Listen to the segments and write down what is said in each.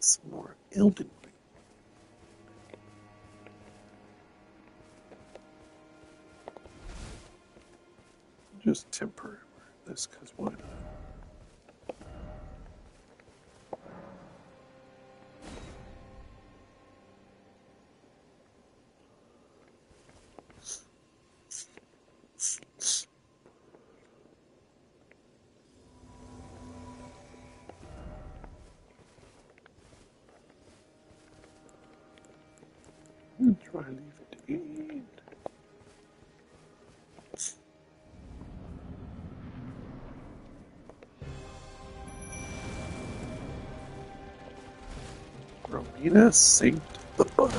some more Elden Ring. Just temporary this, because why not? Try leave it in. Rowena saved the bud.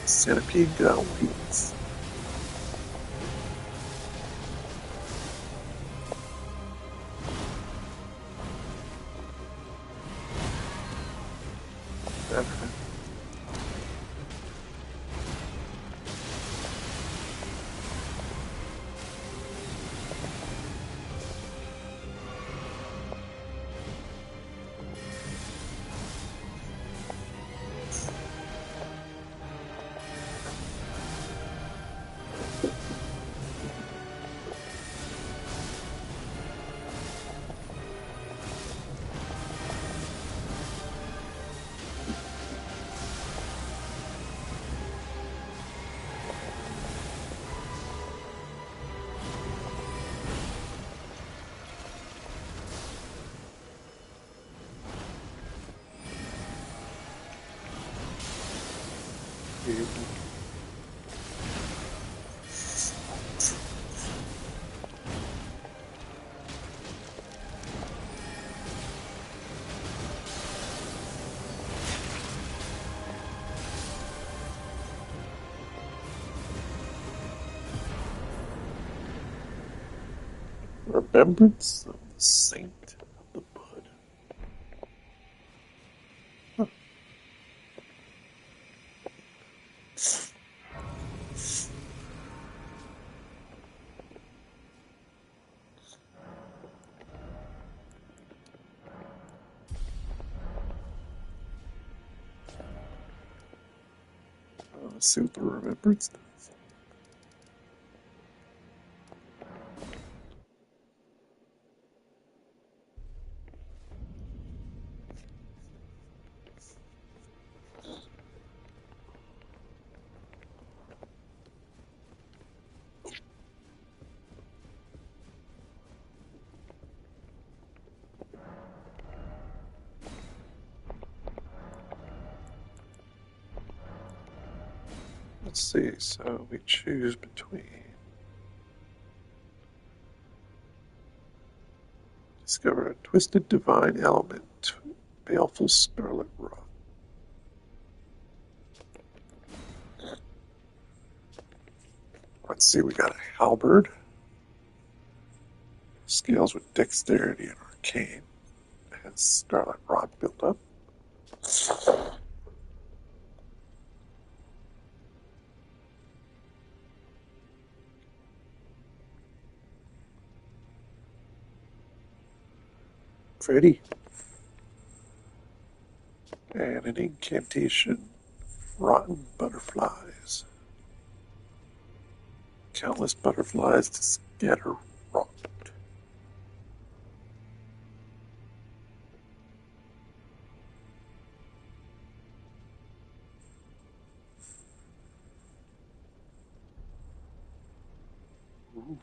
Centipede got wings. Remembrance of the Saint of the Bud. Huh. Let's see what the remembrance does. Let's see, so we choose between discover a twisted divine element, baleful scarlet rock. Let's see, we got a halberd, scales with dexterity and arcane, has scarlet rod built up. Pretty. And an incantation, rotten butterflies. Countless butterflies to scatter rot. Ooh.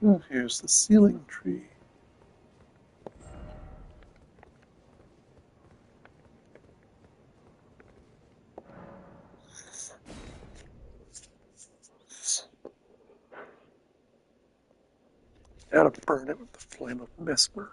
Oh, here's the ceiling tree. Now to burn it with the flame of mesmer.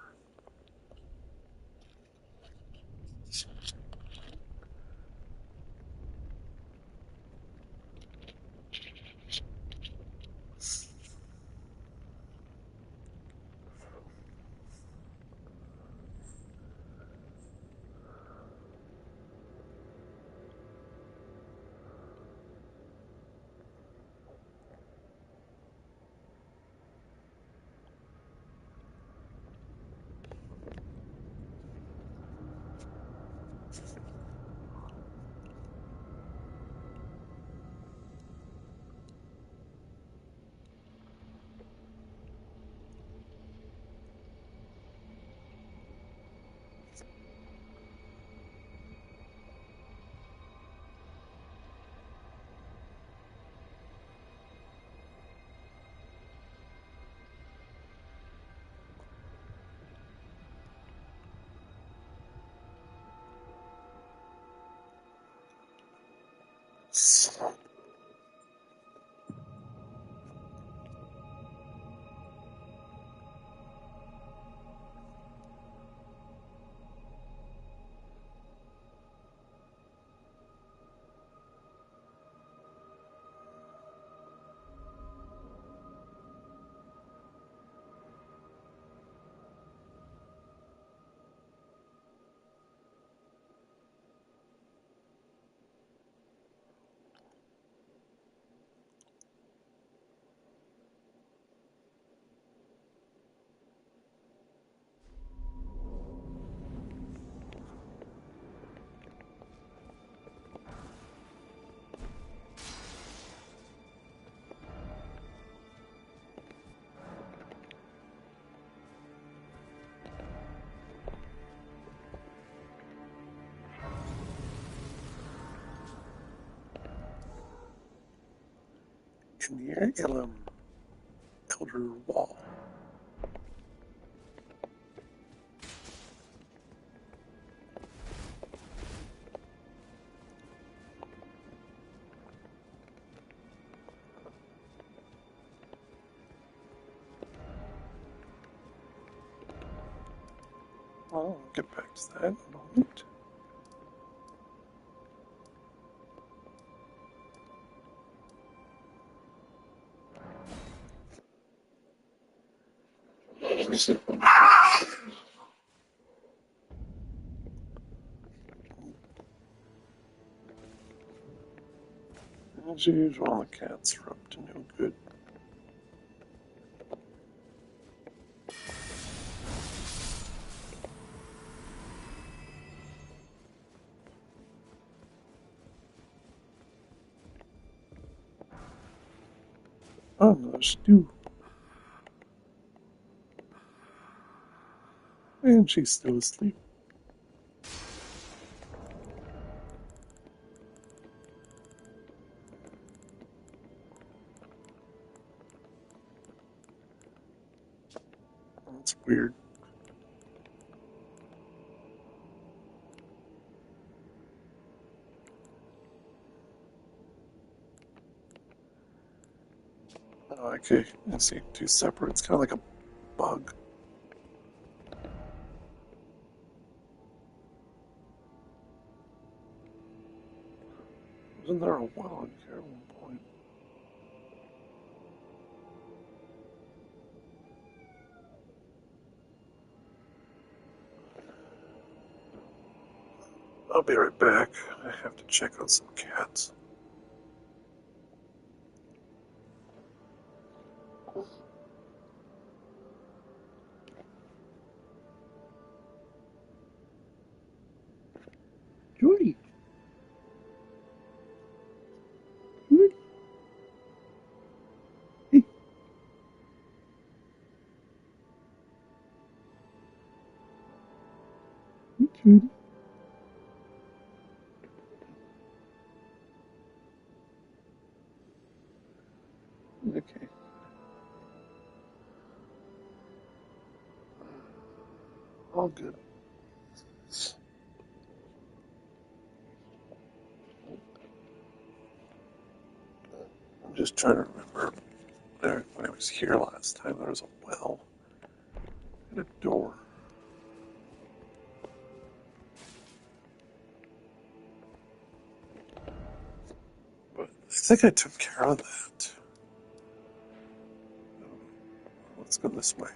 In the Elder Wall. I'll get back to that in a moment. As usual, the cats are up to no good. Oh, another stew. And she's still asleep. That's weird. Oh, okay, I see. Two separate. It's kind of like a bug. Wasn't there a well in here at one point? I'll be right back. I have to check on some cats. Jordy. Jordy. Hey. Hey, Jordy. Okay. All good. I'm just trying to remember when I was here last time, there was a well and a door. But I think I took care of that. Let's go this way.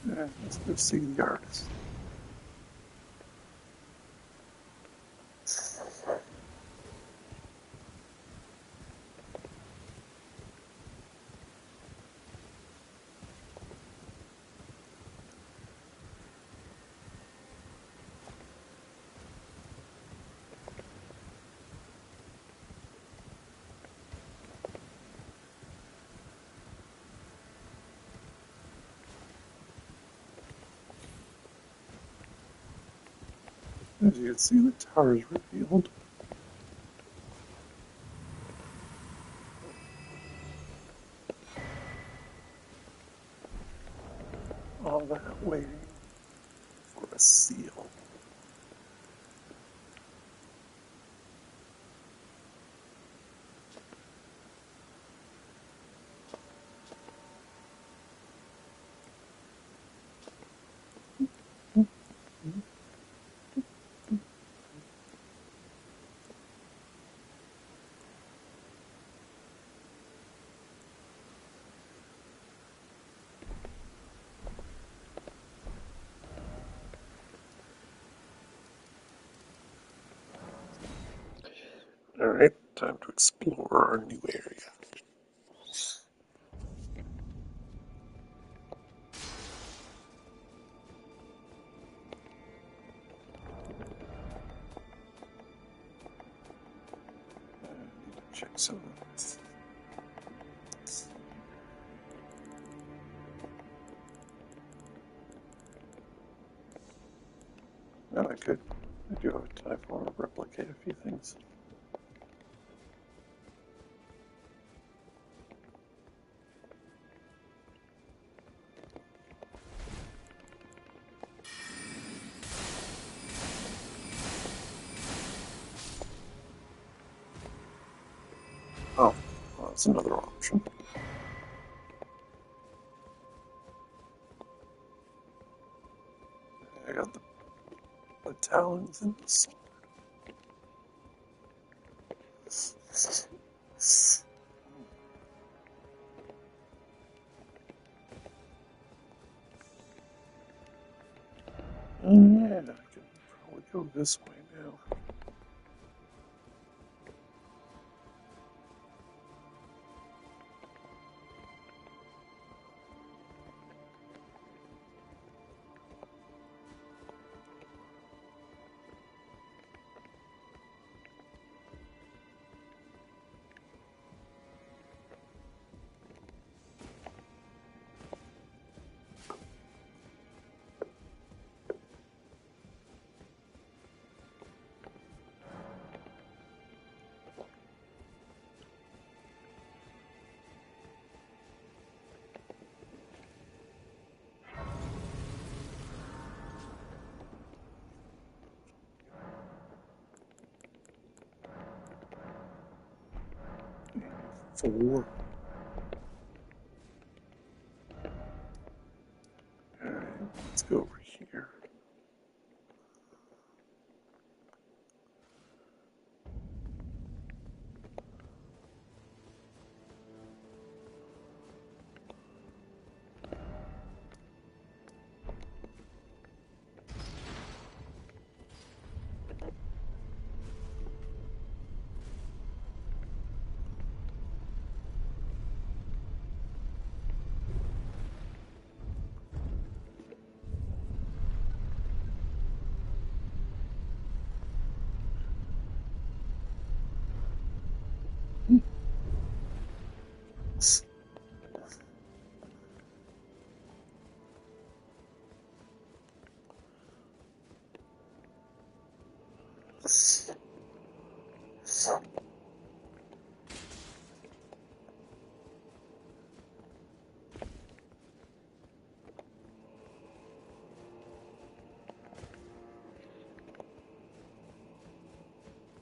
Yeah, let's go see the artist. As you can see, the tower is revealed. All that waiting for a seal. Alright, time to explore our new area. I need to check some of this. No, I could. I do have time for to replicate a few things. That's another option. I got the talons and the sword. Yeah, I can probably go this way now. Four. Alright, let's go over here.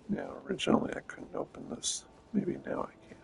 Now, originally I couldn't open this. Maybe now I can.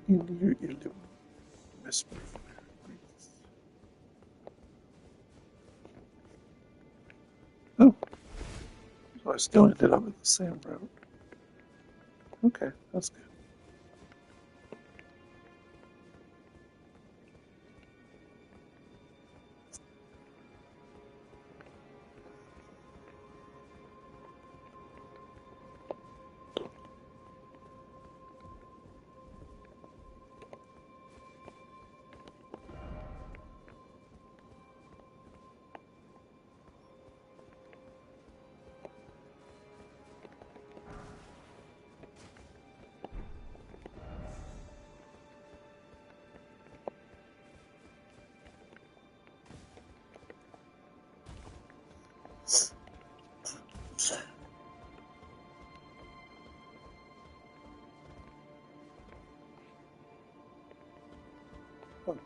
You do miss me. Oh, so I still ended up at the same route. Okay, that's good. Oh,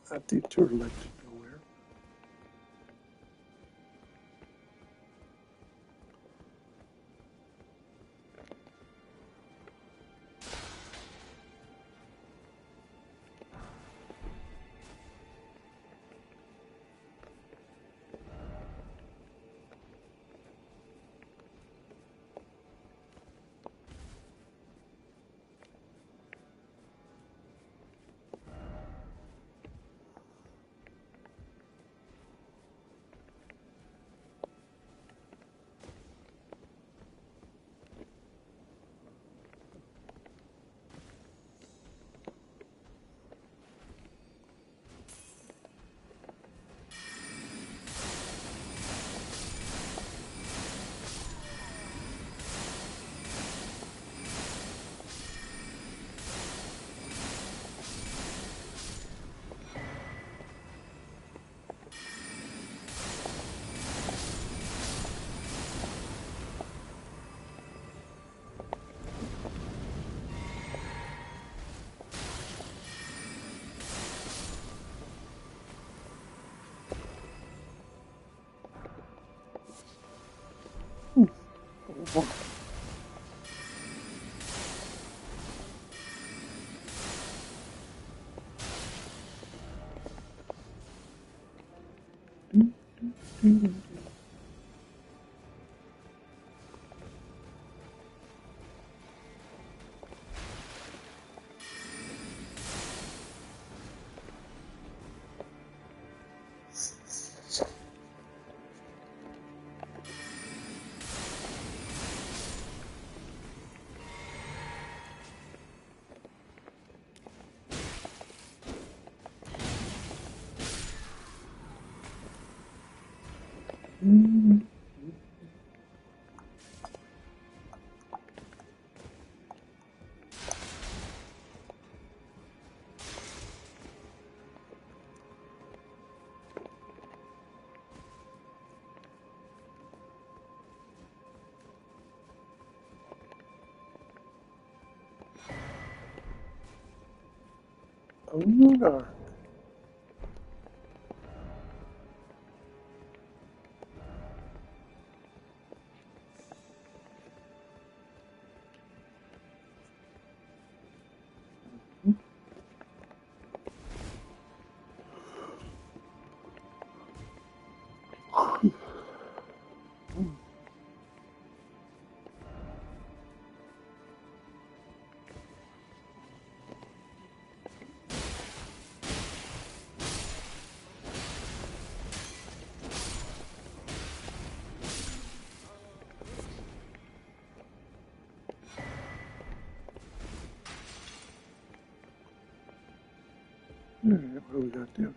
that detour led to nowhere. Oh no. Alright, what do we got down here?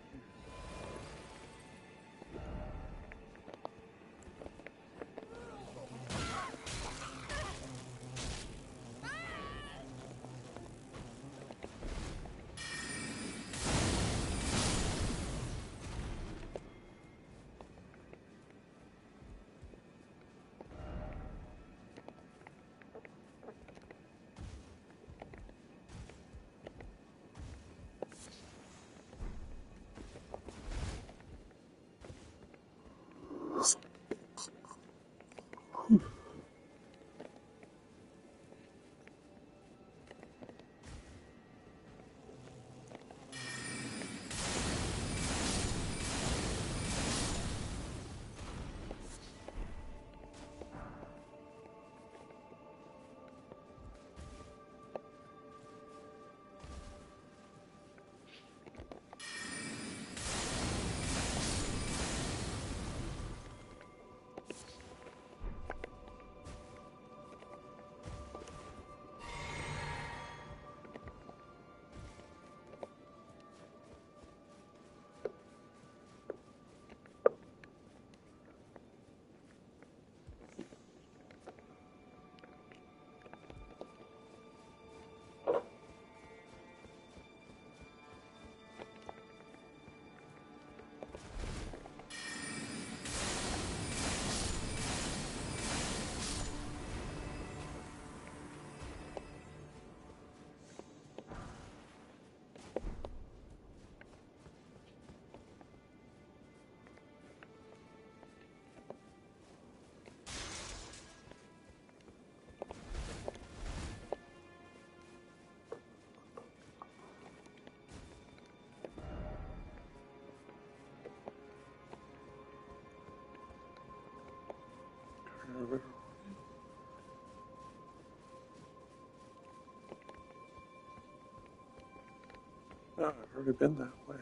Oh, I've already been that way.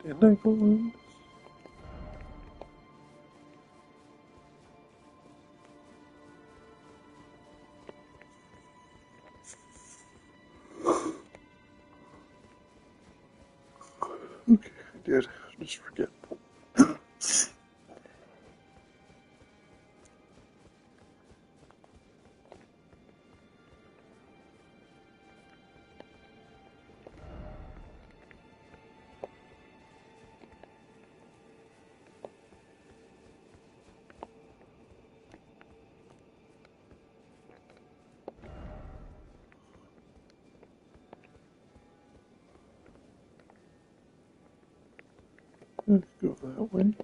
Didn't I go on? Okay, I did. Just forget. Let's go that way.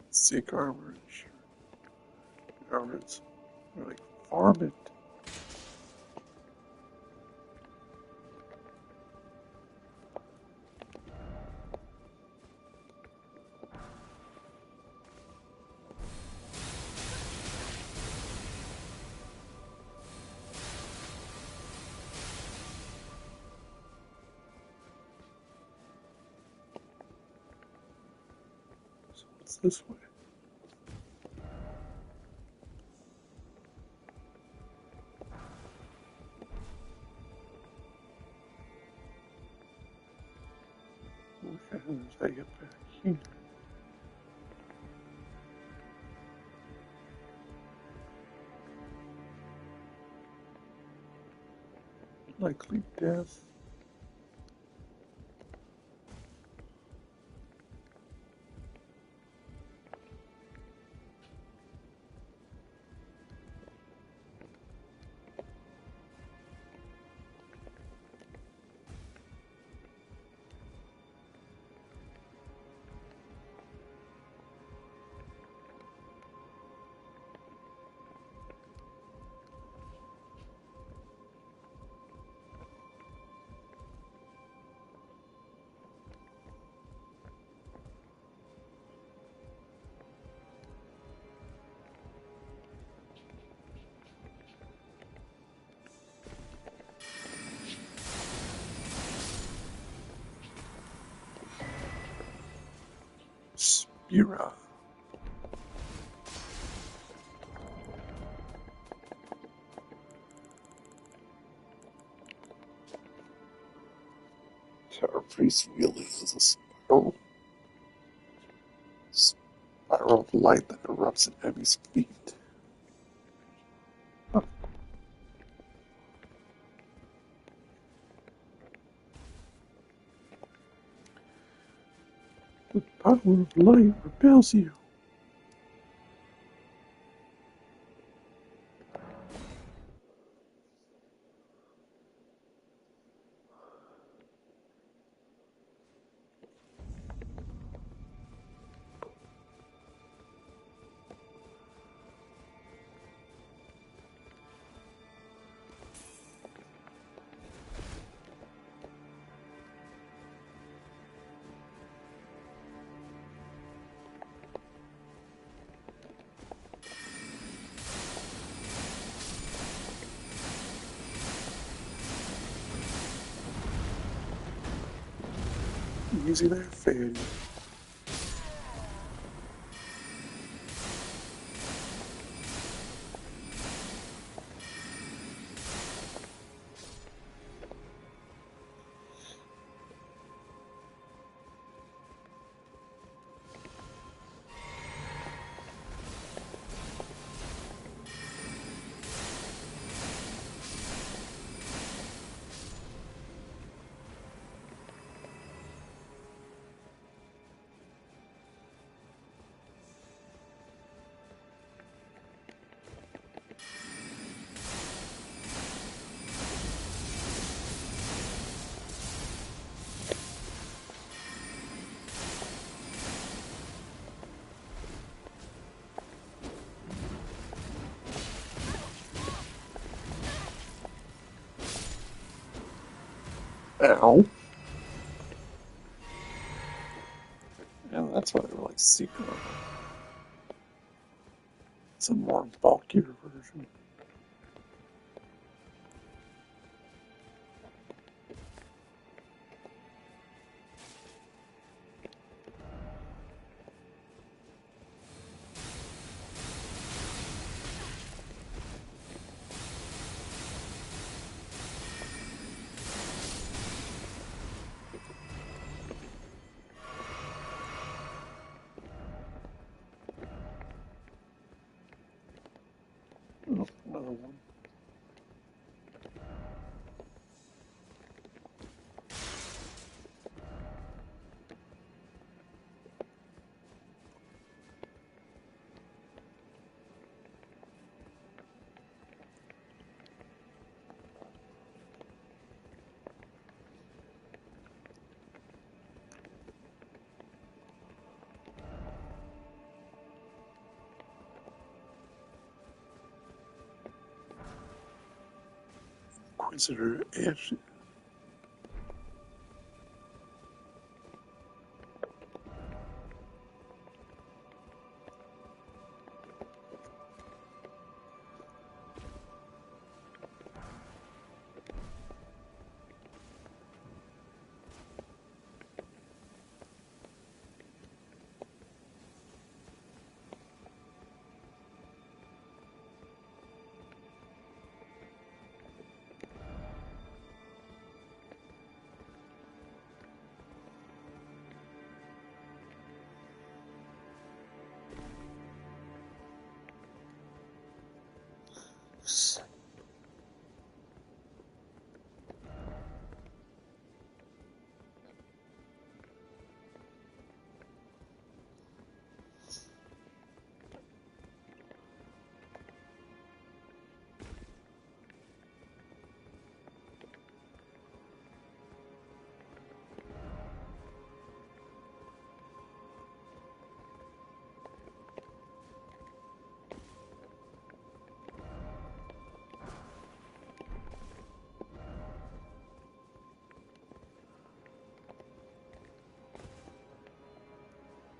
Seek armor and garments. Like, farm it. So what's this way? Okay, there's how you get back here. Likely death. Spira. Tower Priest wielding as a spiral of light that erupts at Abby's feet. Huh. The power of light repels you. Easy there, Fanny. Ow. And that's why they were like secret armor. It's a more bulkier version. another one. Inquisitor Ash.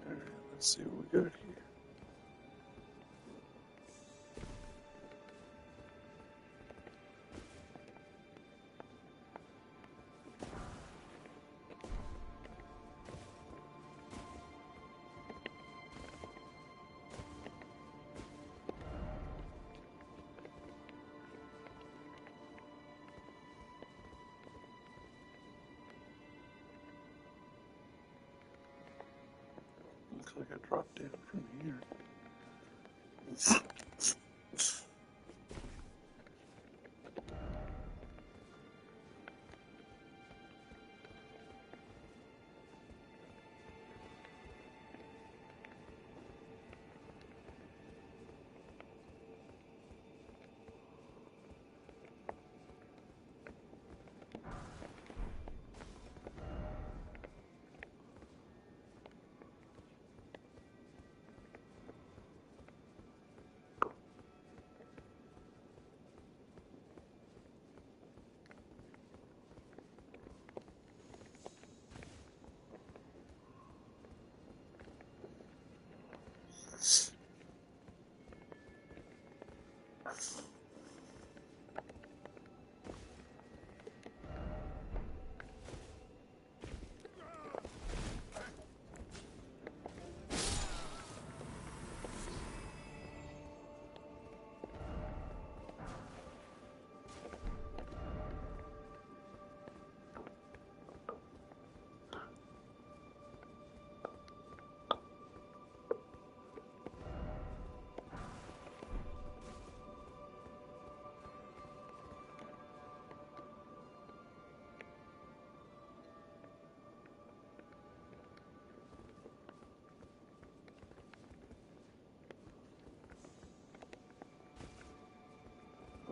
Alright, let's see what we got here. Looks like I dropped down from here.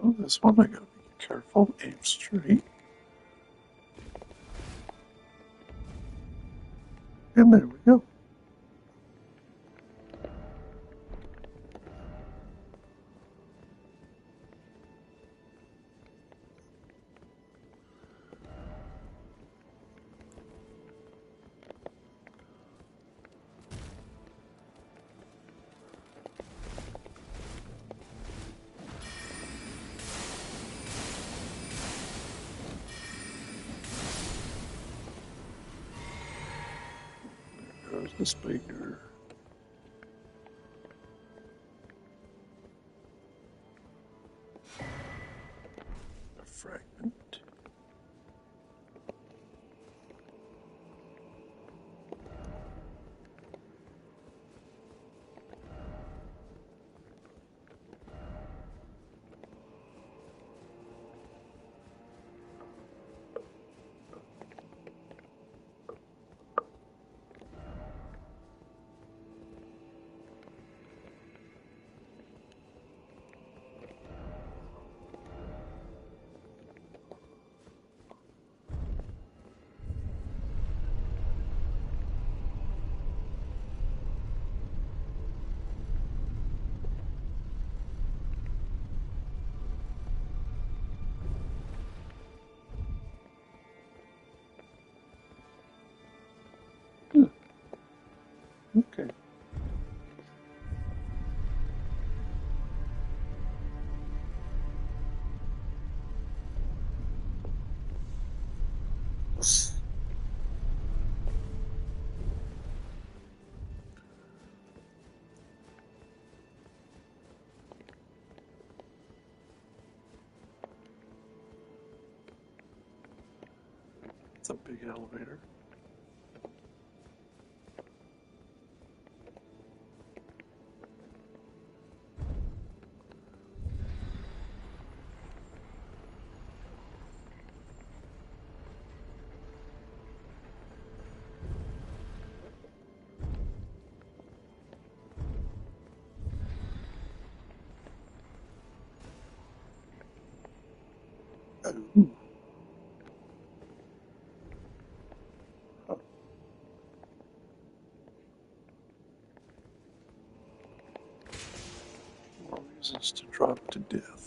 Oh, this one I gotta be careful. Aim straight. And there we go. There's the speaker. A fragment. It's a big elevator. Oh. Huh. More reasons to drop to death.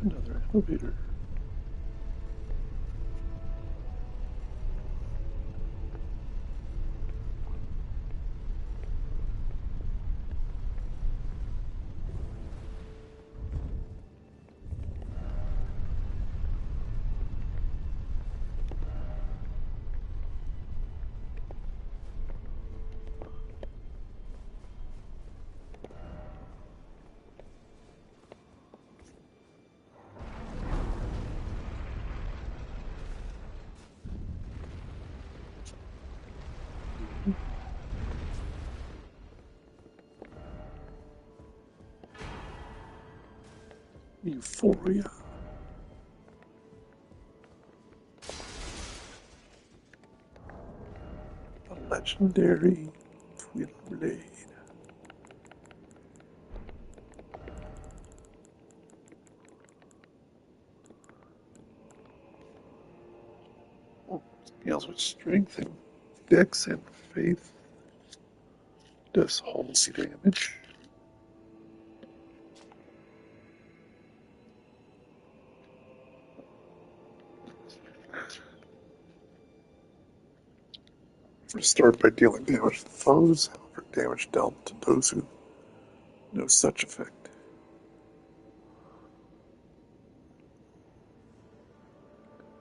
Another elevator. Euphoria. The legendary twin blade. Scales with strength and dex and faith. Does holy damage. Restart by dealing damage to foes, however, damage dealt to those who no such effect.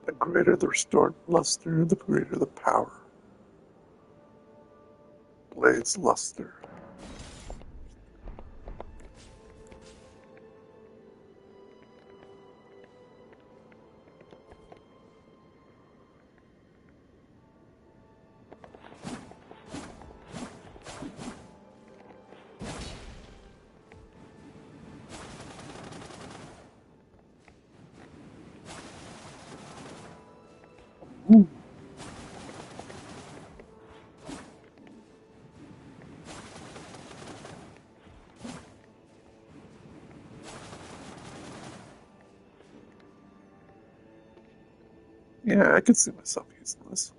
The greater the restored luster, the greater the power. Blade's luster. Ooh. Yeah, I could see myself using this.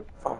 Fine.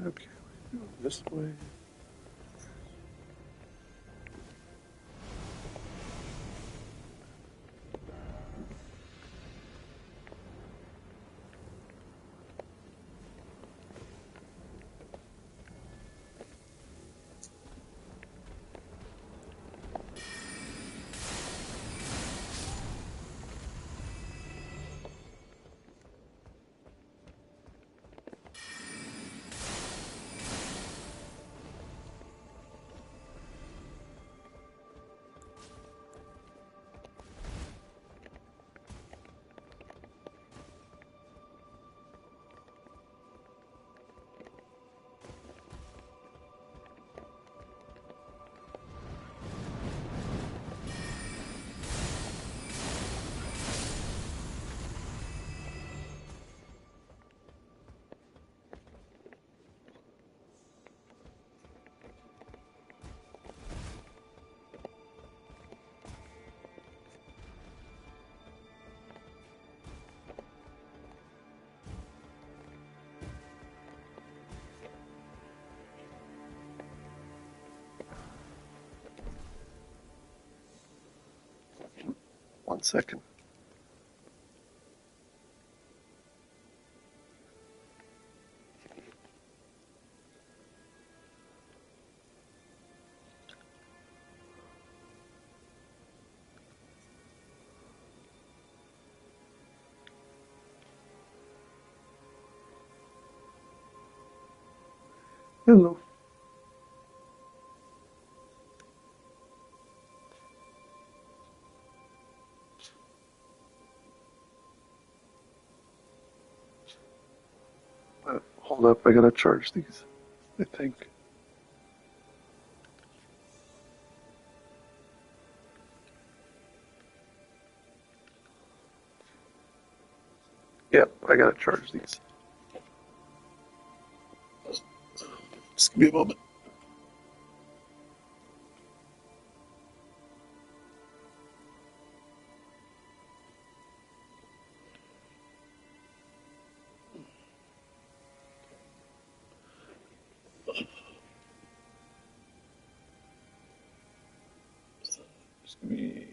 Okay, we go this way. One second. Hello. Hold up, I gotta charge these, I think. Yep, I gotta charge these. Just give me a moment. Just give me.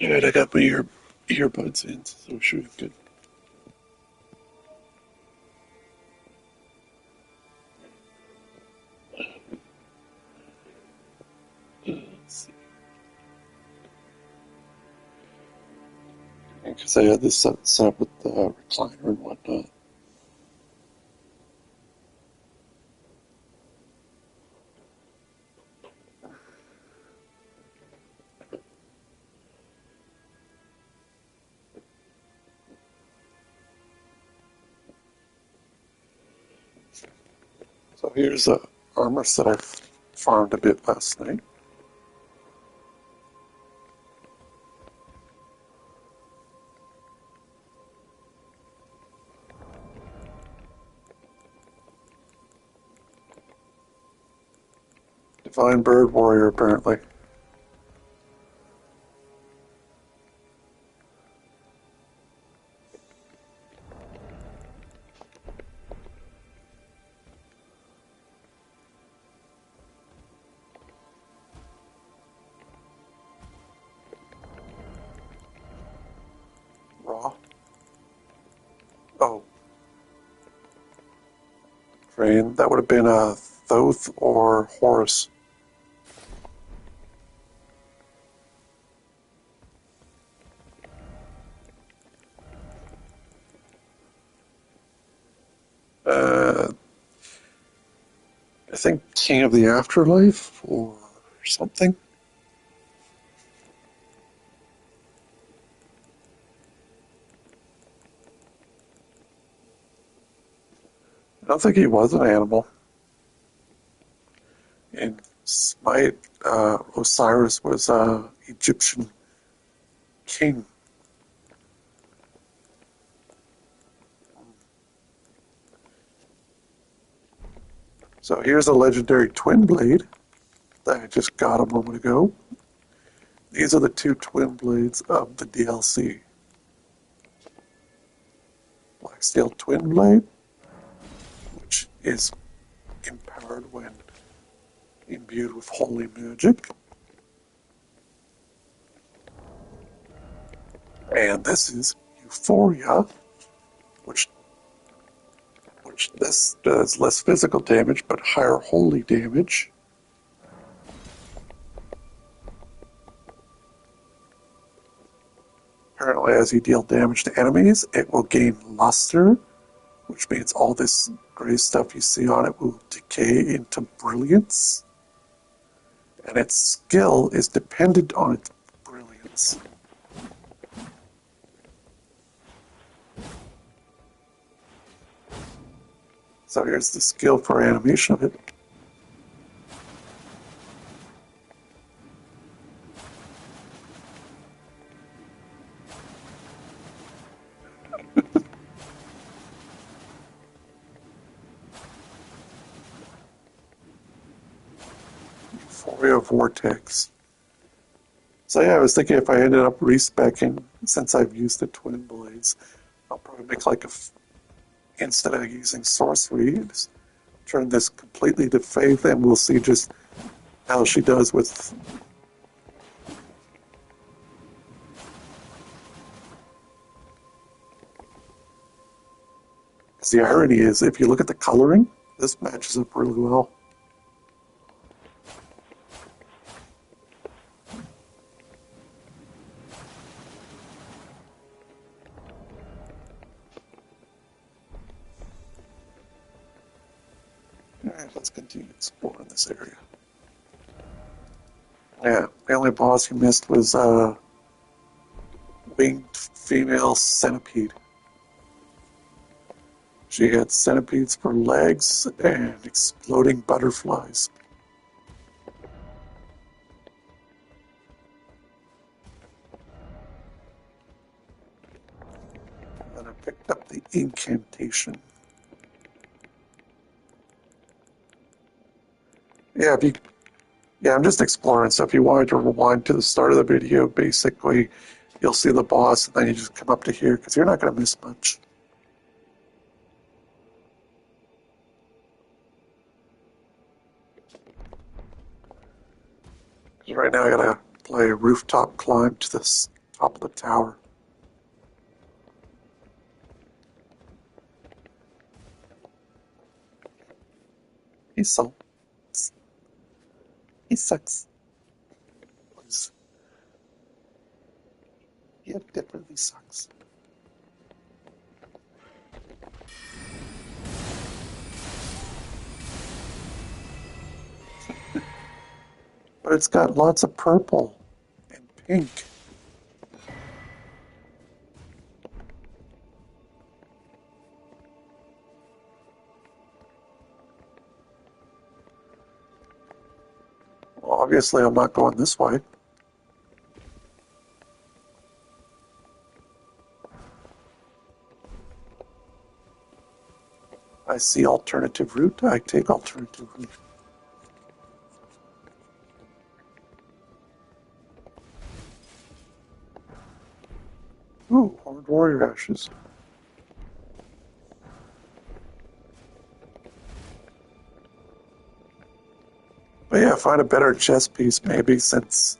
Alright, I got my earbuds in, so it should be good. Let's see. Because I had this set up with the recliner and whatnot. So here's a armor set I farmed a bit last night. Divine Bird Warrior, apparently. Raw. Oh, Train. That would have been a Thoth or Horus. Uh, I think King of the Afterlife or something. I don't think he was an animal. And Smite, Osiris was a Egyptian king. So here's a legendary twin blade that I just got a moment ago. These are the two twin blades of the DLC. Black Steel Twin Blade, which is empowered when imbued with holy magic. And this is Euphoria, which this does less physical damage but higher holy damage. Apparently, as you deal damage to enemies, it will gain luster, which means all this gray stuff you see on it will decay into brilliance. And its skill is dependent on its brilliance. So here's the skill for animation of it. Euphoria Vortex. So yeah, I was thinking if I ended up respecking, since I've used the twin blades, I'll probably make like instead of using sorcery, just turn this completely to faith, and we'll see just how she does with. Because the irony is, if you look at the coloring, this matches up really well. Alright, let's continue exploring this area. Yeah, the only boss you missed was winged female centipede. She had centipedes for legs and exploding butterflies. And then I picked up the incantation. Yeah, I'm just exploring. So if you wanted to rewind to the start of the video, basically, you'll see the boss, and then you just come up to here because you're not going to miss much. Right now, I gotta play a rooftop climb to this Top of the tower. He sucks. He sucks. He definitely sucks. But it's got lots of purple and pink. Well, obviously, I'm not going this way. I see alternative route. I take alternative route. Ooh, Horned Warrior Ashes. But yeah, find a better chess piece maybe since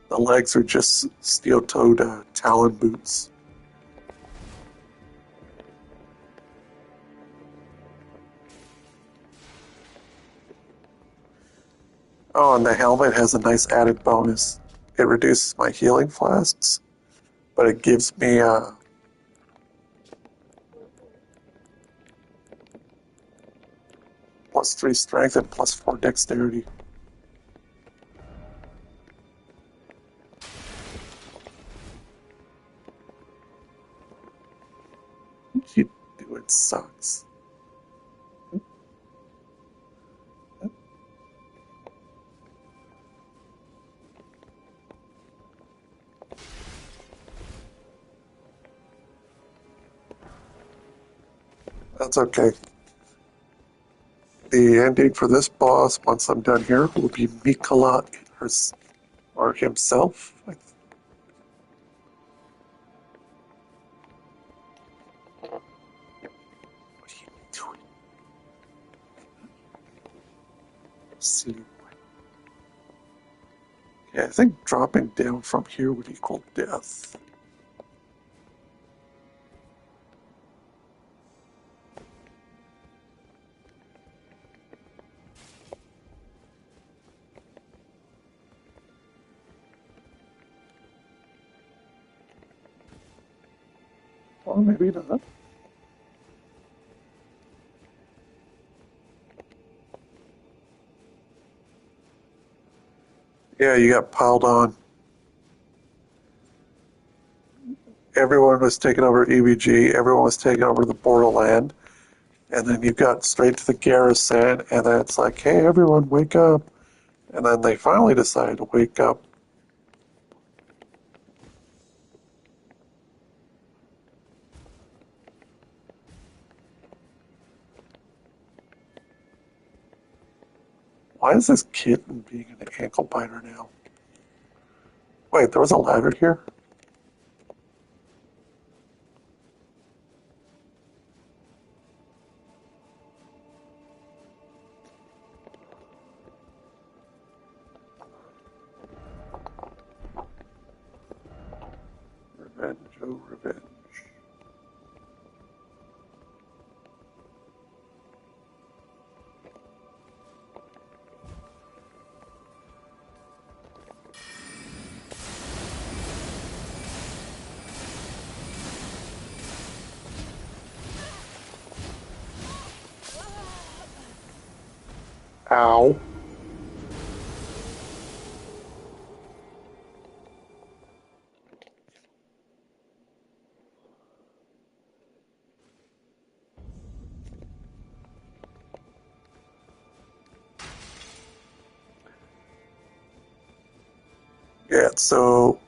the legs are just steel-toed talon boots. Oh, and the helmet has a nice added bonus. It reduces my healing flasks, but it gives me +3 strength and +4 dexterity. You do it sucks. That's okay. The ending for this boss, once I'm done here, will be Mikola or himself. What are you doing? Silly boy. Yeah, I think dropping down from here would equal death. Or maybe not. Yeah, you got piled on. Everyone was taking over EBG, everyone was taking over the borderland, and then you got straight to the garrison, and then it's like, hey, everyone, wake up. And then they finally decided to wake up. Why is this kitten being an ankle biter now? Wait, there was a ladder here? Revenge, oh revenge. Ow. Yeah, so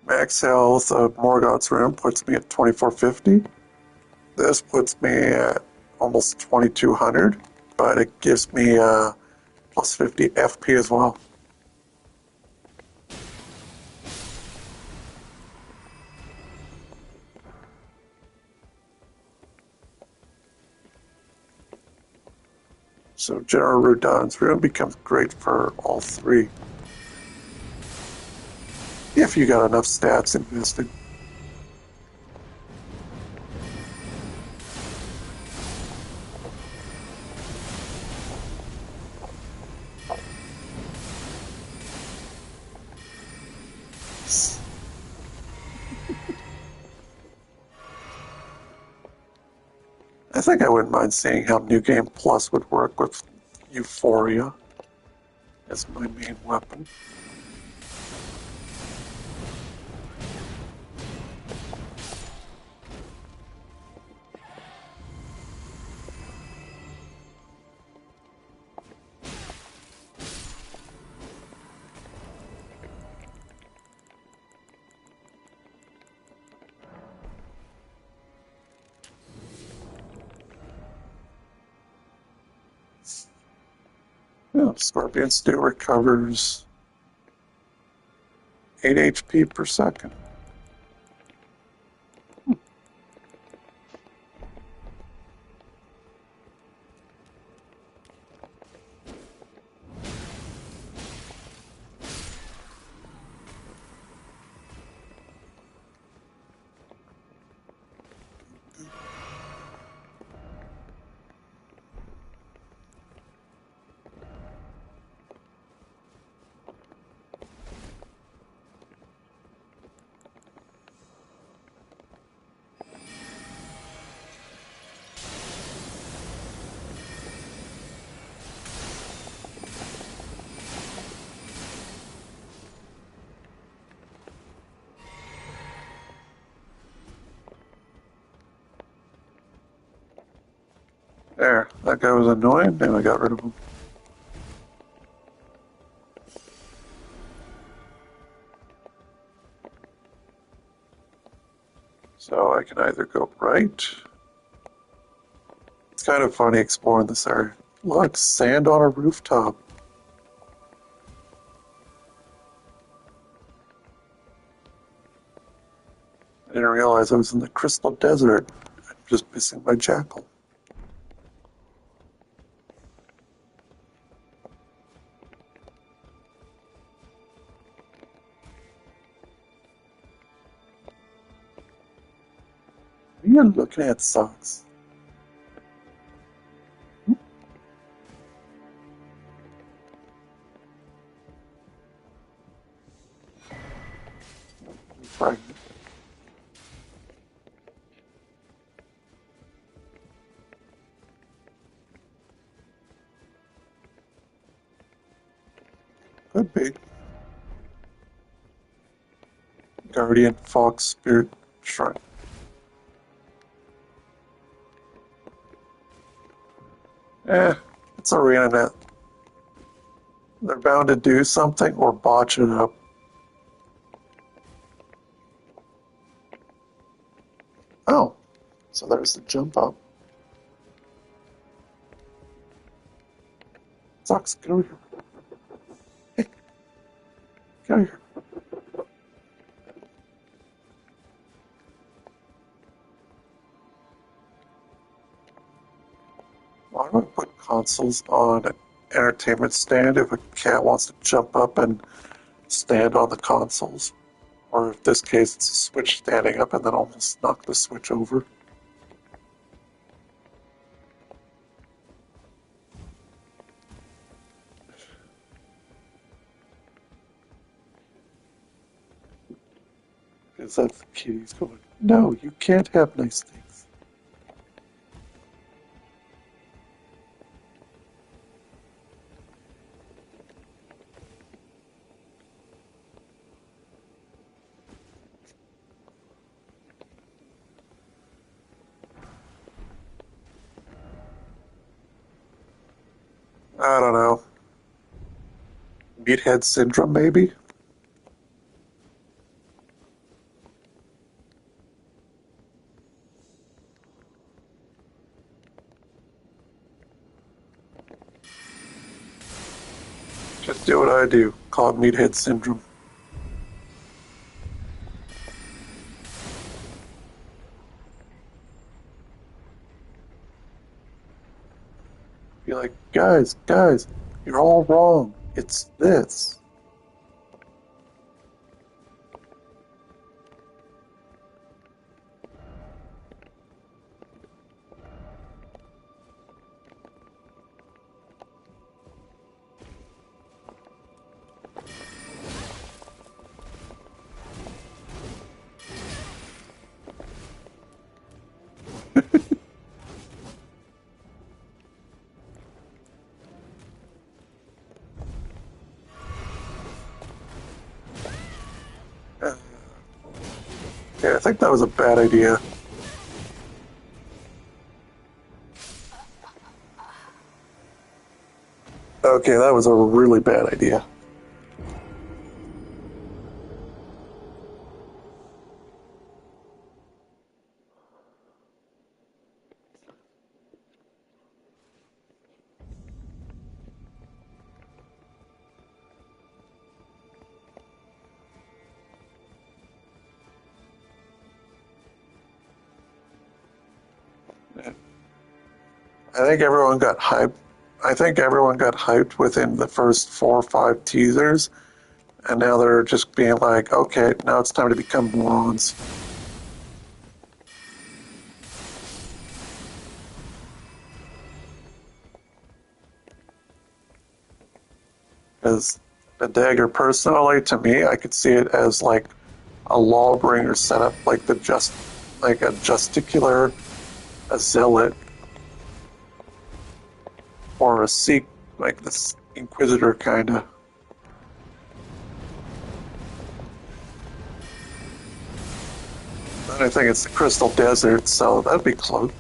max health of Morgoth's Room puts me at 2450. This puts me at almost 2200, but it gives me plus 50 FP as well. So General Rudon's Room becomes great for all three. if you got enough stats invested. I think I wouldn't mind seeing how New Game Plus would work with Euphoria as my main weapon. Yeah, Scorpion Stew recovers 8 HP per second. There, that guy was annoying, and I got rid of him. So I can either go right. It's kind of funny exploring this area. Look, sand on a rooftop. I didn't realize I was in the Crystal Desert. I'm just missing my jackal. What are you looking at, socks? Fragment. Could be. Guardian Fox Spirit Shrine. It's ArenaNet. They're bound to do something or botch it up. Oh, so there's the jump up. Socks, get over here. Hey, get over here. Why do I put consoles on an entertainment stand if a cat wants to jump up and stand on the consoles? Or in this case, it's a switch standing up and then almost knock the switch over. Is that the kitty's going, no, you can't have nice things. I don't know. Meathead syndrome, maybe? Just do what I do. Call it meathead syndrome. Be like, guys, you're all wrong. It's this. Yeah, I think that was a bad idea. Okay, that was a really bad idea. I think everyone got hyped. I think everyone got hyped within the first 4 or 5 teasers, and now they're just being like, okay, now it's time to become morons. Because the dagger, personally, to me, I could see it as like a lawbringer setup, like like a justicular, a zealot, or a Sikh, like this Inquisitor kind of. And I think it's the Crystal Desert, so that'd be close.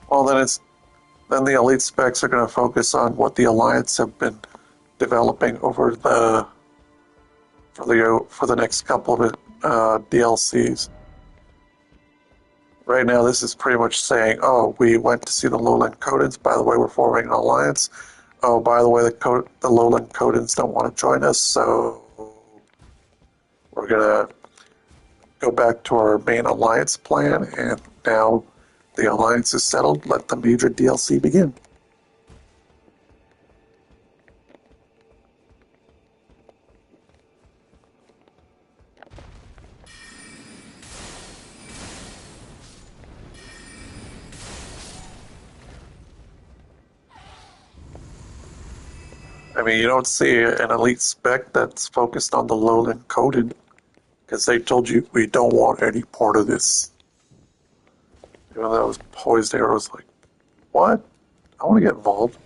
Well, then the elite specs are going to focus on what the Alliance have been developing over for the next couple of DLCs. Right now, this is pretty much saying, oh, we went to see the Lowland Codins. By the way, we're forming an alliance. Oh, by the way, the Lowland Codins don't want to join us, so we're going to go back to our main alliance plan, and now the alliance is settled. Let the major DLC begin. I mean, you don't see an elite spec that's focused on the Lowland Codin because they told you we don't want any part of this. Even though that was poised arrows, like, what? I want to get involved.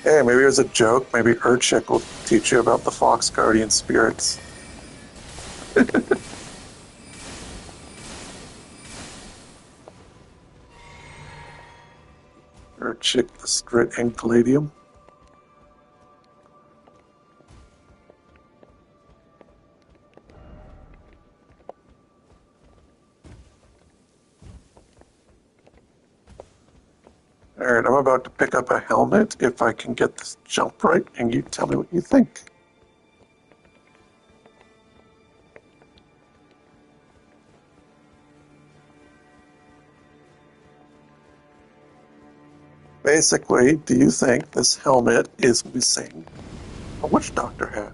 Hey, maybe it was a joke. Maybe Urchik will teach you about the Fox Guardian spirits. Urchik the Strit and Gladium. Alright, I'm about to pick up a helmet if I can get this jump right, and you tell me what you think. Basically, do you think this helmet is missing a witch doctor hat?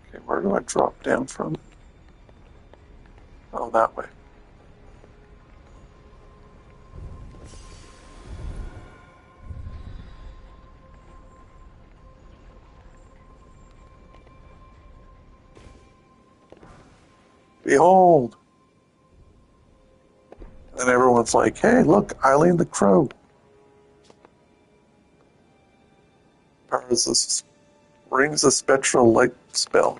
Okay, where do I drop down from? Oh, that way. Behold! And everyone's like, hey, look, Eileen the Crow. Powers this rings a spectral light spell.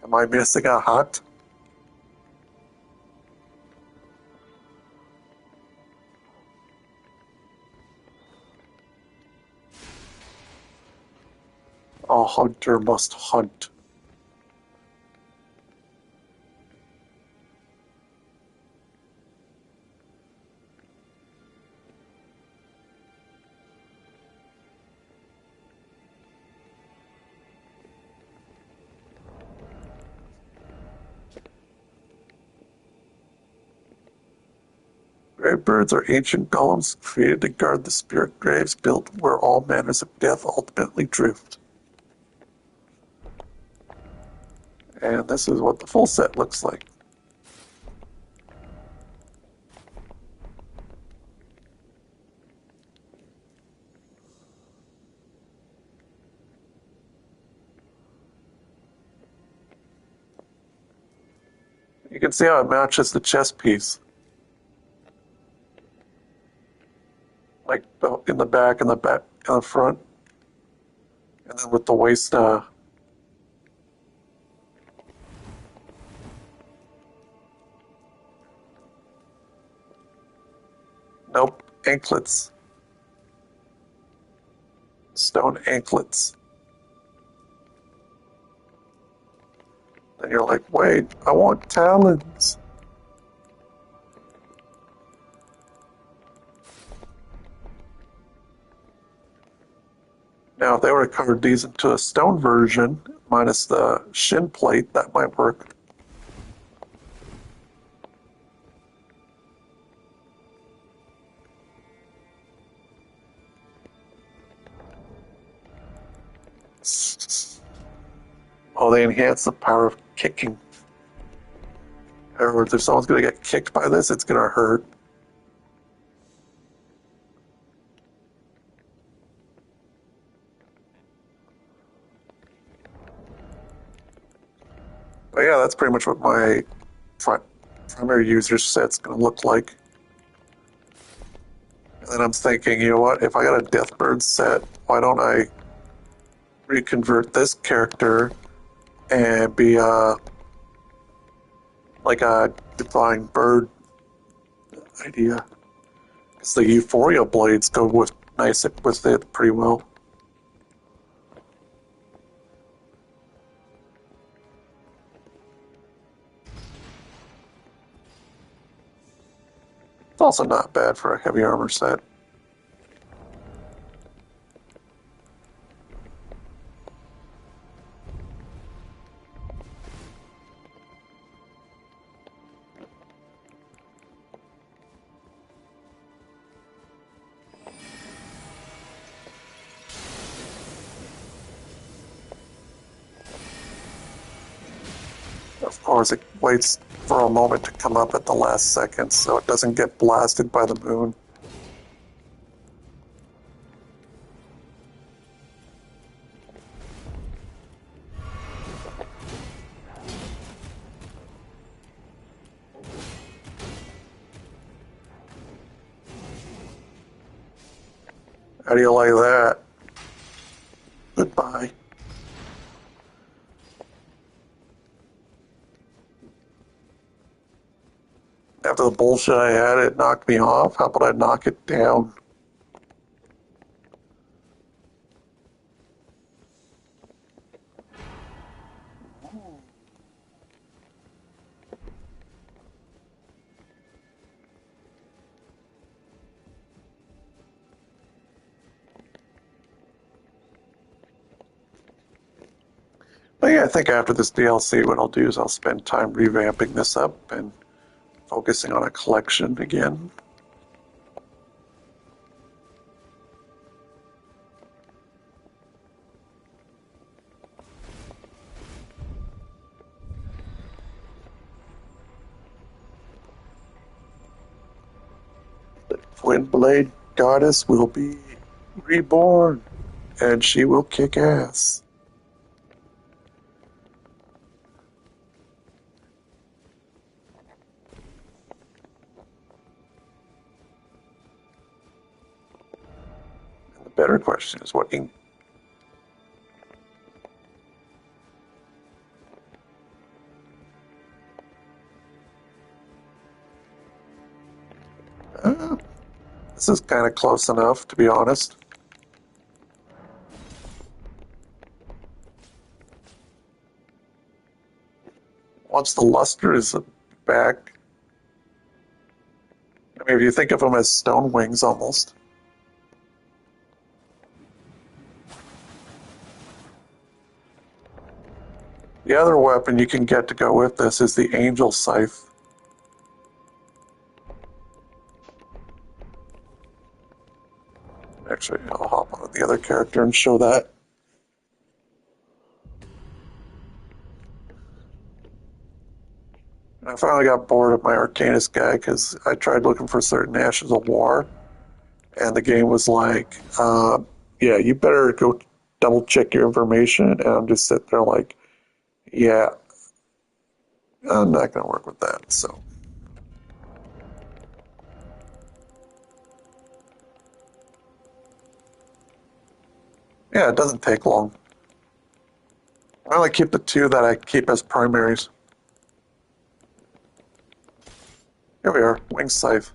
Am I missing a hut? A hunter must hunt. Grave birds are ancient golems created to guard the spirit graves built where all manners of death ultimately drift. And this is what the full set looks like. You can see how it matches the chest piece. Like in the back and in the front. And then with the waist, nope, anklets. Stone anklets. Then you're like, wait, I want talons. Now, if they were to convert these into a stone version, minus the shin plate, that might work. Oh, they enhance the power of kicking. In other words, if someone's going to get kicked by this, it's going to hurt. But yeah, that's pretty much what my primary user set's going to look like. And then I'm thinking, you know what, if I got a Deathbird set, why don't I reconvert this character and be like a divine bird idea? Because the Euphoria blades go with it pretty well. It's also not bad for a heavy armor set. Of course, it waits for a moment to come up at the last second so it doesn't get blasted by the moon. How do you like that? Goodbye. After the bullshit I had, it knocked me off. How about I knock it down? But yeah, I think after this DLC, what I'll do is I'll spend time revamping this up and focusing on a collection again. The Twin Blade Goddess will be reborn, and she will kick ass. And the better question is what ink. This is kind of close enough, to be honest. Once the luster is back, I mean, if you think of them as stone wings almost. The other weapon you can get to go with this is the Angel Scythe. other character and show that. And I finally got bored of my Arcanist guy because I tried looking for certain Ashes of War, and the game was like, yeah, you better go double check your information. And I'm just sitting there like, yeah, I'm not going to work with that. So, yeah, it doesn't take long. I only keep the two that I keep as primaries. Here we are, Wing Scythe.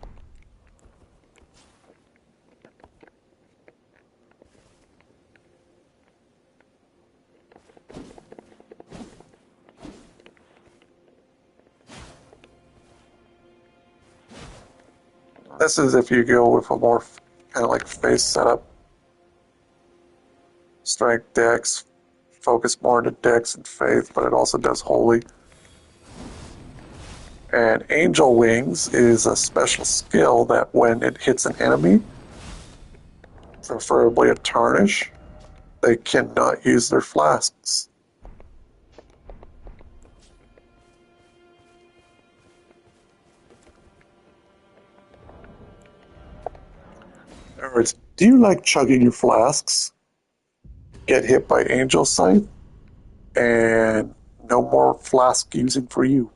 This is if you go with a more kind of like face setup. Strength, Dex, focus more into Dex and Faith, but it also does Holy. And Angel Wings is a special skill that when it hits an enemy, preferably a Tarnish, they cannot use their flasks. In other words, do you like chugging your flasks? Get hit by Angel Scythe, and no more flask using for you.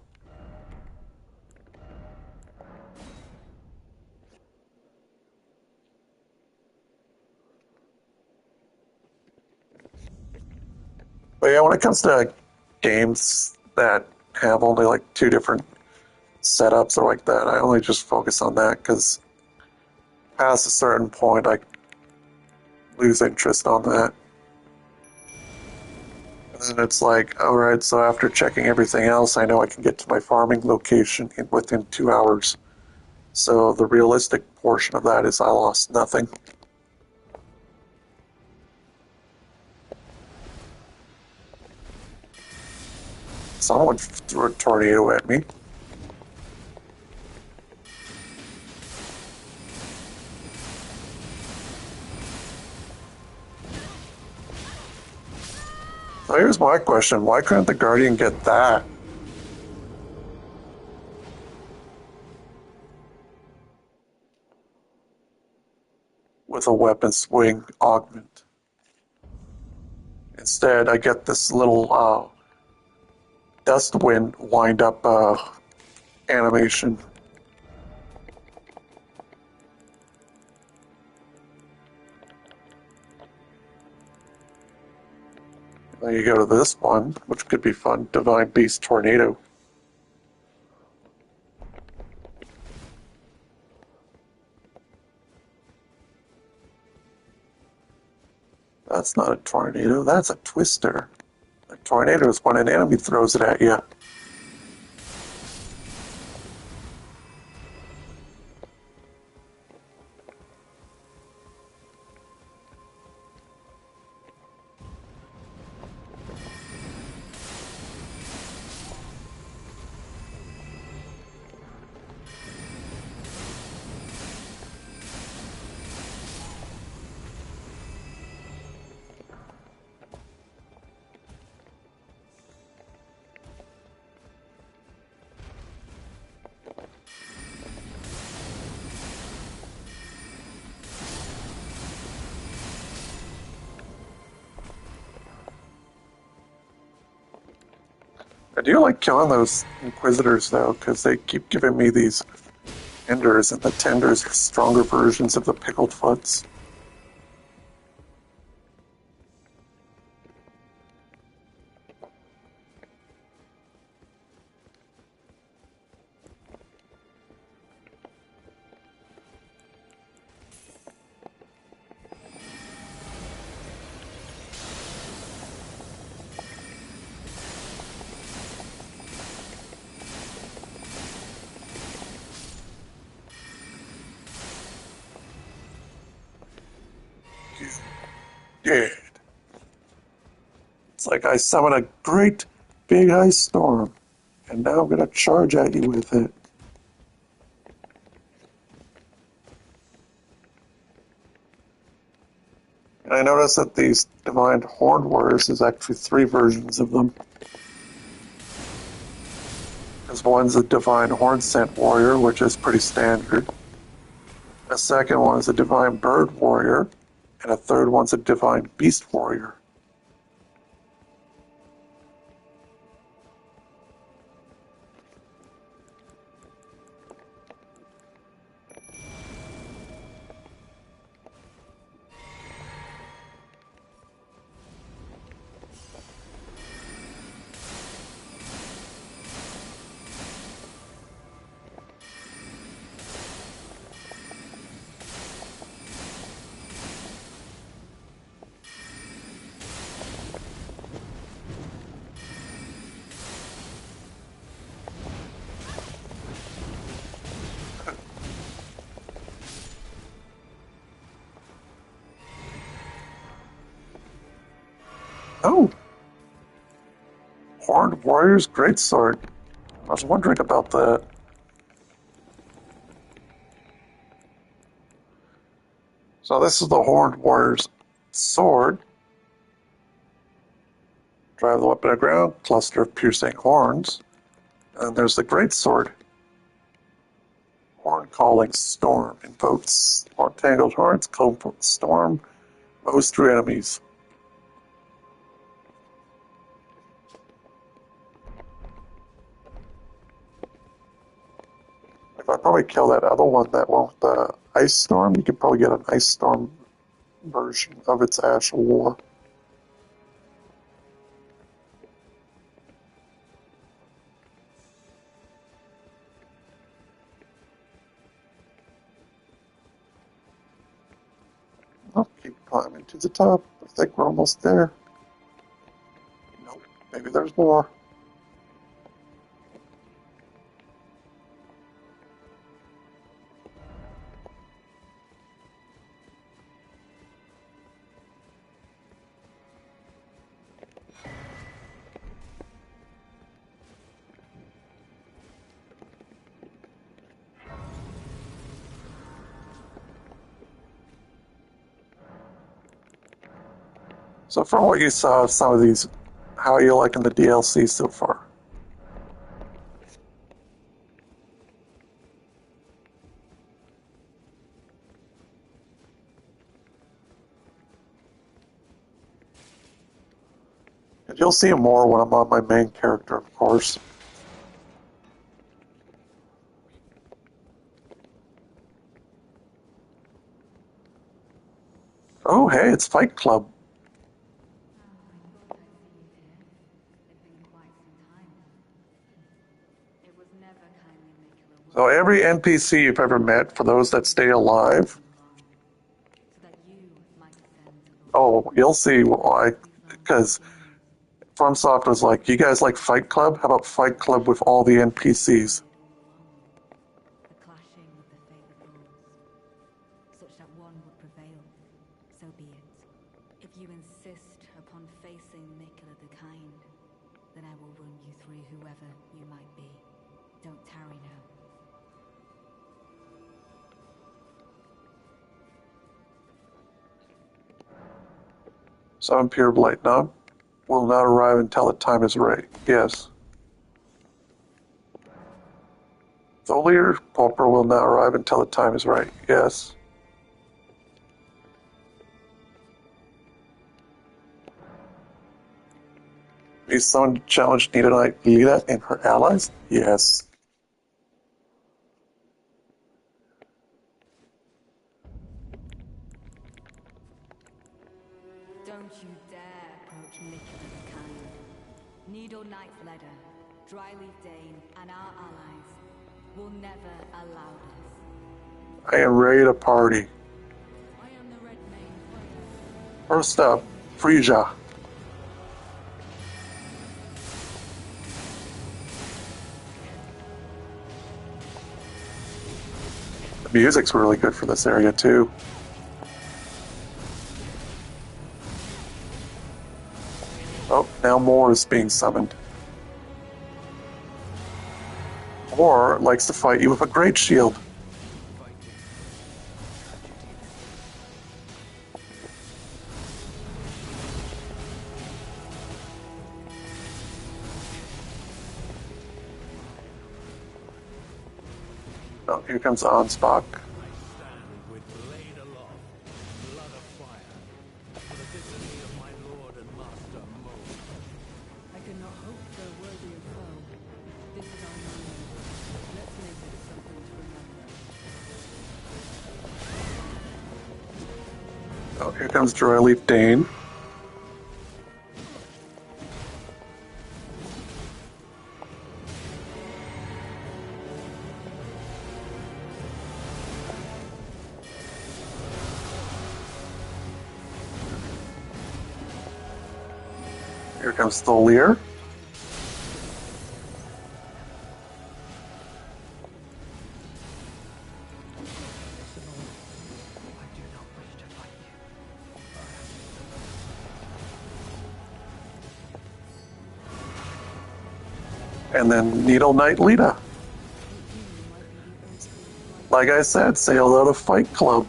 But yeah, when it comes to games that have only like two different setups or like that, I only just focus on that because past a certain point, I lose interest on that. And then it's like, all right, so after checking everything else, I know I can get to my farming location within 2 hours. So the realistic portion of that is I lost nothing. Someone threw a tornado at me. So here's my question. Why couldn't the Guardian get that? With a weapon swing augment. Instead, I get this little dust wind wind up animation. Then you go to this one, which could be fun, Divine Beast Tornado. That's not a tornado, that's a twister. A tornado is when an enemy throws it at you. I do like killing those Inquisitors though, because they keep giving me these tenders, and the tenders are stronger versions of the pickled foots. Dead. It's like I summon a great big ice storm, and now I'm gonna charge at you with it. And I noticed that these divine horned warriors, there's actually 3 versions of them. There's one's a divine horn scent warrior, which is pretty standard. A second one is a divine bird warrior, and a third one's a divine beast warrior. Oh! Horned Warrior's Greatsword. I was wondering about that. So this is the Horned Warrior's sword. Drive the weapon aground, cluster of piercing horns. And there's the Greatsword. Horn Calling Storm. Invokes tangled horns, comb storm, mows through enemies. If I probably kill that other one, that one with the Ice Storm, you could probably get an Ice Storm version of its Ash of War. I'll keep climbing to the top. I think we're almost there. Nope, maybe there's more. So from what you saw of some of these, how are you liking the DLC so far? And you'll see more when I'm on my main character, of course. Oh, hey, it's Fight Club. So every NPC you've ever met, for those that stay alive, oh, you'll see why. Because FromSoft was like, you guys like Fight Club? How about Fight Club with all the NPCs? The clashing of the favored lords, such that one would prevail, so be it. If you insist upon facing Nicola the Kind, then I will run you through whoever you might be. Don't tarry now. Some pure blight now will not arrive until the time is right. Yes. Tholier Pauper will not arrive until the time is right. Yes. Is someone to challenge Nida Lita and her allies? Yes. Don't you dare approach Nicola the Kind. Needle Knight's Ledder, Dryleaf Dane, and our allies will never allow this. I am ready to party. I am the Red Mane Fighter. First up, Frisia. The music's really good for this area too. Oh, now more is being summoned. More likes to fight you with a great shield. Oh, here comes Ansbach. I stand with blade aloft, blood of fire, for the destiny of my lord and master Mo. I could not hope for a worthier foe. This is our moment. Let's make it something to remember. Oh, here comes Dryleaf Dane. Here comes Tholier. And then Needle Knight Lita. Like I said, sailed out of Fight Club.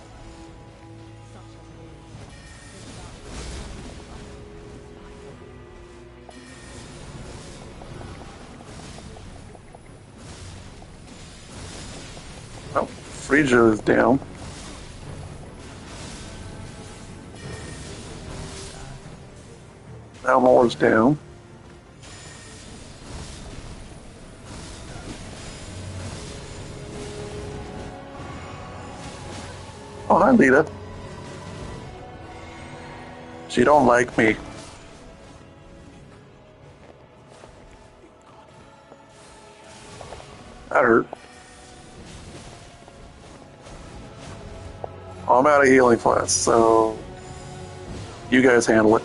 Oh, Frigio is down. Now Moore's down. Oh, hi, Lita. She don't like me. That hurt. I'm out of healing flask, so you guys handle it.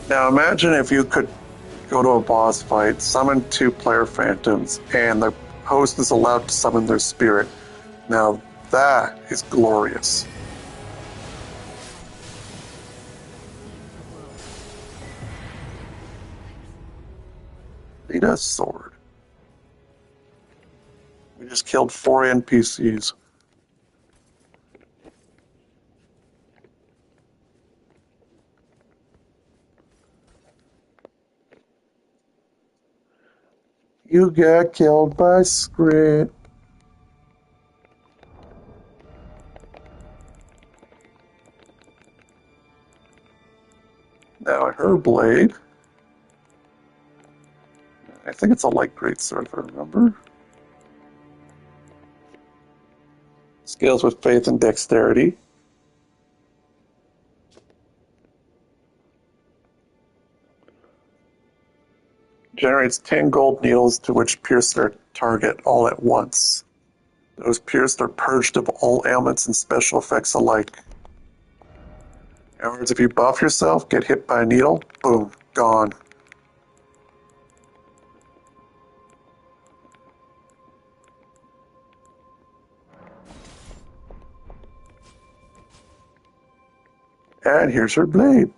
Now imagine if you could go to a boss fight, summon 2-player phantoms, and the host is allowed to summon their spirit. Now that is glorious. Lita's sword. We just killed 4 NPCs. You got killed by script. Now her blade. I think it's a light greatsword if I remember. Scales with faith and dexterity. Generates 10 gold needles to which pierce their target all at once. Those pierced are purged of all ailments and special effects alike. In other words, if you buff yourself, get hit by a needle, boom, gone. And here's her blade.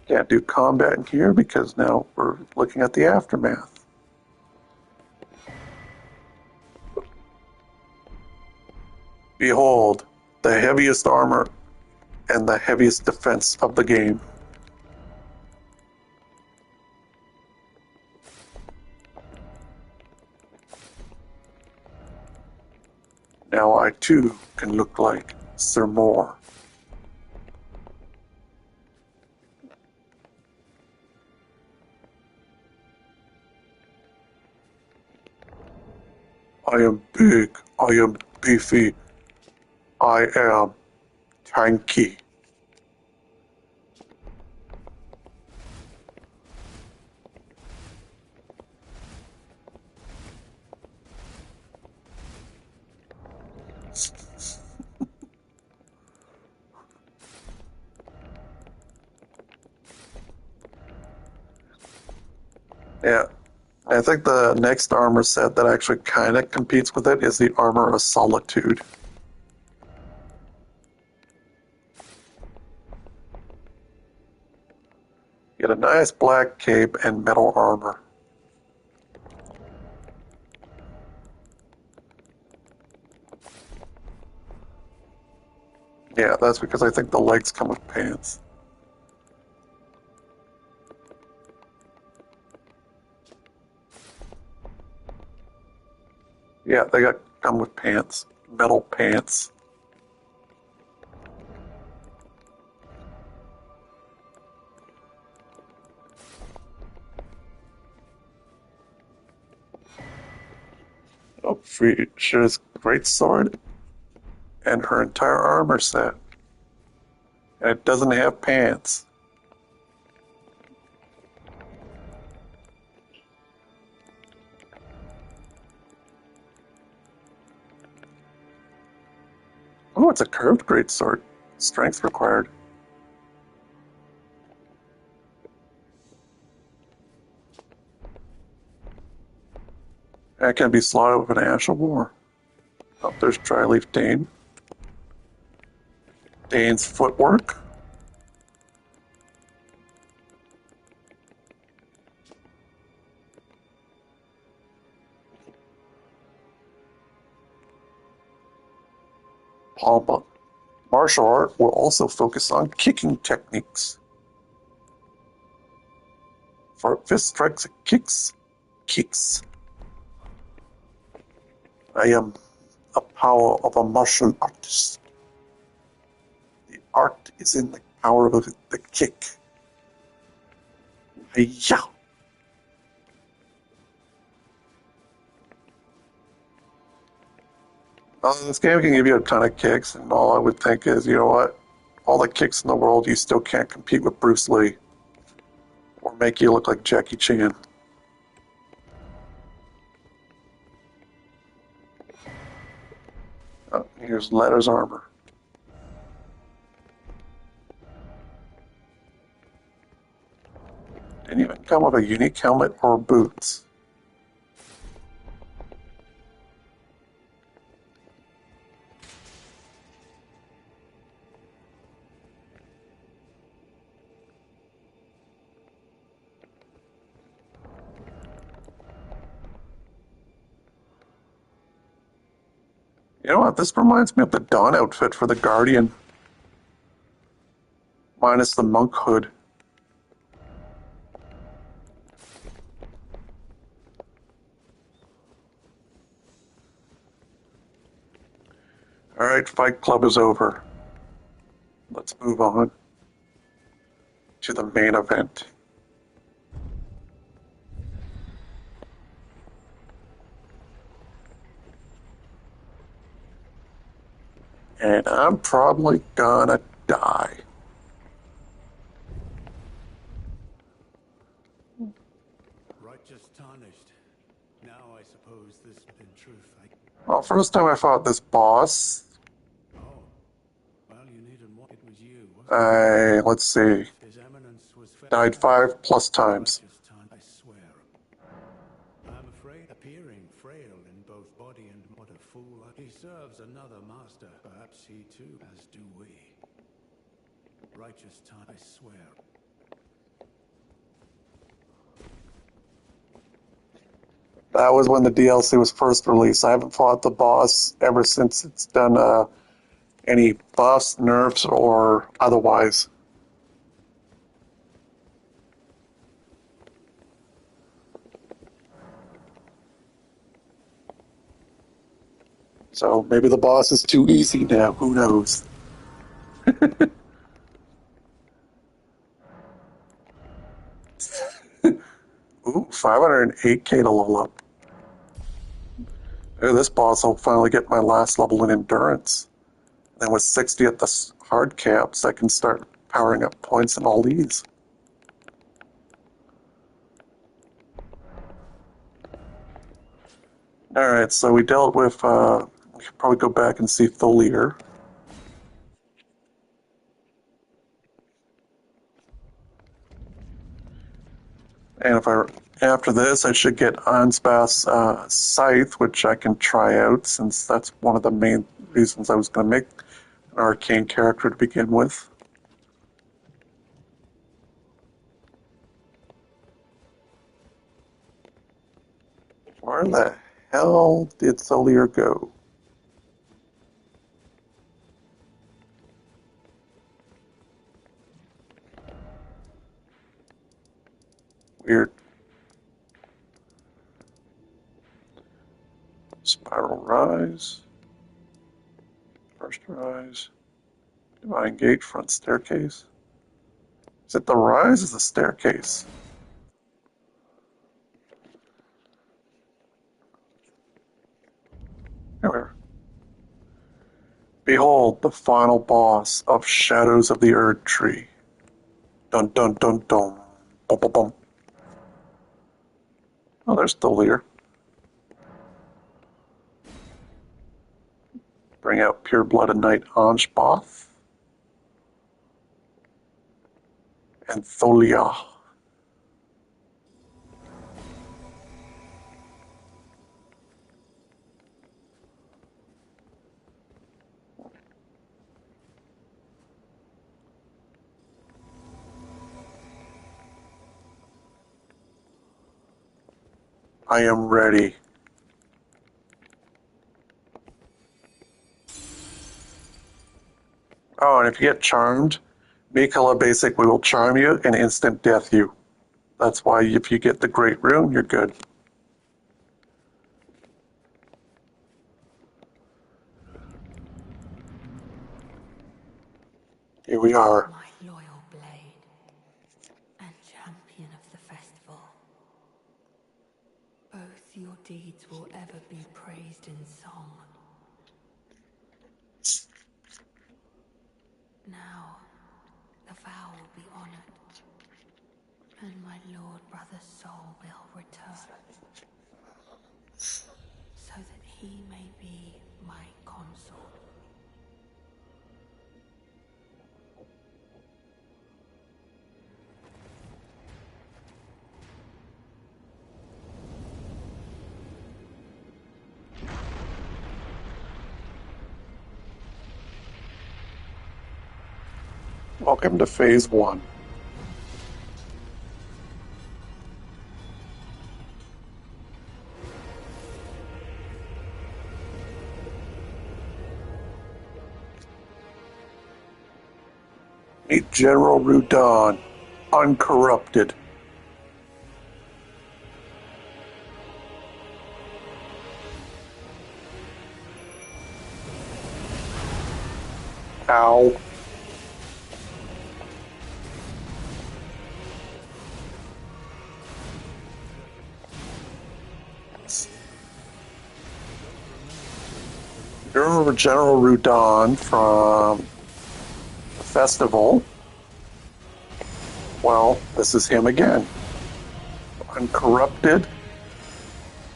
Can't do combat in here because now we're looking at the aftermath. Behold, the heaviest armor and the heaviest defense of the game. Now I too can look like Sir Moore. I am big, I am beefy, I am tanky. Yeah, I think the next armor set that actually kind of competes with it is the Armor of Solitude. nice black cape and metal armor. Yeah, that's because I think the legs come with pants. Yeah, they come with pants. Metal pants. Oh, she has great sword and her entire armor set. And it doesn't have pants. Oh, it's a curved greatsword. Strength required. That can be slotted with an Ash of War. Oh, there's Dryleaf Dane. Dane's footwork. Palma. Martial art will also focus on kicking techniques. For fist strikes, kicks. I am the power of a martial artist. The art is in the power of the kick. Yeah. This game can give you a ton of kicks, and all I would think is, you know what? All the kicks in the world, you still can't compete with Bruce Lee or make you look like Jackie Chan. Oh, here's Letta's armor. Didn't even come with a unique helmet or boots. You know what? This reminds me of the Dawn outfit for the Guardian. Minus the monk hood. Alright, Fight Club is over. Let's move on to the main event. And I'm probably gonna die. Righteous tarnished. Now I suppose this in truth Well, first time I fought this boss, Oh. Well, you needn't want it was you, wasn't it? let's see, His Eminence was died 5+ times. Righteous time, I swear. I'm afraid appearing frail in both body and what a fool. He serves another master. Perhaps he too, as do we. Righteous time, I swear. That was when the DLC was first released. I haven't fought the boss ever since it's done any buffs, nerfs, or otherwise. So maybe the boss is too easy now. Who knows? Ooh, 508k to level up. This boss will finally get my last level in endurance. And with 60 at the hard caps, I can start powering up points in all these. Alright, so we dealt with, we should probably go back and see Tholier. And after this, I should get Anspath's Scythe, which I can try out, since that's one of the main reasons I was going to make an arcane character to begin with. Where the hell did Solier go? Weird. Spiral rise. First rise. Divine gate, front staircase. Is it the rise or the staircase? Here we are. Behold, the final boss of Shadows of the Erd Tree. Dun dun dun dun. Bum bum bum. Oh, there's Tholier. Bring out pure-blooded knight Anshboth. And Tholia. I am ready. Oh, and if you get charmed, Mikola basically will charm you and instant death you. That's why if you get the Great Rune, you're good. Here we are. My loyal blade and champion of the festival. Both your deeds will ever be praised in song. Now, the vow will be honored, and my lord brother's soul will return, so that he may be my consort. Welcome to Phase 1. Meet General Rudon, uncorrupted. Ow. You remember General Rudon from the festival? Well, this is him again. Uncorrupted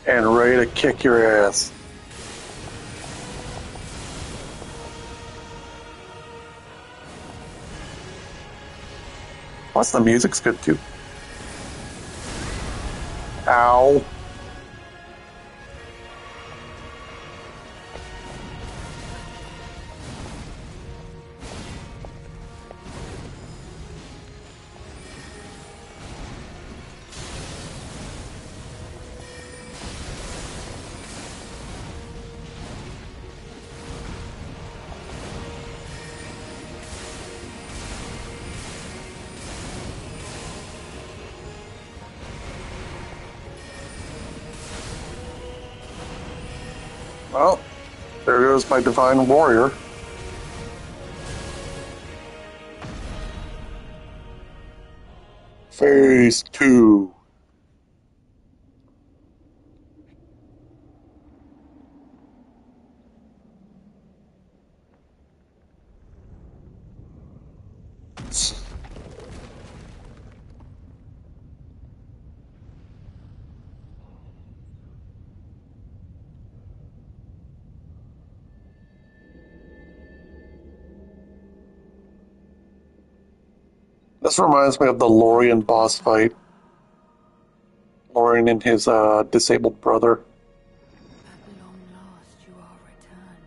and ready to kick your ass. Plus, the music's good too. Ow. Well, there goes my divine warrior. Phase 2. This reminds me of the Lorien boss fight. Lorien and his disabled brother. At long last you are returned.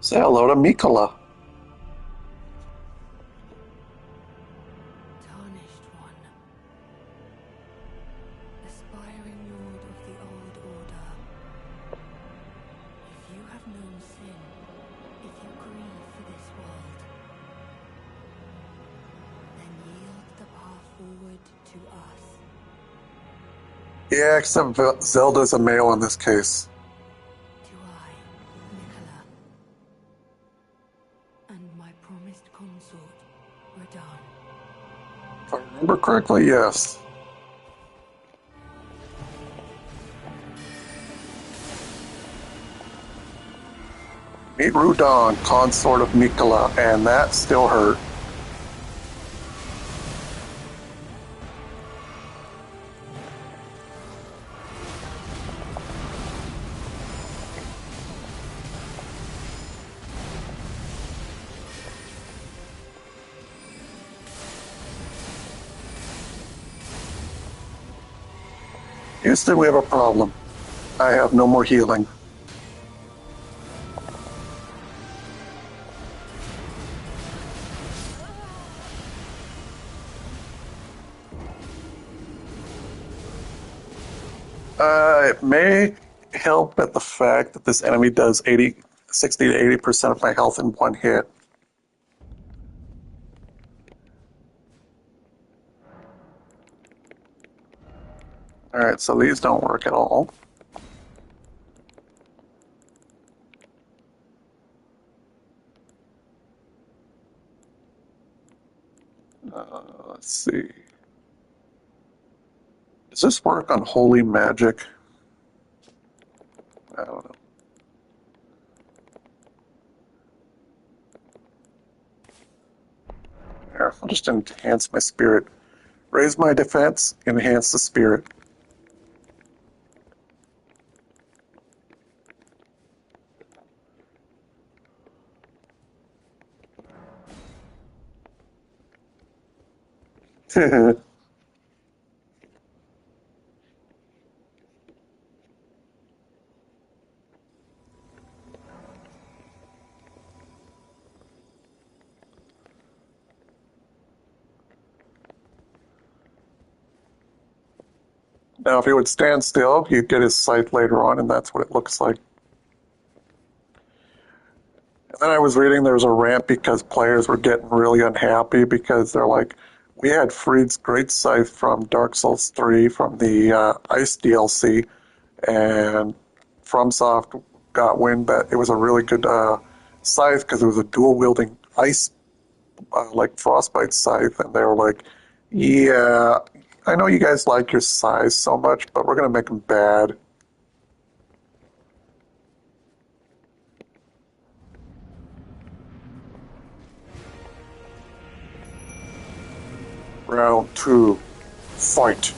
Say hello to Mikola. Tarnished Yeah, except Zelda's a male in this case. Do I, Nicola, and my promised consort Radahn? If I remember correctly, yes. Meet Rudon, consort of Nicola, and that still hurt. Houston, we have a problem. I have no more healing. It may help at the fact that this enemy does 60 to 80% of my health in one hit. Alright, so these don't work at all. Let's see. Does this work on holy magic? I don't know. Here, I'll just enhance my spirit. Raise my defense, enhance the spirit. Now, if he would stand still, you'd get his sight later on, and that's what it looks like. And then I was reading there was a rant because players were getting really unhappy because they're like, we had Freed's Great Scythe from Dark Souls 3 from the Ice DLC, and FromSoft got wind that it was a really good scythe because it was a dual-wielding ice, like Frostbite scythe, and they were like, yeah, I know you guys like your size so much, but we're going to make them bad. Round 2. Fight.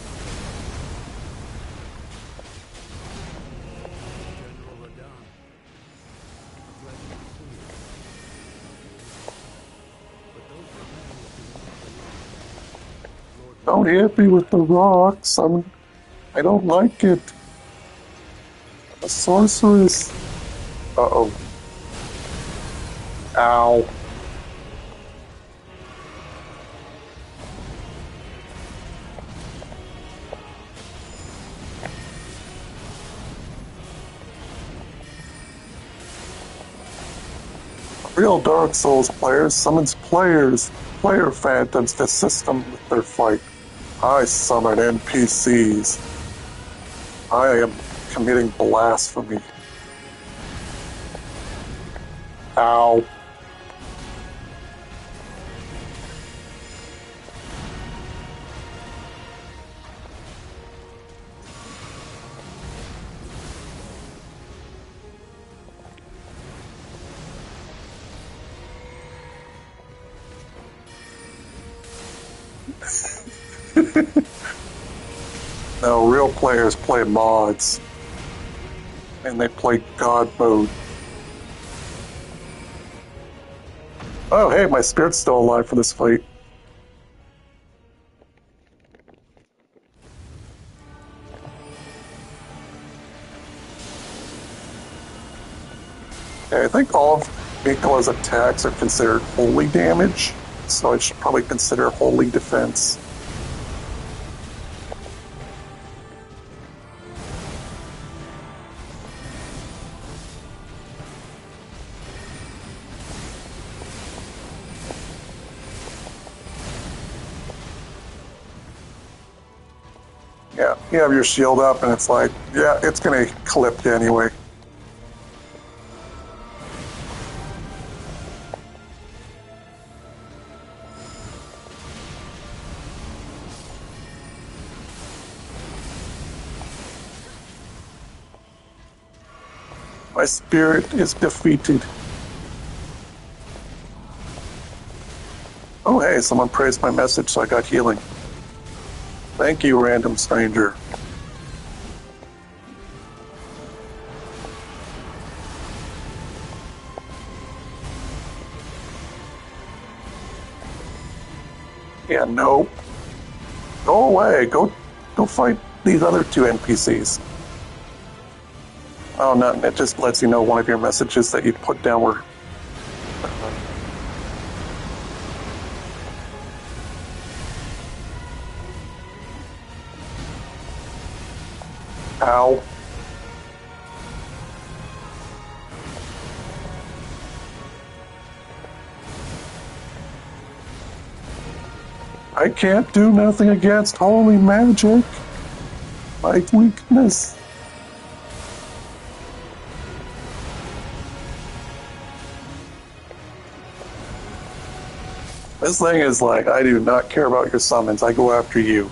General Radahn. Pleasure to see you. But those remains do not belong. Lord Don't hit me with the rocks. I don't like it. A sorceress. Uh-oh. Ow. Real Dark Souls players summons player phantoms to assist them with their fight. I summon NPCs. I am committing blasphemy. Ow. No, real players play mods. And they play God mode. Oh, hey, my spirit's still alive for this fight. Okay, I think all of Nicola's attacks are considered holy damage, so I should probably consider holy defense. Yeah, you have your shield up, and it's like, yeah, it's gonna clip you anyway. My spirit is defeated. Oh, hey, someone praised my message, so I got healing. Thank you, random stranger. Yeah, no. Go away. Go fight these other two NPCs. Oh, no, it just lets you know one of your messages that you put down were... Ow. I can't do nothing against holy magic. My weakness. This thing is like, I do not care about your summons. I go after you.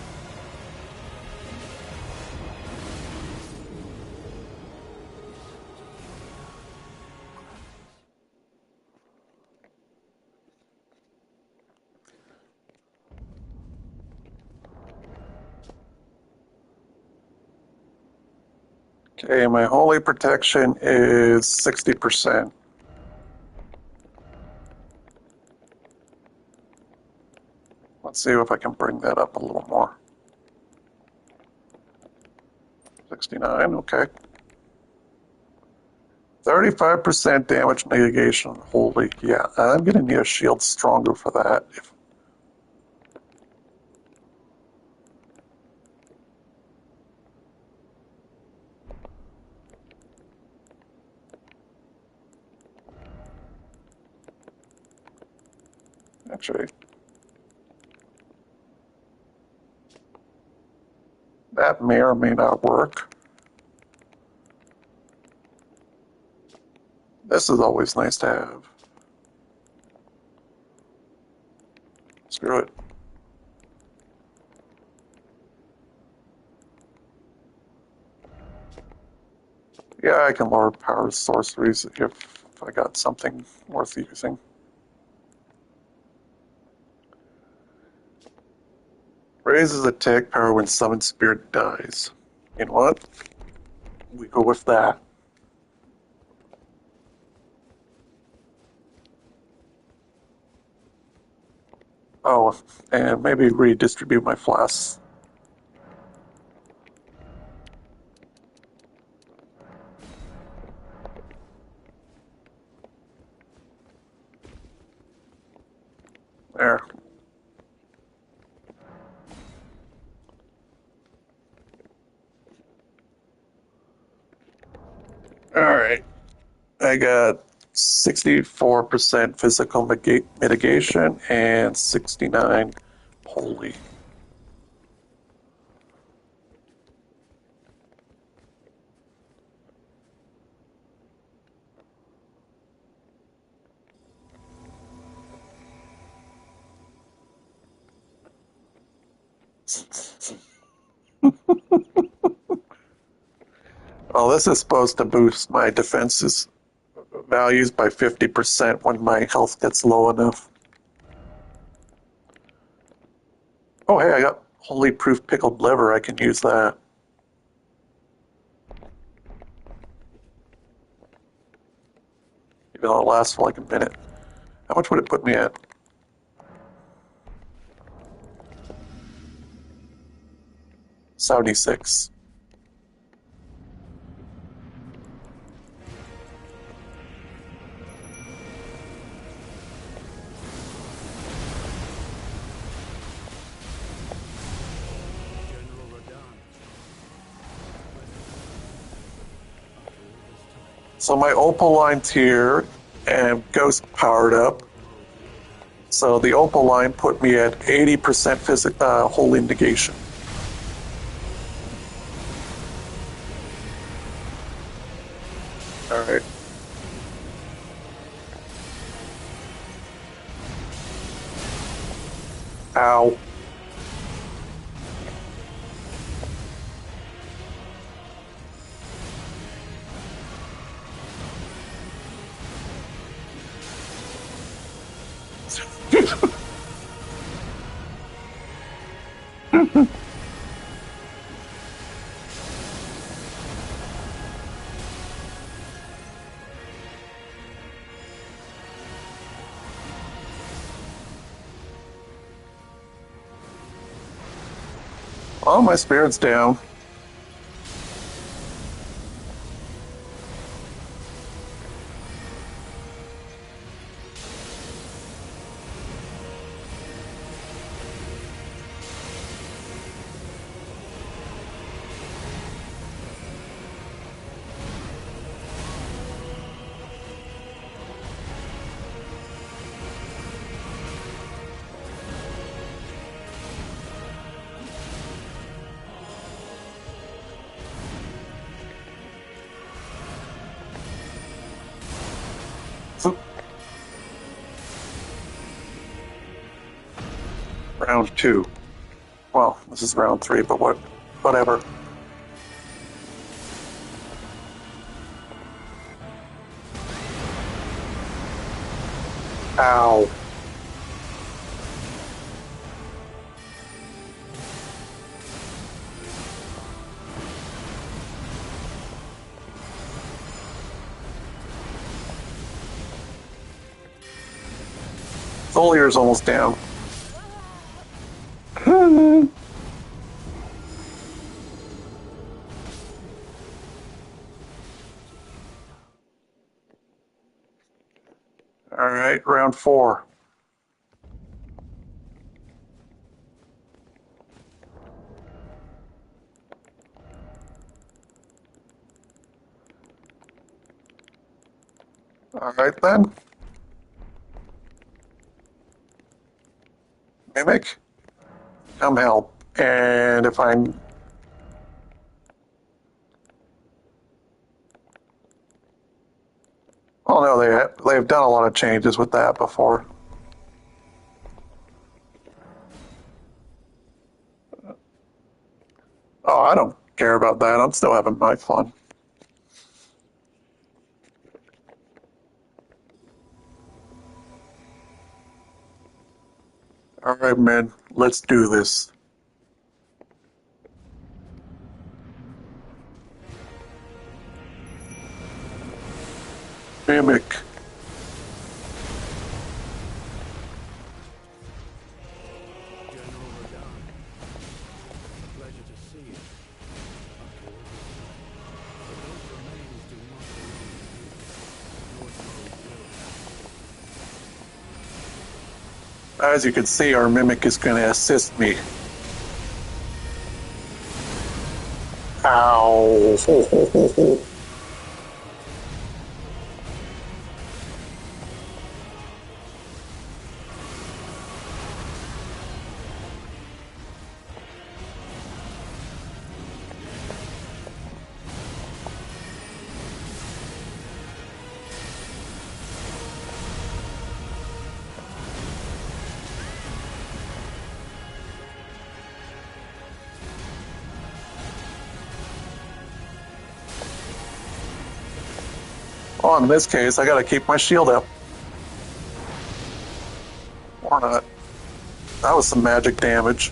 Okay, my holy protection is 60%. Let's see if I can bring that up a little more. 69, okay. 35% damage negation. Holy, yeah. I'm gonna need a shield stronger for that. Actually, that may or may not work. This is always nice to have. Screw it. Yeah, I can lower power sorceries if I got something worth using. Raises attack power when summoned spirit dies. You know what? We go with that. Oh, and maybe redistribute my flasks. There. Alright. I got 64% physical mitigation and 69 holy. Well, this is supposed to boost my defenses values by 50% when my health gets low enough. Oh, hey, I got holy proof pickled liver. I can use that. Even though it lasts for like a minute. How much would it put me at? 76. So my Opaline's here and Ghost powered up. So the Opaline put me at 80% holy negation. Oh, my spirit's down. Round two. Well, this is round three, but whatever. Ow. Solier's almost down. All right, round four. All right then. Mimic, come help. And if I'm... Oh no, they've done a lot of changes with that before. Oh, I don't care about that. I'm still having my fun. All right, man, let's do this. Mimic. General Radon. A pleasure to see you. But those remains do not belong to you. Lord Mode will. As you can see, our Mimic is going to assist me. Ow. Well, in this case, I gotta keep my shield up. Or not. That was some magic damage.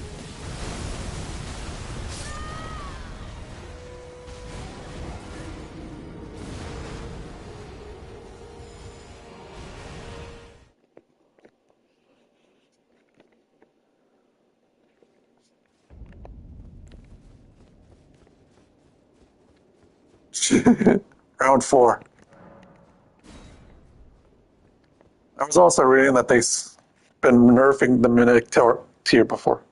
Round four. I was also reading that they've been nerfing the Mimic tier before.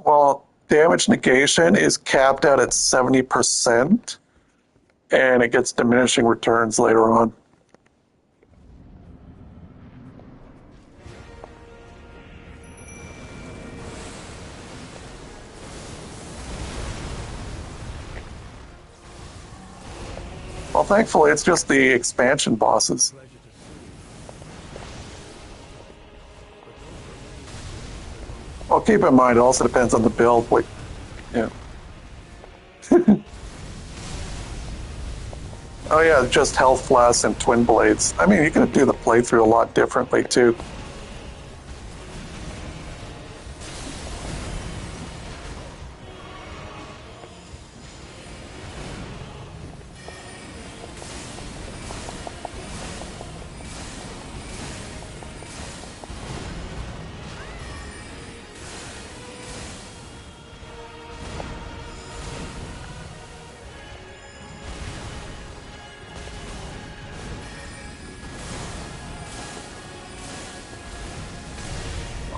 Well, damage negation is capped out at 70%, and it gets diminishing returns later on. Well, thankfully, it's just the expansion bosses. Pleasure to see you. keep in mind, it also depends on the build. What, yeah. Oh yeah, just health flasks and twin blades. I mean, you could do the playthrough a lot differently too.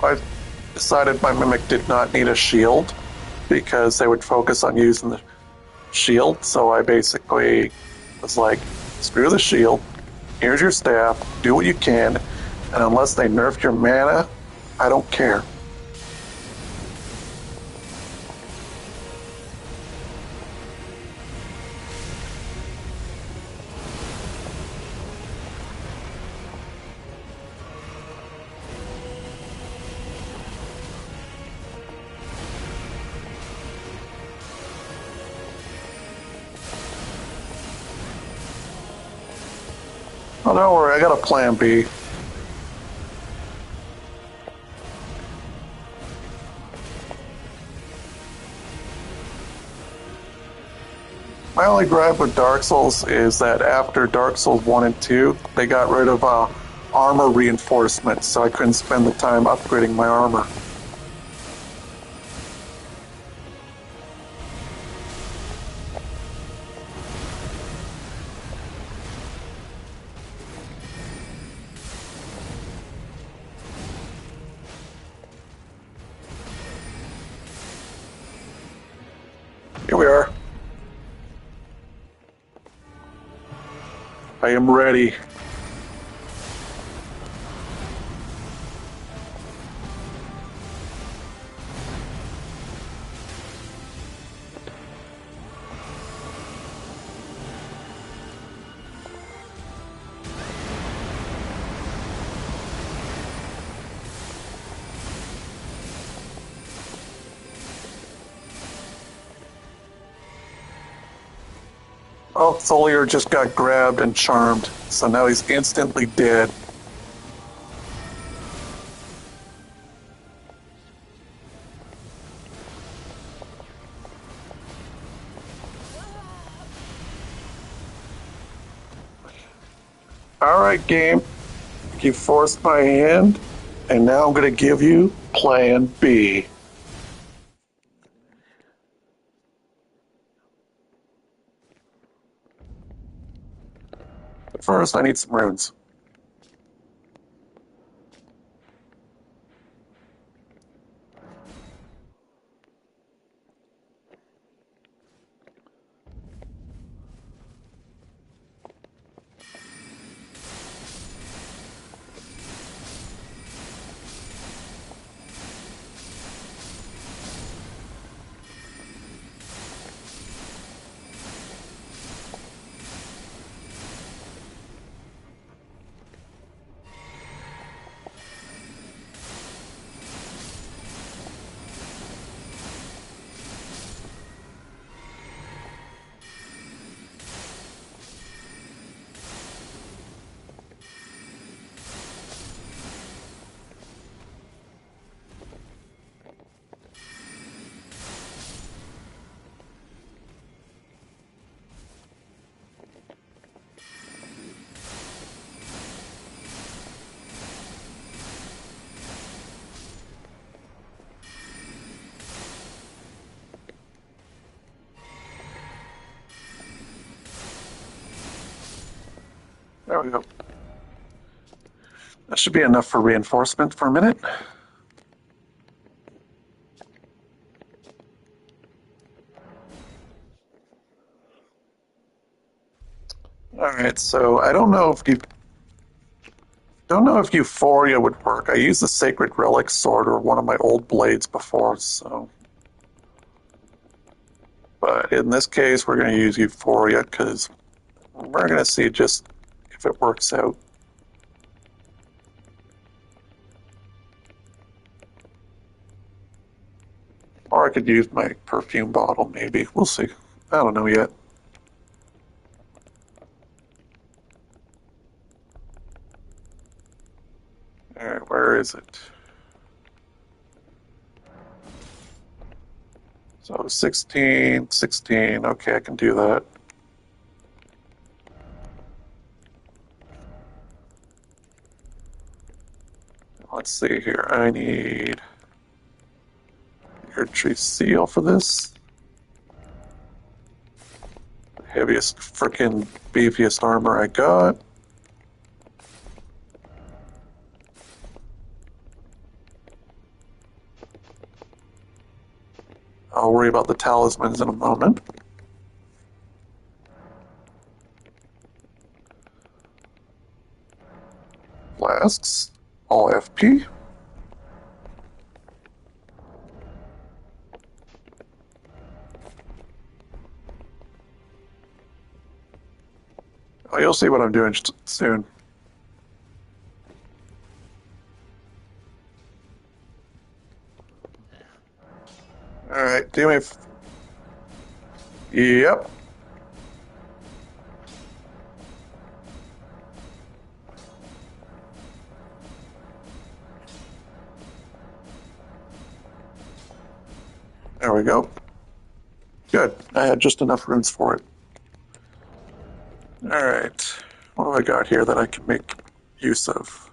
I decided my mimic did not need a shield because they would focus on using the shield. So I basically was like, screw the shield. Here's your staff. Do what you can. And unless they nerf your mana, I don't care. Oh, don't worry, I got a plan B. My only gripe with Dark Souls is that after Dark Souls 1 and 2, they got rid of armor reinforcements, so I couldn't spend the time upgrading my armor. Here we are. I am ready. Oh, Tholier just got grabbed and charmed, so now he's instantly dead. Alright, game. You forced my hand, and now I'm going to give you Plan B. But first, I need some runes. There we go. That should be enough for reinforcement for a minute. Alright, so I don't know if Euphoria would work. I used the Sacred Relic sword or one of my old blades before, so. But in this case, we're going to use Euphoria because we're going to see just if it works out. I could use my perfume bottle, maybe. We'll see. I don't know yet. Alright, where is it? So 16, 16. Okay, I can do that. Let's see here. I need the Earth Tree Seal for this. The heaviest, frickin' beefiest armor I got. I'll worry about the talismans in a moment. Flasks, all FP. Oh, you'll see what I'm doing soon. Alright, do me. Yep. There we go. Good. I had just enough runes for it. Alright. What do I got here that I can make use of?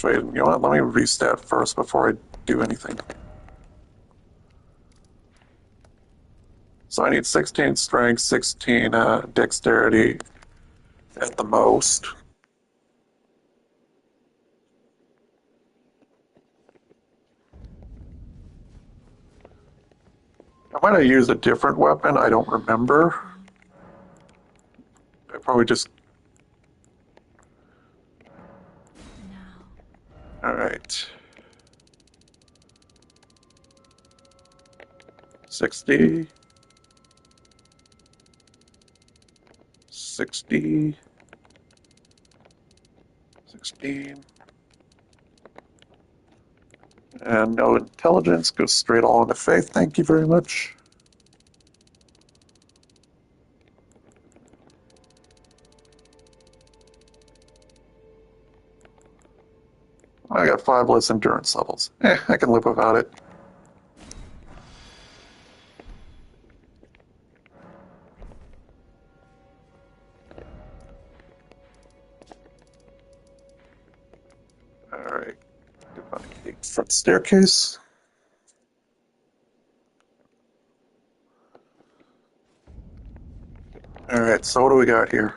Wait, you know what? Let me restat first before I do anything. So I need 16 strength, 16 dexterity at the most. I might have used a different weapon. I don't remember. I probably just... Now. Alright. 60. 60. 16. And no intelligence, goes straight all into faith. Thank you very much. I got 5 less endurance levels. I can live without it. Alright. Front staircase. Alright, so what do we got here?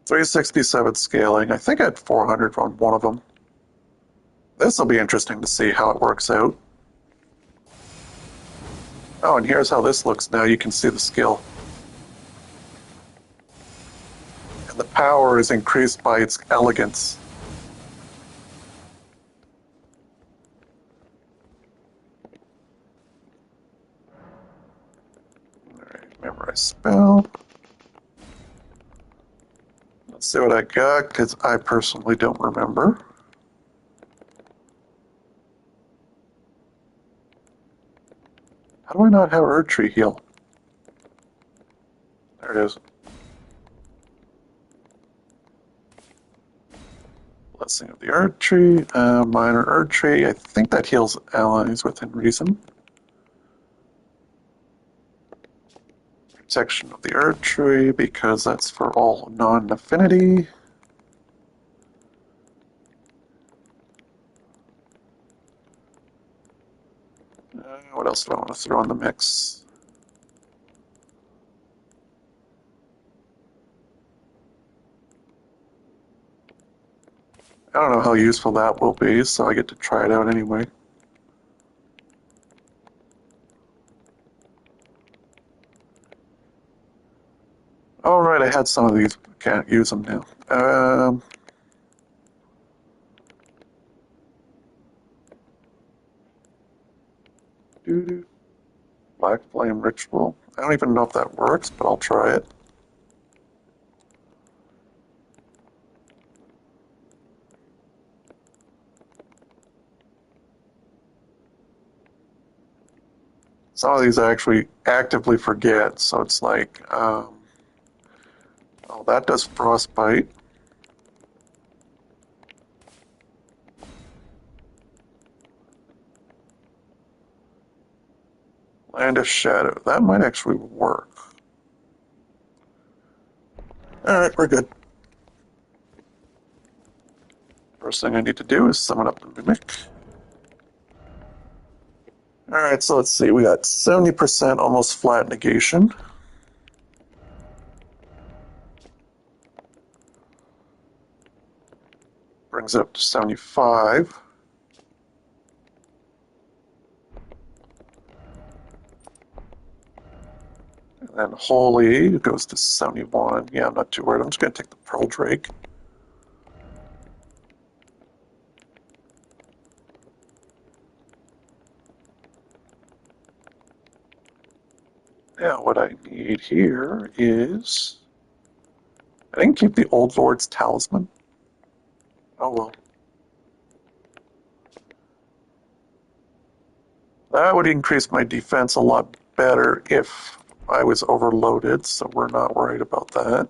367 scaling. I think I had 400 on one of them. This will be interesting to see how it works out. Oh, and here's how this looks now. You can see the skill. And the power is increased by its elegance. Alright, memorize spell. Let's see what I got, because I personally don't remember. How do I not have Earth Tree heal? There it is. Blessing of the Earth Tree, Minor Earth Tree. I think that heals allies within reason. Protection of the Earth Tree, because that's for all non-affinity. What else do I want to throw in the mix? I don't know how useful that will be, so I get to try it out anyway. All right, I had some of these. Can't use them now. Black Flame Ritual. I don't even know if that works, but I'll try it. Some of these I actually actively forget, so it's like, oh, that does frostbite. Land of Shadow. That might actually work. Alright, we're good. First thing I need to do is summon up the Mimic. Alright, so let's see. We got 70% almost flat negation. Brings it up to 75. And then Holy goes to 71. Yeah, I'm not too worried. I'm just going to take the Pearl Drake. Now, what I need here is... I didn't keep the Old Lord's Talisman. Oh well. That would increase my defense a lot better if I was overloaded, so we're not worried about that.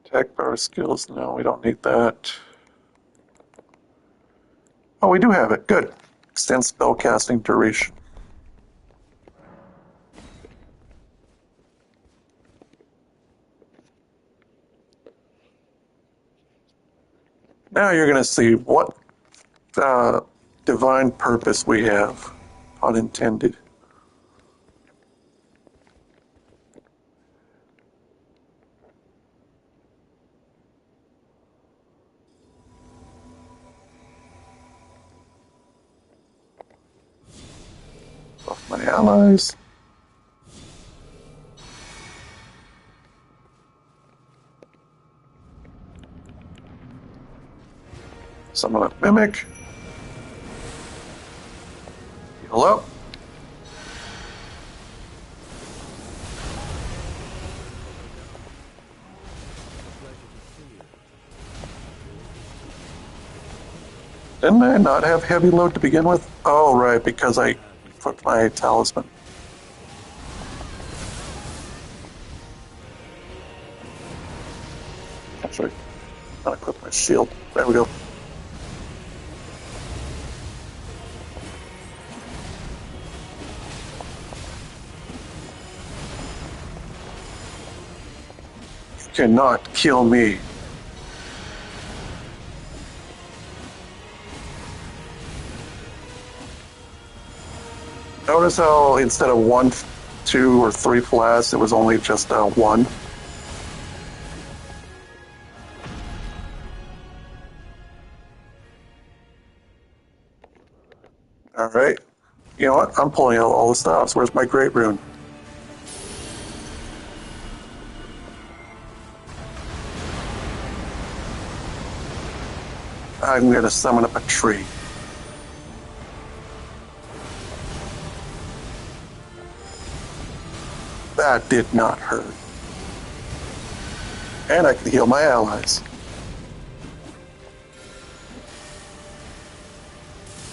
Attack power skills, no, we don't need that. Oh, we do have it, good. Extend spellcasting duration. Now you're going to see what divine purpose we have, unintended. Buff my allies. Summon a Mimic. Heal up. Didn't I not have heavy load to begin with? Oh, right, because I put my talisman. Actually, I'll equip my shield. There we go. You cannot kill me. Notice how instead of 1, 2, or 3 flasks, it was only just 1. All right. You know what? I'm pulling out all the stops. Where's my Great Rune? I'm going to summon up a tree. That did not hurt. And I can heal my allies.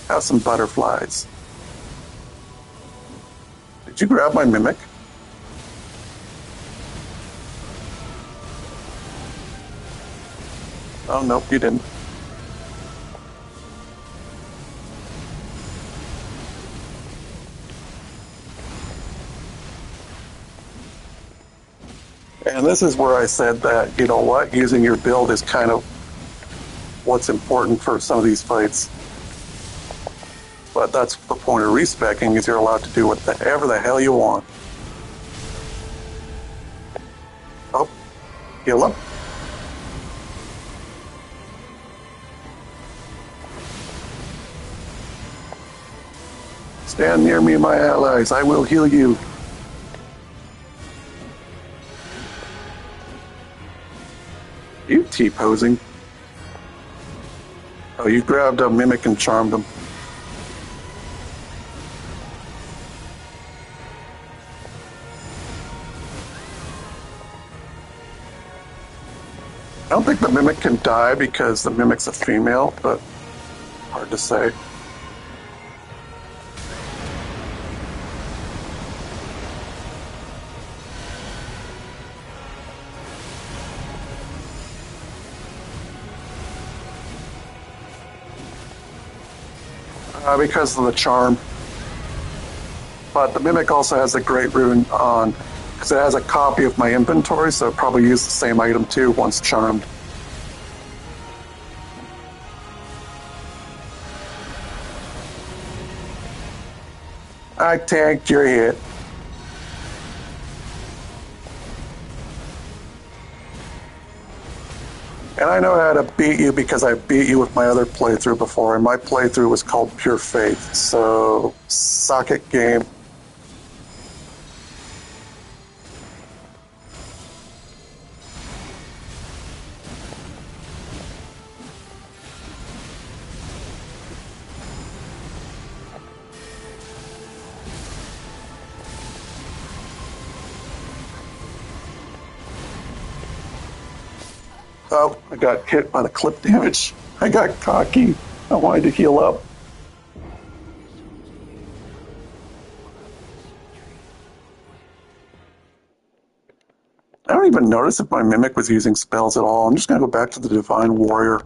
Have some butterflies. Did you grab my Mimic? Oh, nope, you didn't. And this is where I said that, you know what, using your build is kind of what's important for some of these fights. But that's the point of respecking, is you're allowed to do whatever the hell you want. Oh, heal up. Stand near me, my allies. I will heal you. You T-posing. Oh, you grabbed a Mimic and charmed him. don't think the mimic can die because the mimic's a female, but hard to say. Because of the charm. But the mimic also has a great rune on, because it has a copy of my inventory, so it'll probably use the same item too once charmed. I tanked your hit. And I know how to beat you because I beat you with my other playthrough before, and my playthrough was called Pure Faith. So, suck it, game. Oh, I got hit by the clip damage. I got cocky. I wanted to heal up. I don't even notice if my mimic was using spells at all. I'm just going to go back to the Divine Warrior.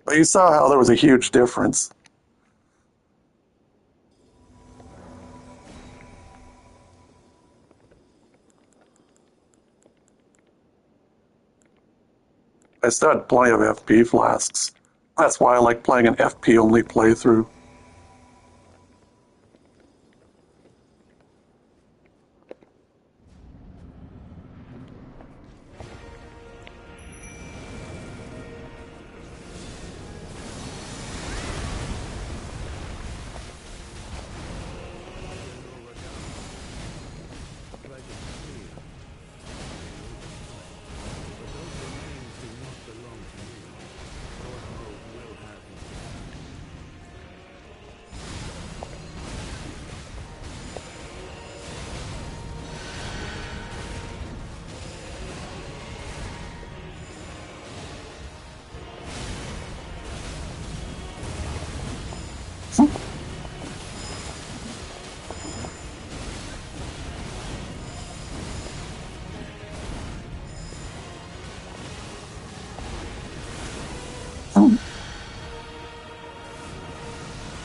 But you saw how there was a huge difference. I still had plenty of FP flasks. That's why I like playing an FP only playthrough.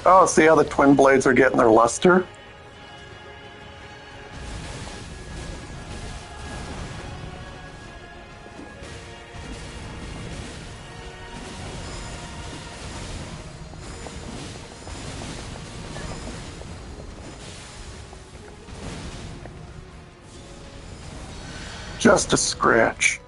Oh, see how the twin blades are getting their luster? Just a scratch.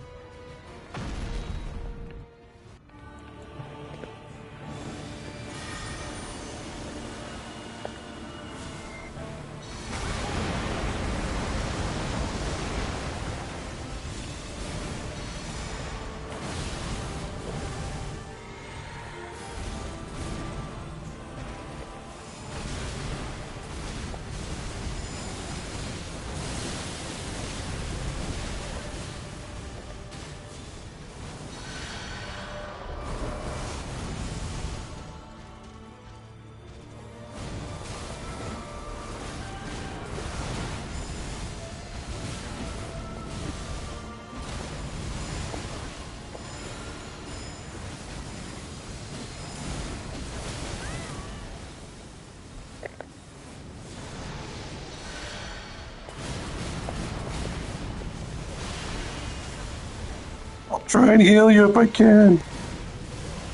I'll try and heal you if I can.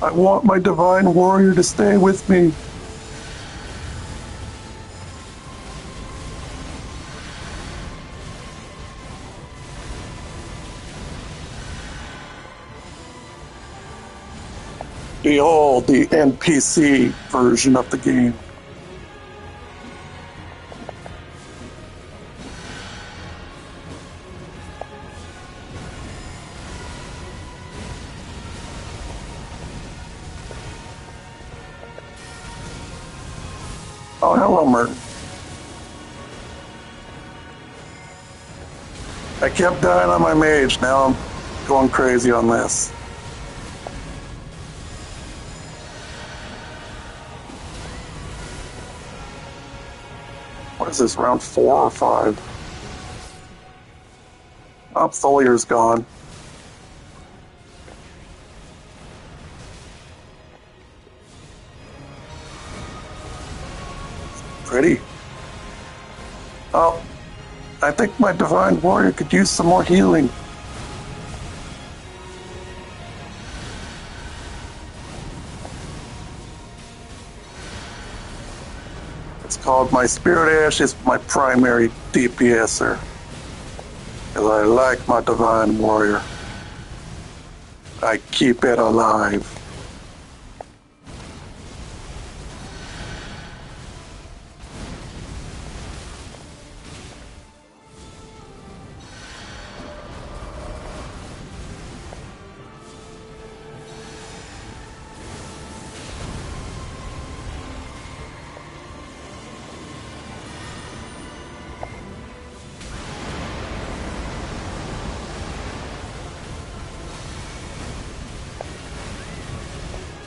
I want my Divine Warrior to stay with me. Behold the NPC version of the game. Oh, hello, Merton. I kept dying on my mage. Now I'm going crazy on this. What is this, round 4 or 5? Oh, Solier's gone. Pretty. Oh, I think my Divine Warrior could use some more healing. It's called my Spirit Ash is my primary DPSer. Because I like my Divine Warrior. I keep it alive.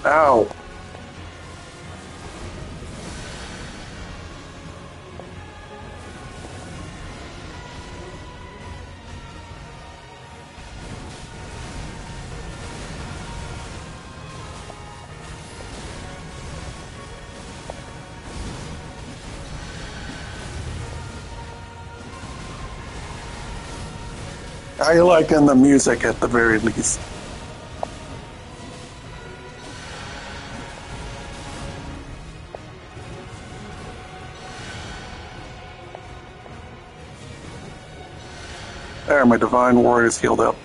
Ow. I liking the music at the very least. There, my Divine Warrior's healed up.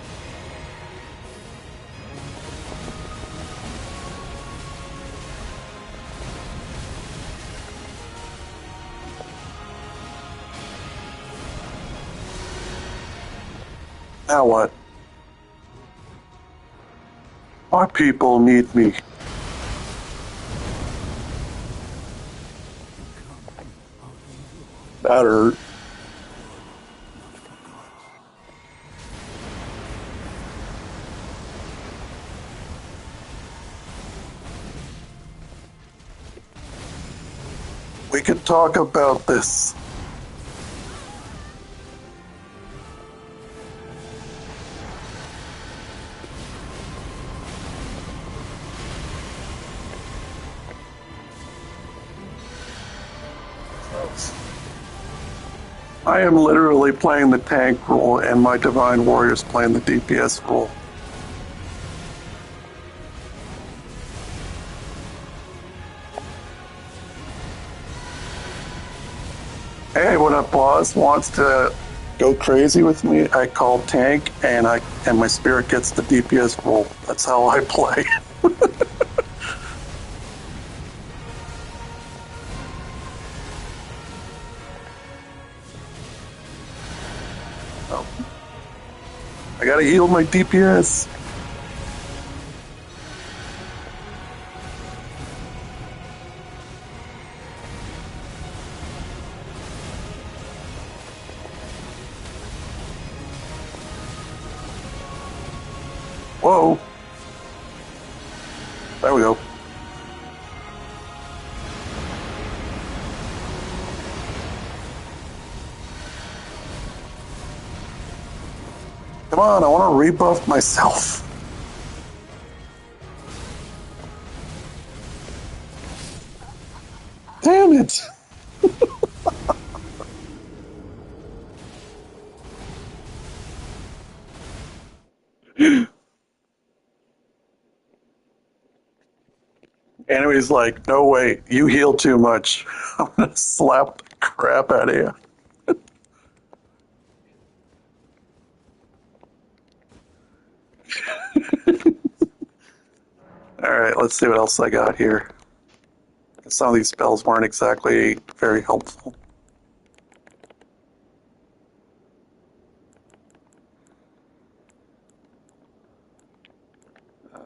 Now what? My people need me. That hurt. We could talk about this. I am literally playing the tank role, and my Divine Warrior's playing the DPS role. Hey, what up, boss? Wants to go crazy with me? I call tank, and my spirit gets the DPS role. That's how I play. Oh, I gotta heal my DPS. Whoa. There we go. Come on, I want to rebuff myself. Damn it. Enemy's like, no way, you heal too much. I'm gonna slap the crap out of you. Alright, let's see what else I got here. Some of these spells weren't exactly very helpful.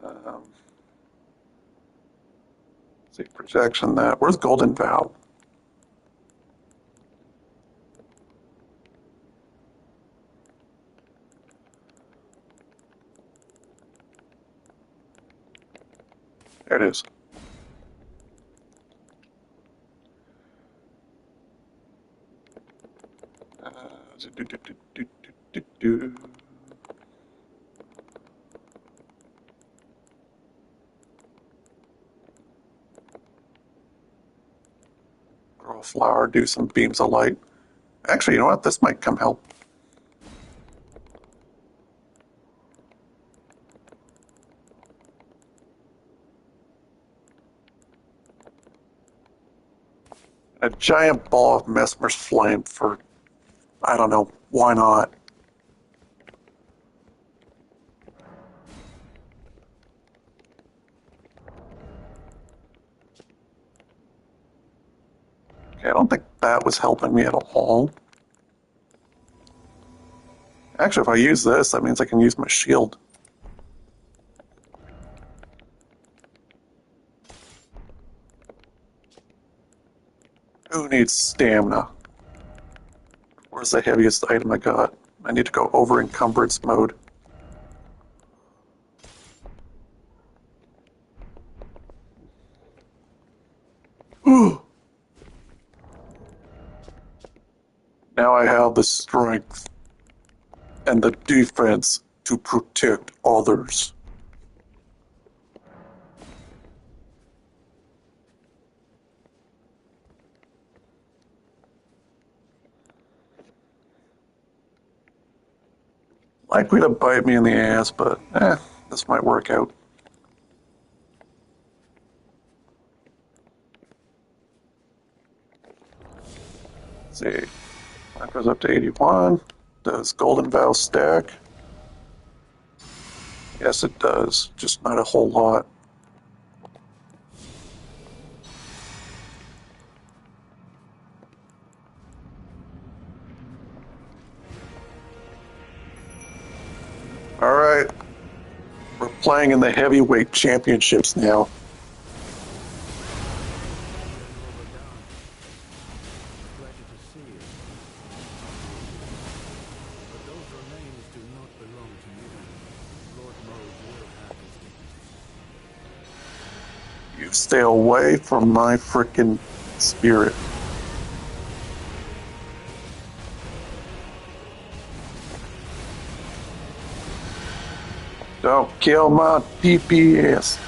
Um, see, projection that. Where's Golden Vow? There it is. Grow a flower, do some beams of light. Actually, you know what? This might come help. A giant ball of Mesmer's flame for, I don't know, why not? Okay, I don't think that was helping me at all. Actually, if I use this, that means I can use my shield. Who needs stamina? Where's the heaviest item I got? I need to go over encumbrance mode. Now I have the strength and the defense to protect others. Likely to bite me in the ass, but this might work out. Let's see. That goes up to 81. Does Golden Vow stack? Yes, it does. Just not a whole lot. All right. We're playing in the heavyweight championships now. Pleasure to see you. But those remains do not belong to you. Lord Mode will have his dignity. You stay away from my frickin' spirit. Don't kill my DPS.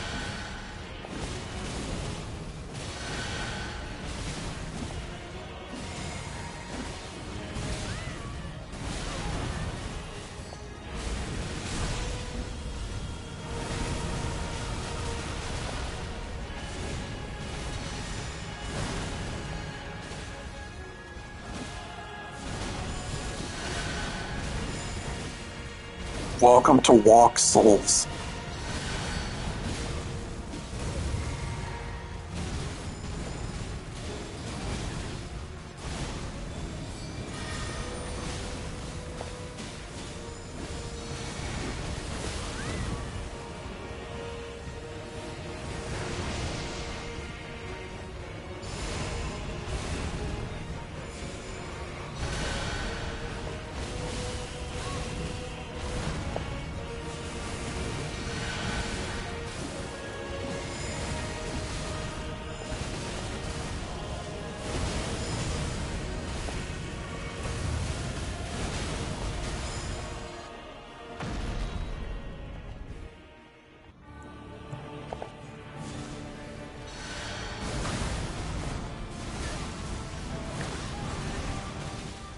Welcome to Walk Souls.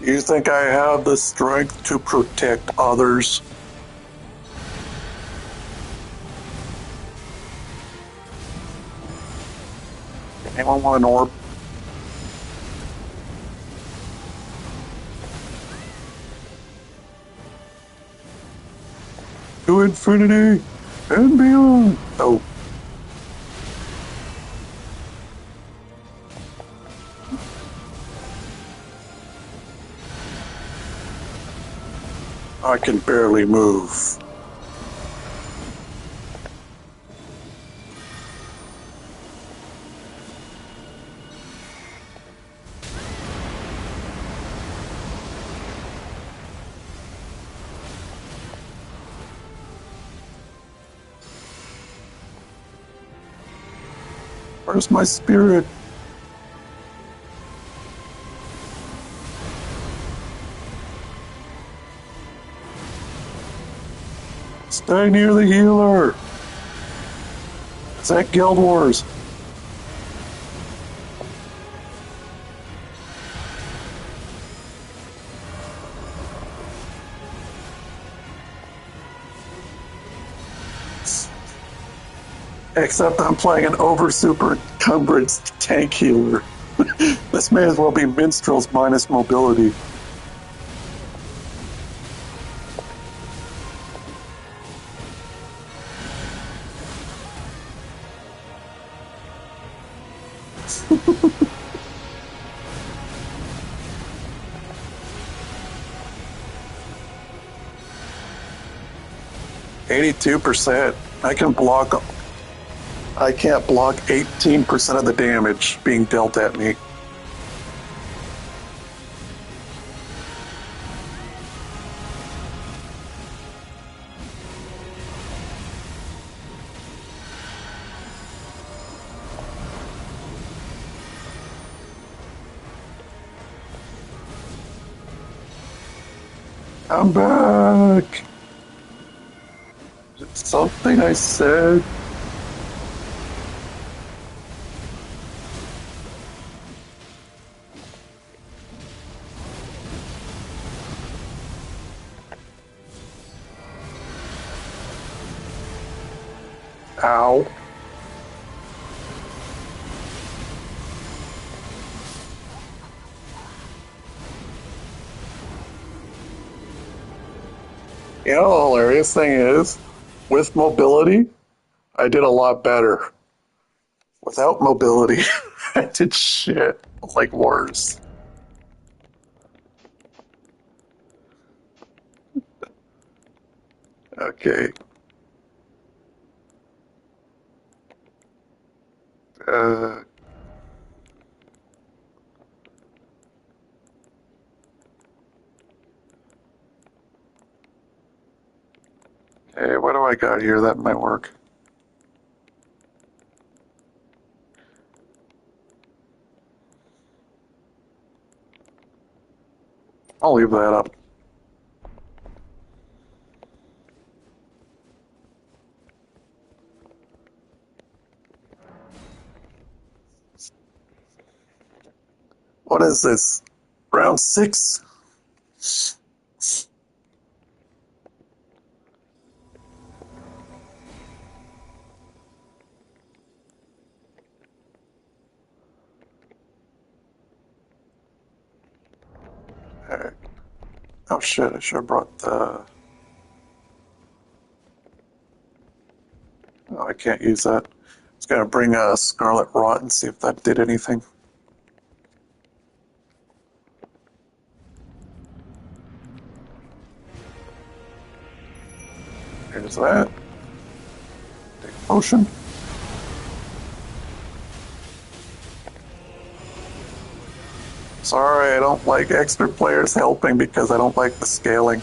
You think I have the strength to protect others? Anyone want an orb? To infinity and beyond. Oh. I can barely move. Where's my spirit? Stay near the healer. Is that Guild Wars? Except I'm playing an over super encumbered tank healer. This may as well be minstrels minus mobility. %. I can't block 18% of the damage being dealt at me. I'm back. Something I said. Ow. You know, the hilarious thing is, with mobility, I did a lot better. Without mobility, I did shit like worse. Okay. Uh, hey, what do I got here? That might work. I'll leave that up. What is this? Round 6? Alright. Oh shit, I should have brought the... Oh, I can't use that. I was gonna bring a Scarlet Rot and see if that did anything. Here's that. Take a potion. Sorry, I don't like extra players helping because I don't like the scaling.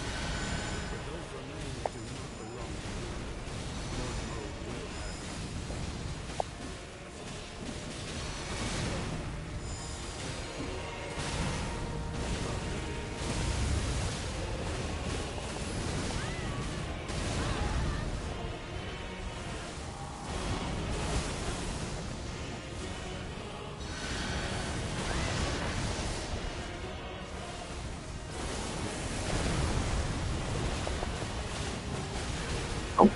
Oh.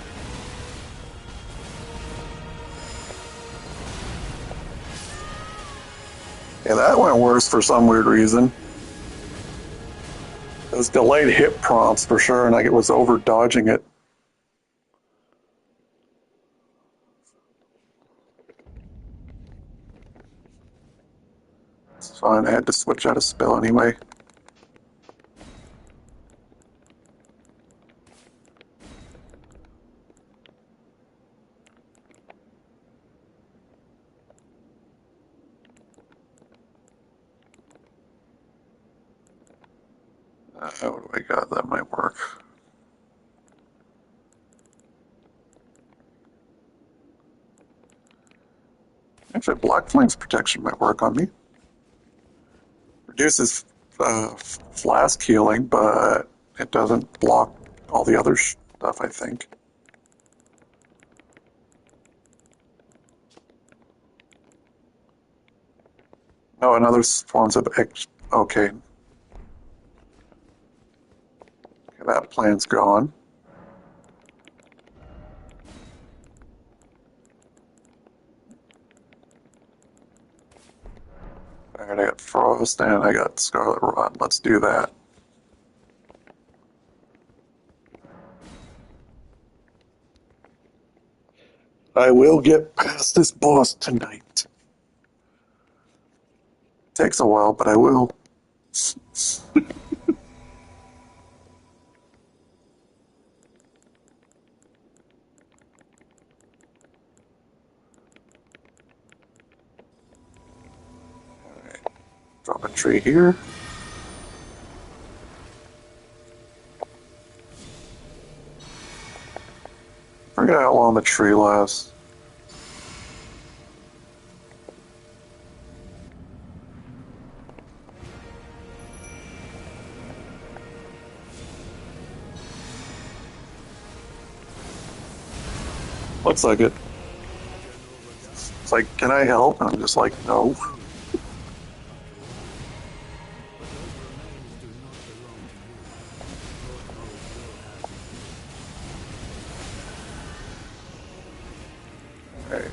Yeah, that went worse for some weird reason. It was delayed hit prompts for sure, and I was over dodging it. It's fine, I had to switch out a spell anyway. What do I got? That might work. Actually, Black Flame's protection might work on me. Reduces flask healing, but it doesn't block all the other stuff, I think. Oh, and other forms of okay. That plan's gone. Alright, I got Frost and I got Scarlet Rot. Let's do that. I will get past this boss tonight. Takes a while, but I will. Alright, drop a tree here. Forget how long the tree lasts. Looks like it. It's like, can I help? And I'm just like, no. Alright.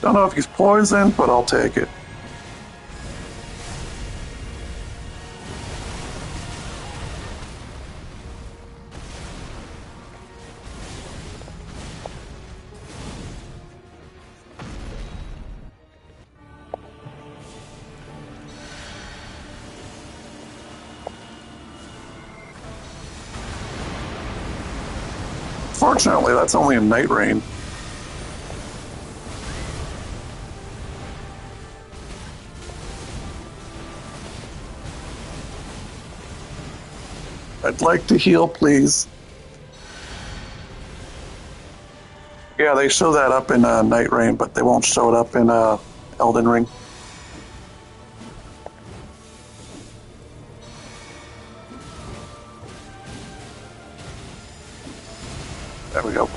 Don't know if he's poisoned, but I'll take it. Fortunately, that's only a night rain. I'd like to heal, please. Yeah, they show that up in Night Rain, but they won't show it up in Elden Ring. There we go.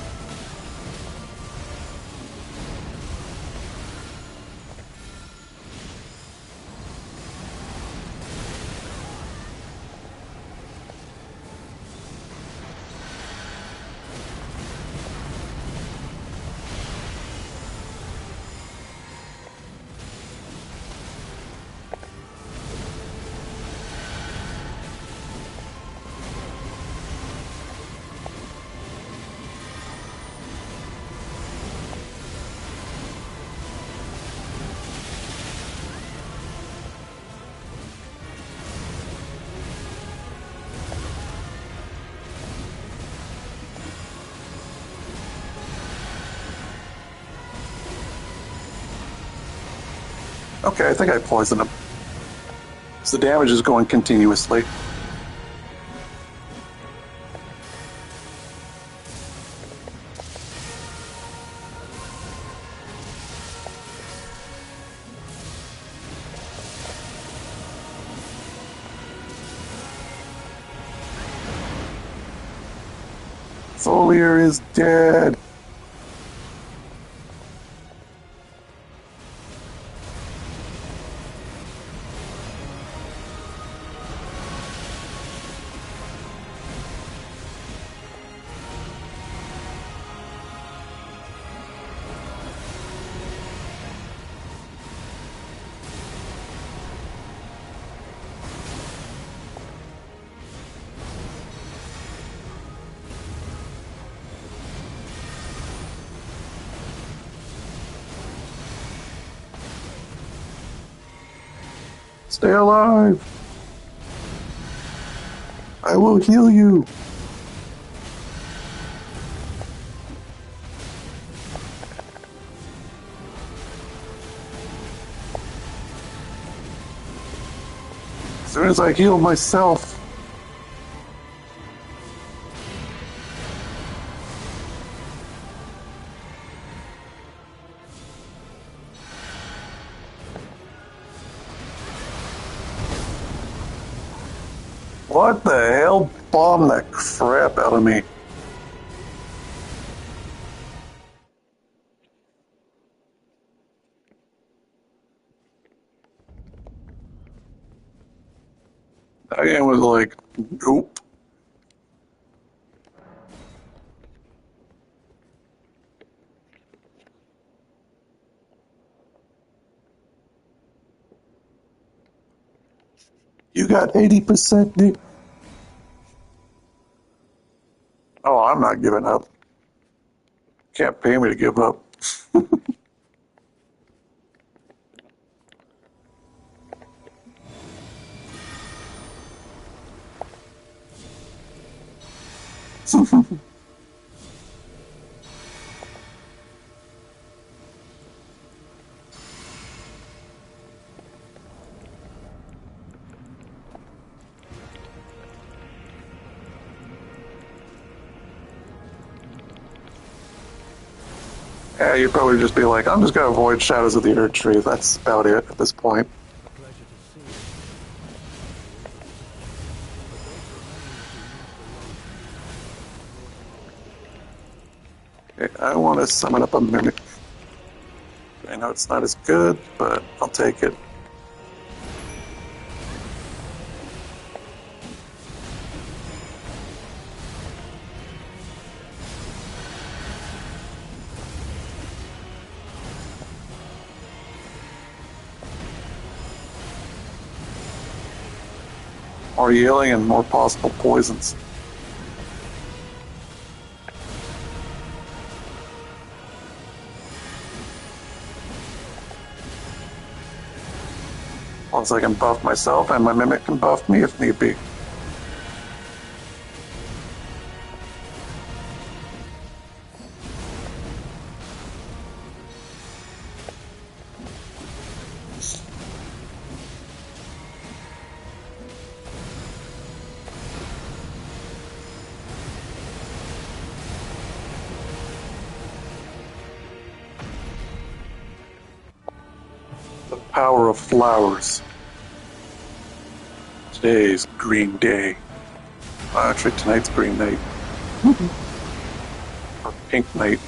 Okay, I think I poisoned him. So the damage is going continuously. Foliar is dead. Stay alive! I will heal you! As soon as I heal myself. What the hell bombed the crap out of me? That game was like, nope. You got 80%, Nick. Oh, I'm not giving up. Can't pay me to give up. Yeah, you'd probably just be like, I'm just gonna avoid Shadows of the Earth Tree. That's about it at this point. A pleasure to see you. But those remains do not belong. Okay, I want to summon up a Mimic. I know it's not as good, but I'll take it. More healing and more possible poisons. Once I can buff myself and my Mimic can buff me if need be. The power of flowers. Today's green day. Actually, tonight's green night. Or pink night.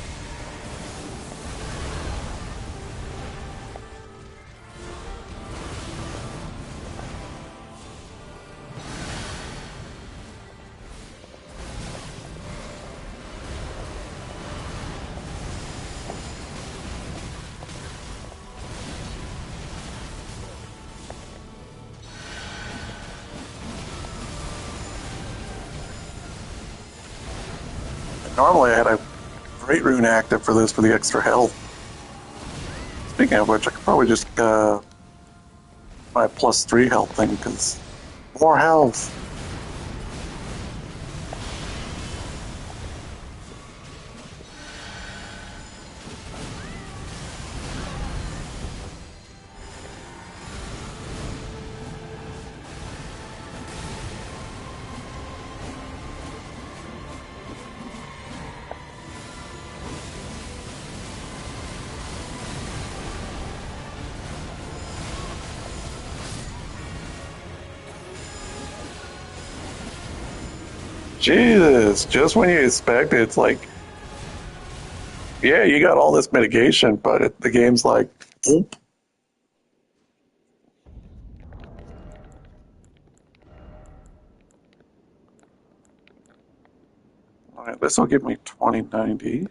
Normally I had a Great Rune active for this for the extra health. Speaking of which, I could probably just my +3 health thing, because more health. Jesus, just when you expect it, it's like, yeah, you got all this mitigation, but the game's like, oop. All right, this will give me 2090.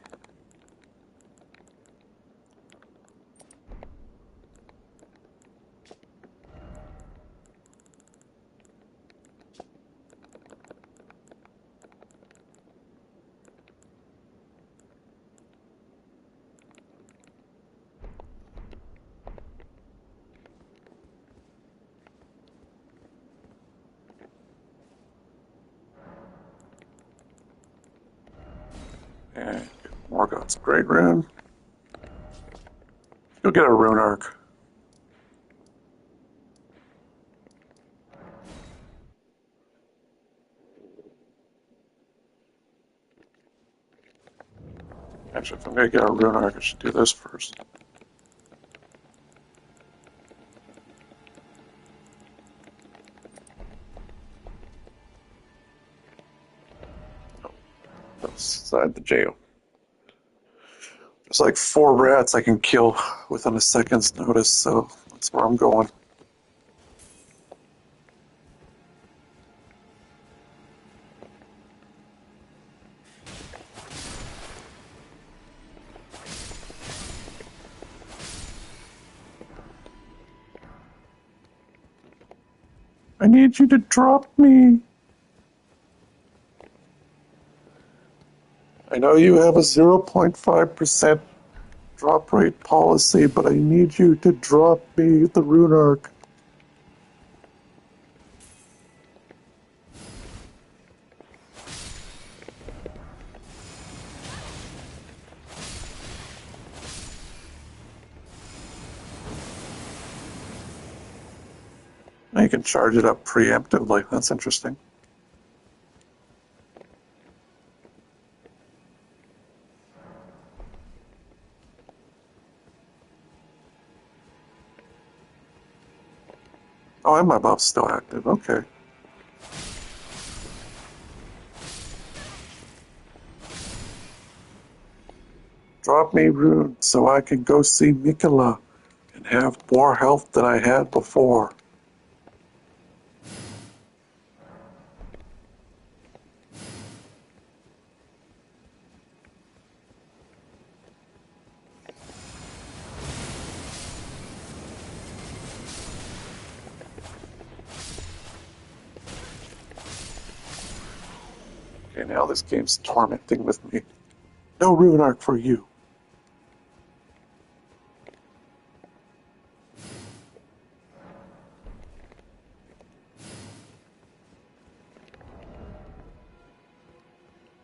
And Morgoth's Great Rune. You'll get a Rune Arc. Actually, if I'm going to get a Rune Arc, I should do this first. Outside the jail. There's like 4 rats I can kill within a second's notice, so that's where I'm going. I need you to drop me. I know you have a 0.5% drop rate policy, but I need you to drop me the Rune Arc. Now you can charge it up preemptively. That's interesting. Oh, and my buff's still active. Okay. Drop me Rune so I can go see Mikola and have more health than I had before. Okay, now this game's tormenting with me. No Rune Arc for you.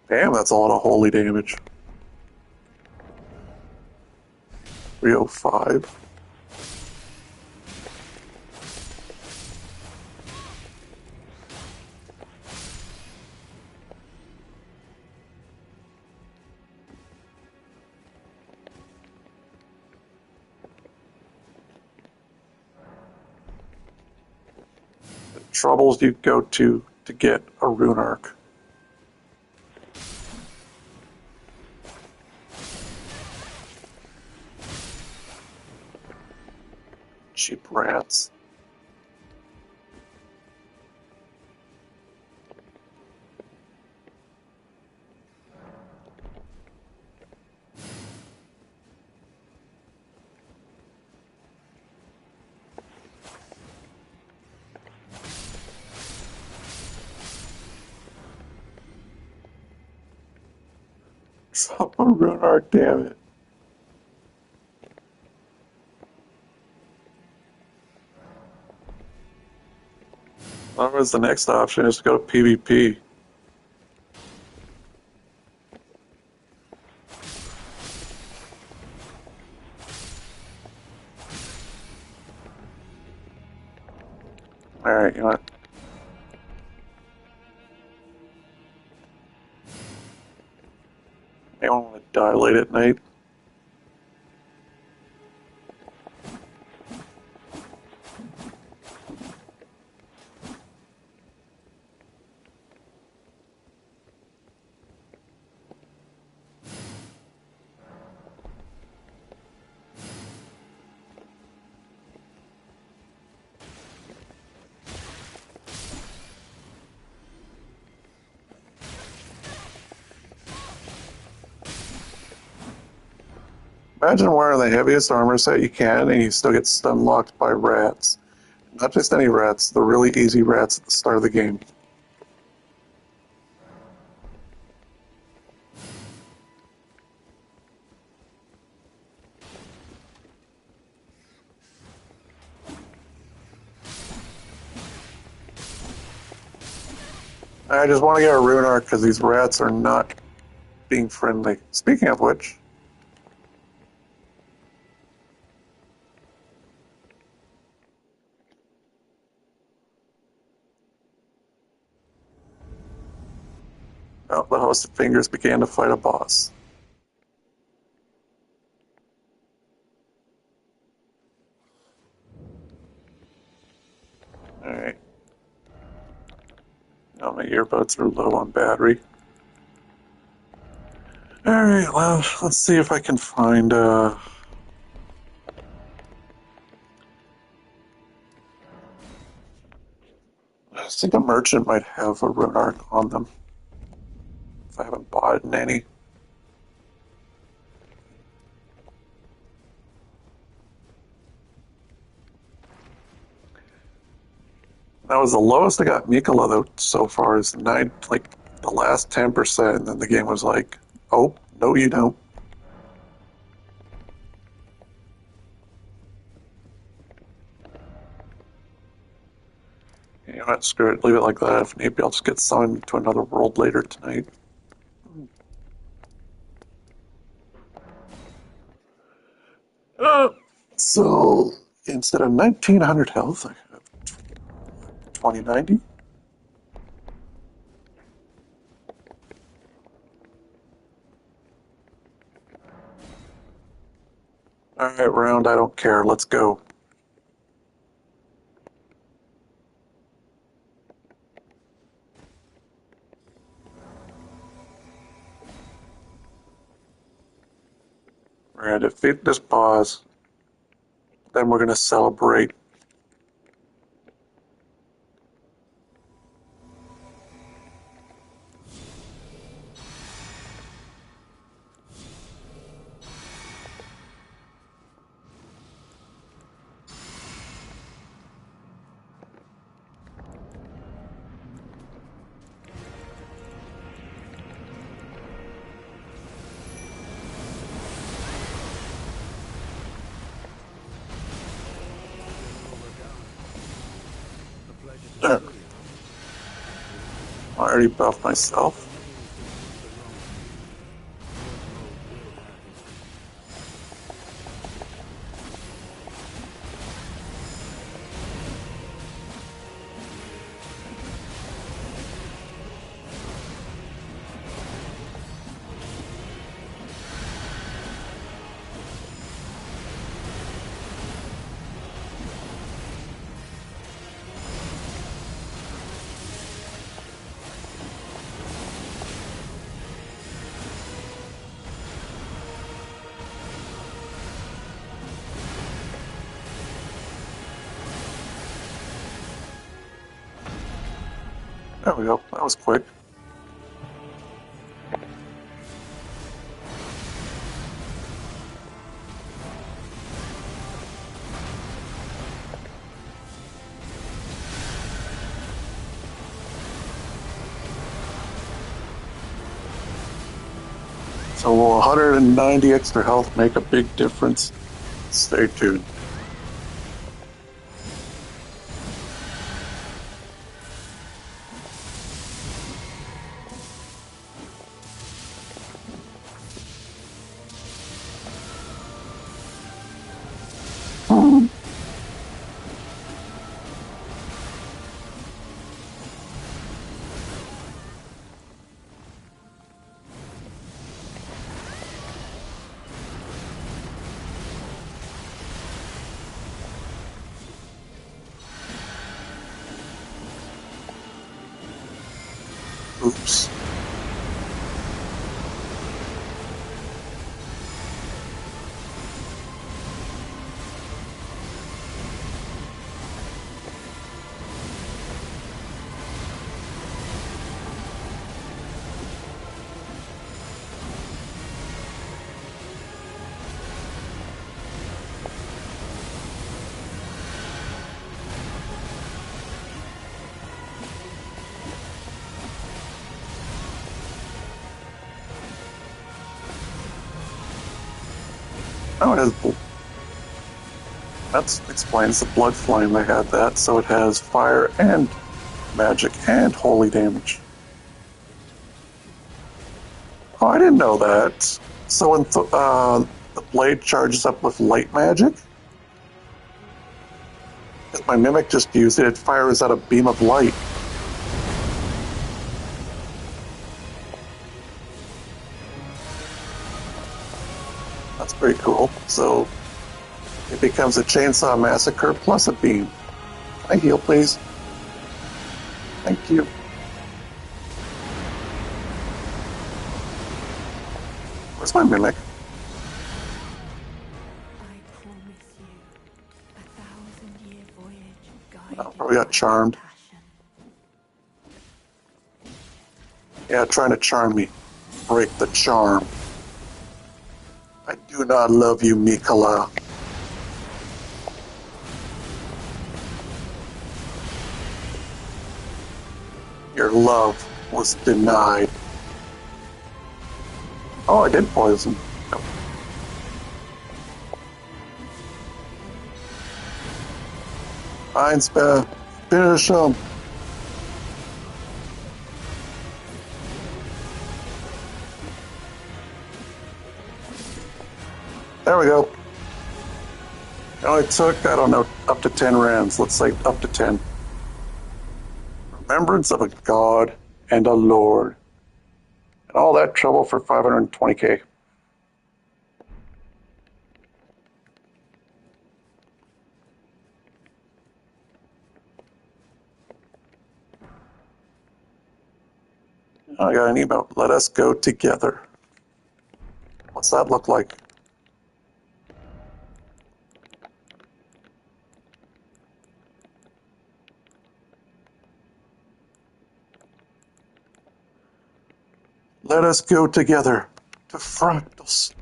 Damn, that's a lot of holy damage. 305. The troubles you go to get a Rune Arc. Cheap rats. Drop a Rune Arc, damn it. Otherwise, the next option is to go to PvP. Alright, you know what? I don't want to die late at night. Imagine wearing the heaviest armor set you can and you still get stun locked by rats. Not just any rats, the really easy rats at the start of the game. I just want to get a Rune Arc because these rats are not being friendly. Speaking of which, well, the host of fingers began to fight a boss. Alright. Now my earbuds are low on battery. Alright, well, let's see if I can find I think a merchant might have a rune arc on them. If I haven't bought any. That was the lowest I got Mikola though so far is like the last 10%, and then the game was like, oh, no you don't. You know what, screw it, leave it like that. If maybe I'll just get summoned to another world later tonight. Uh, so instead of 1900 health, I have 2090. Alright, round, I don't care. Let's go. We're going to defeat this boss. Then we're going to celebrate. There. I already buffed myself. There we go. That was quick. So will 190 extra health make a big difference? Stay tuned. Oops. Oh, it has. That explains the blood flame. They had that, so it has fire and magic and holy damage. Oh, I didn't know that. So when the blade charges up with light magic, if my mimic just used it, it fires out a beam of light. That's pretty cool. So it becomes a chainsaw massacre plus a beam. Can I heal, please? Thank you. Where's my mimic? I promise you a 1,000-year voyage Oh, guided probably got by charmed. passion. Yeah, trying to charm me. Break the charm. I do not love you, Mikola. Your love was denied. Oh, I did poison. Nope. Mine's bad. Finish him. There we go. It only took, I don't know, up to 10 rounds. Let's say up to 10. Remembrance of a god and a lord. And all that trouble for 520k. I got an email. Let us go together. What's that look like? Let us go together to fractals.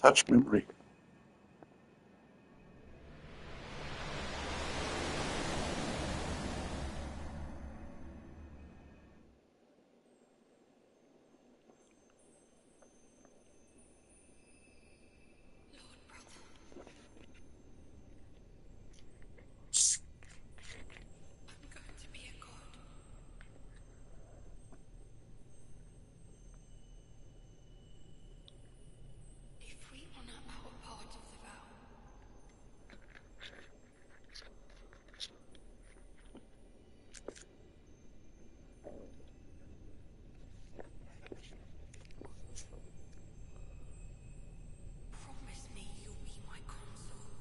Touch memory. I'm going to be a god. If we honor our part of the vow, promise me you'll be my consort.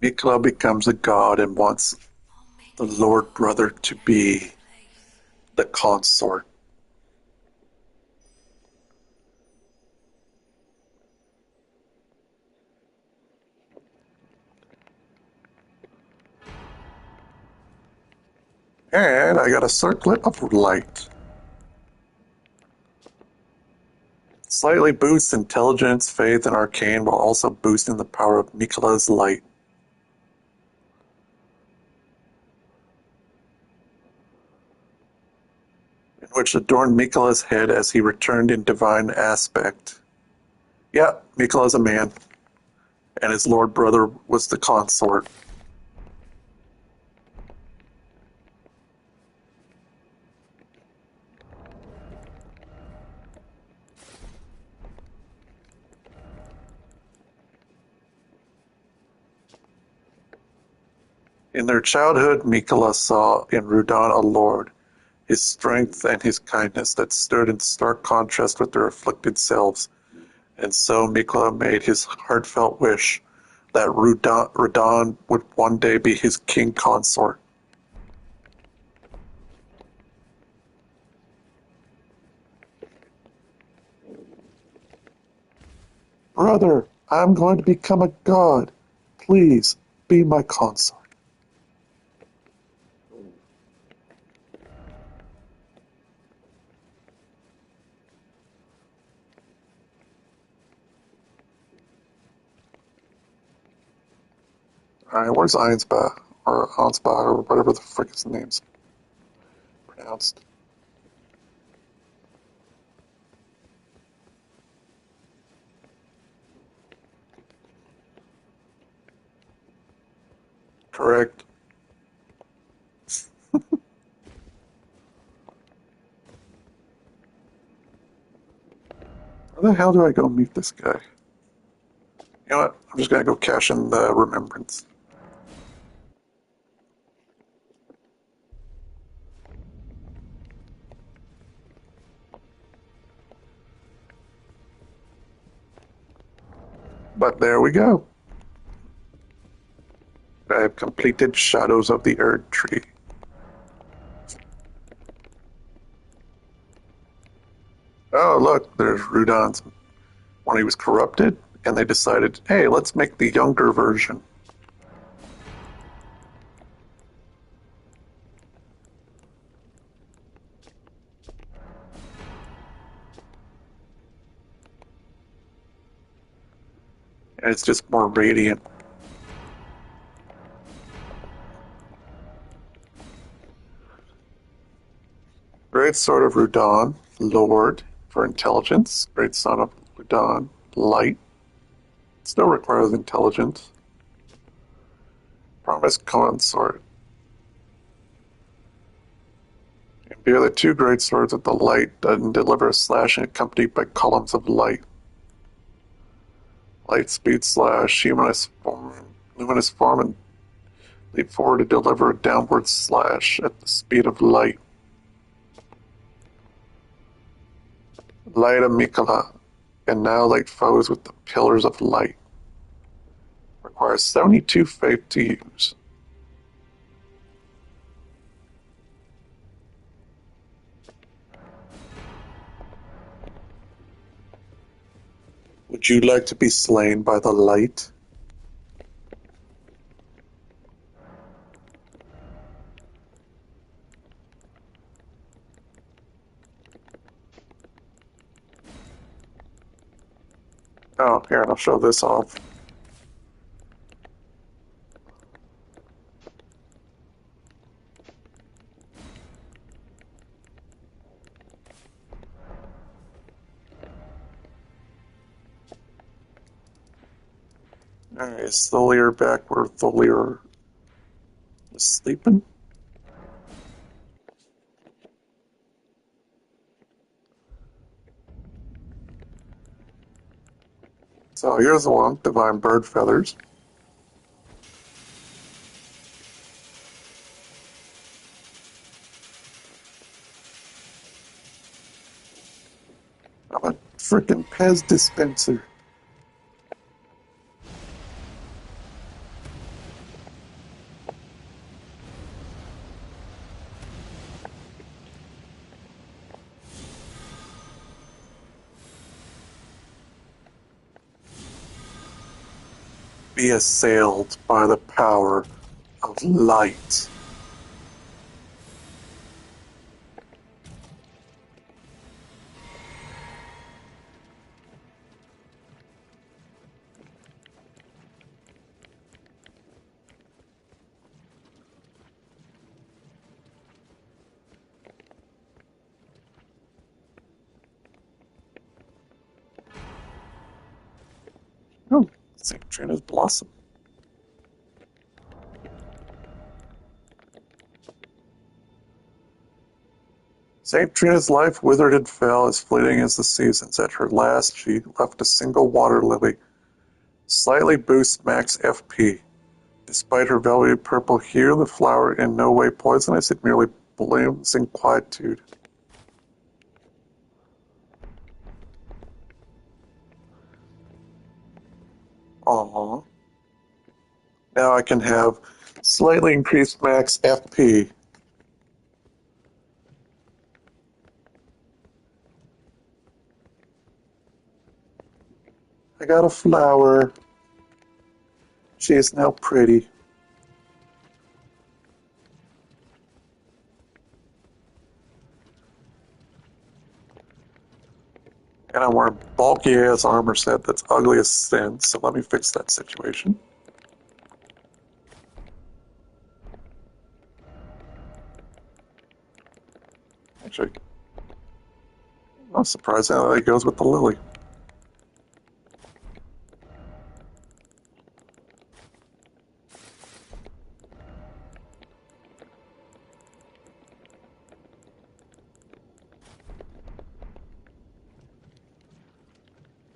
Mikola becomes a god and wants I'll make the this Lord world Brother to a be better place. the consort. And I got a circlet of light. Slightly boosts intelligence, faith, and arcane while also boosting the power of Mikola's light. In which adorned Mikola's head as he returned in divine aspect. Yeah, Mikola's a man, and his Lord Brother was the consort. In their childhood, Mikola saw in Rudan a lord, his strength and his kindness that stood in stark contrast with their afflicted selves. And so Mikola made his heartfelt wish that Rudan would one day be his king consort. Brother, I'm going to become a god. Please be my consort. Alright, where's Einsbach? Or Ansbach, or whatever the frick his name's pronounced. Correct. Where the hell do I go meet this guy? You know what? I'm just gonna go cash in the remembrance. But there we go. I have completed Shadows of the Erd Tree. Oh, look, there's Rudon's when he was corrupted, and they decided, hey, let's make the younger version. And it's just more radiant. Great Sword of Rudon, Lord for intelligence. Great Son of Rudon, Light. Still requires intelligence. Promised Consort. Imbue the two great swords with the light and deliver a slashing accompanied by columns of light. Light speed slash, luminous form, and leap forward to deliver a downward slash at the speed of light. Light of Mikala, annihilate foes with the pillars of light. Requires 72 faith to use. Would you like to be slain by the light? Oh, here, I'll show this off. Alright, is Tholier back where Tholier was sleeping? So here's the one, Divine Bird Feathers. I'm a freaking Pez dispenser. Be assailed by the power of light. Oh, St. Trina's Blossom. St. Trina's life withered and fell as fleeting as the seasons. At her last, she left a single water lily. Slightly boosts max FP. Despite her velvety purple hue, the flower in no way poisonous, it merely blooms in quietude. Aww. Now I can have slightly increased max FP. I got a flower. She is now pretty. And I'm wearing bulky ass armor set that's ugly as sin, so let me fix that situation. Actually, not surprising that it goes with the lily.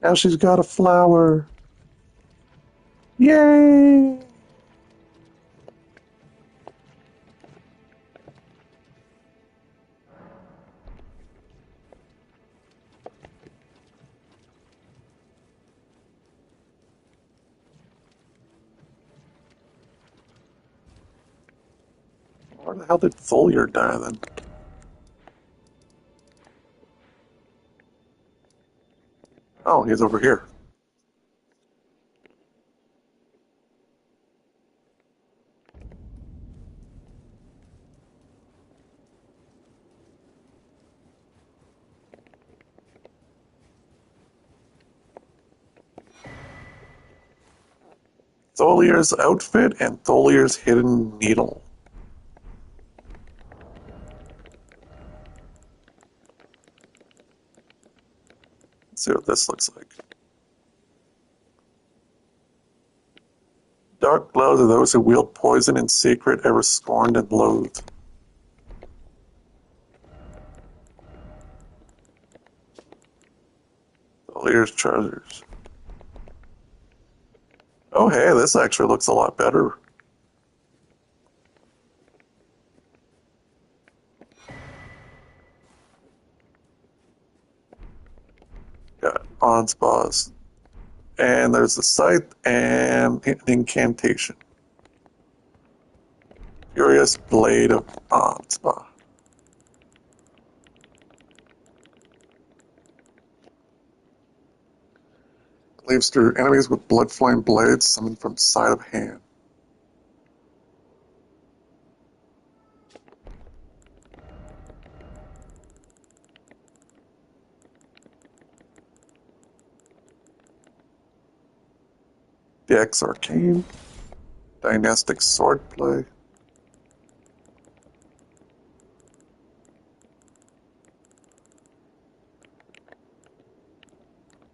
Now she's got a flower. Yay! Where the hell did Tholier die then? Oh, he's over here. Tholier's outfit and Tholier's hidden needle. Let's see what this looks like. Dark blows are those who wield poison in secret, ever scorned and loathed. Tholier's trousers. Oh hey, this actually looks a lot better. Got Onspaws. And there's the scythe and an incantation. Furious Blade of Onspa. Leaves through enemies with blood flame blades summoned from side of hand. Dex Arcane. Dynastic Swordplay.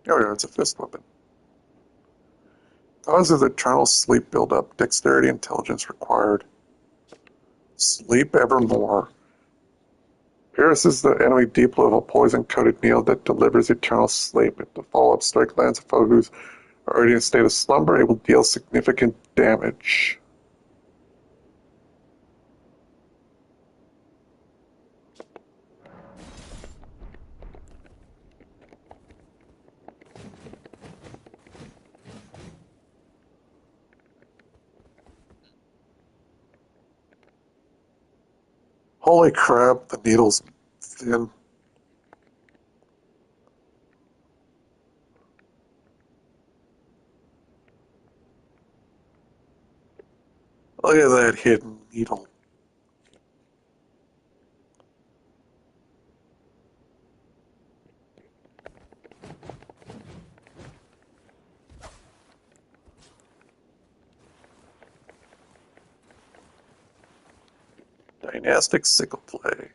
Oh yeah, it's a fist weapon. Causes eternal sleep buildup. Dexterity, intelligence required. Sleep evermore. Pierces the enemy deeply with a poison-coated needle that delivers eternal sleep. If the follow-up strike lands a foe who's already in a state of slumber, it will deal significant damage. Holy crap, the needle's thin. Look at that hidden needle. Dynastic Sickle Play.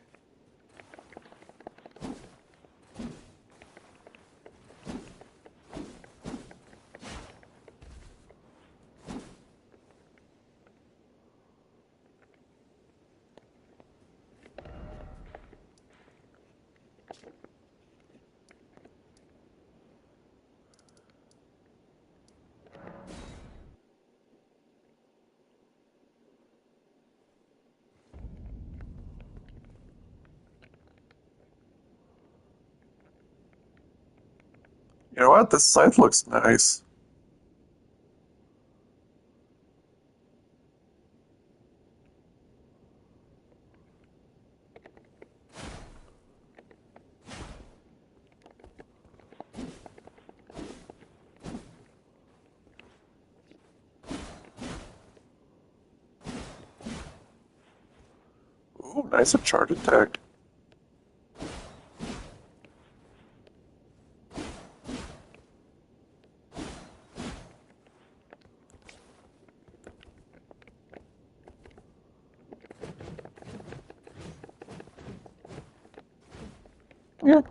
You know what? This scythe looks nice. Ooh, nice charge attack. Yeah,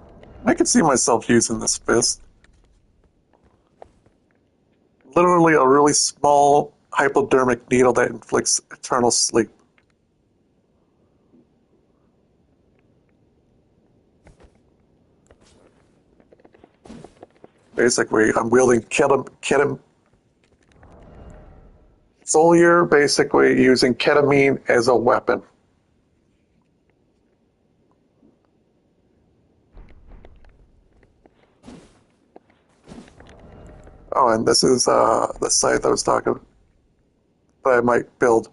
I could see myself using this fist. Literally a really small hypodermic needle that inflicts eternal sleep. Basically, I'm wielding ketamine. Solier basically using ketamine as a weapon. Oh, and this is the site I was talking that I might build.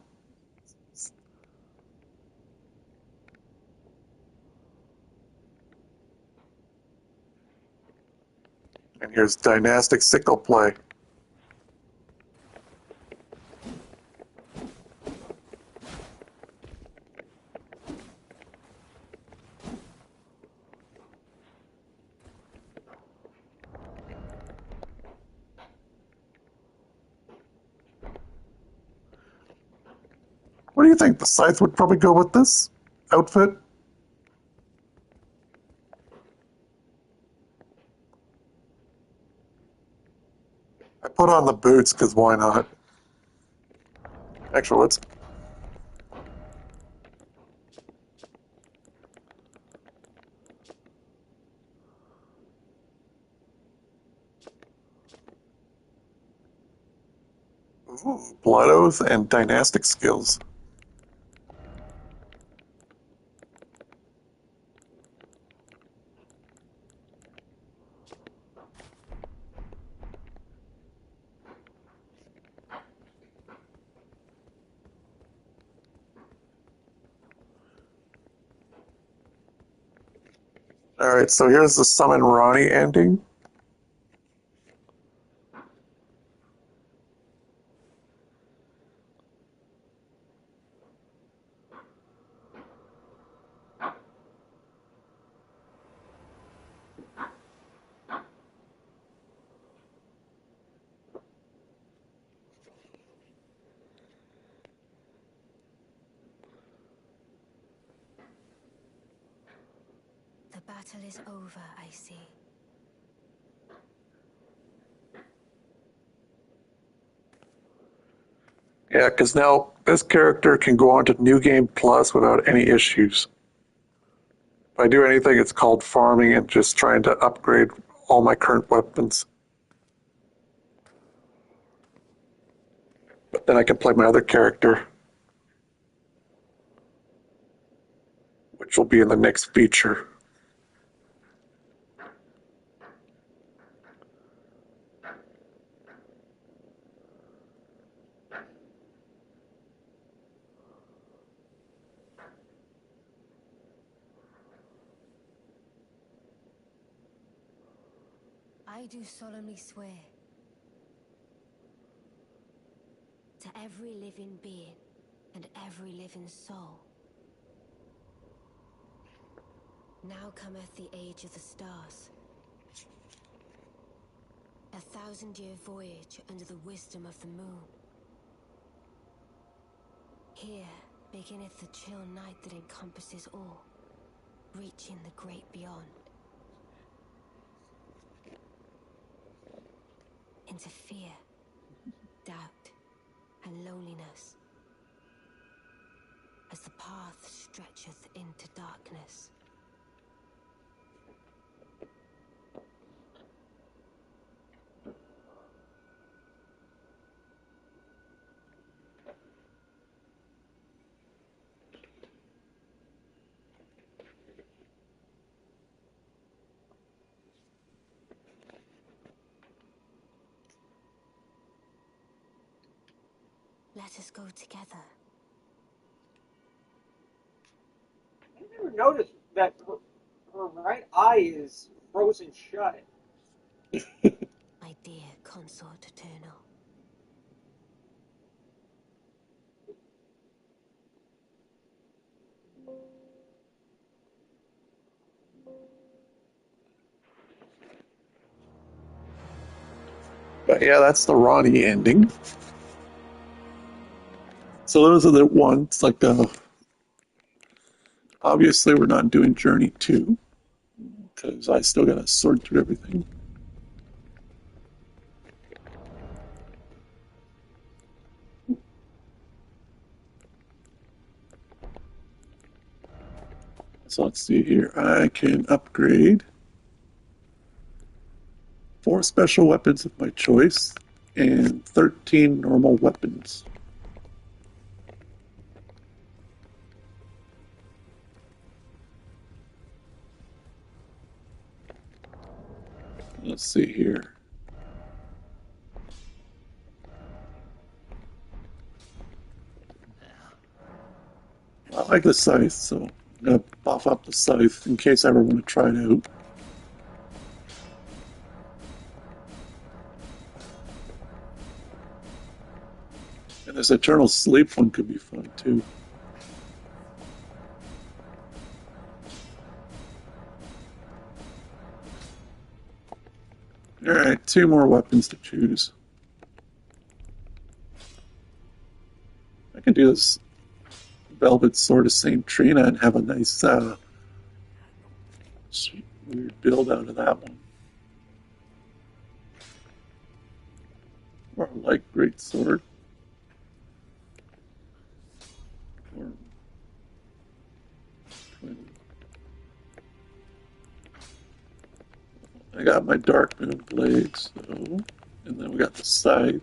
And here's dynastic sickle play. What do you think? The scythe would probably go with this outfit? I put on the boots because why not? Actually, let's. Ooh, blood oath and dynastic skills. All right, so here's the summon Ronnie ending. The battle is over, I see. Yeah, because now this character can go on to New Game Plus without any issues. If I do anything, it's called farming and just trying to upgrade all my current weapons. But then I can play my other character, which will be in the next feature. I do solemnly swear to every living being and every living soul. Now cometh the age of the stars. 1,000-year voyage under the wisdom of the moon. Here beginneth the chill night that encompasses all, reaching the great beyond. Into fear, doubt, and loneliness, as the path stretcheth into darkness. Let us go together. I never noticed that her right eye is frozen shut. My dear consort eternal. But yeah, that's the Ronnie ending. So those are the ones, like, obviously we're not doing Journey 2, because I still gotta sort through everything. So let's see here. I can upgrade 4 special weapons of my choice and 13 normal weapons. Let's see here. I like the scythe, so I'm going to buff up the scythe in case I ever want to try it out. And this Eternal Sleep one could be fun too. Alright, 2 more weapons to choose. I can do this Velvet Sword of St. Trina and have a nice weird build out of that one. Or like Great Sword. Or twin. I got my Dark Moon Blades, so, and then we got the Scythe.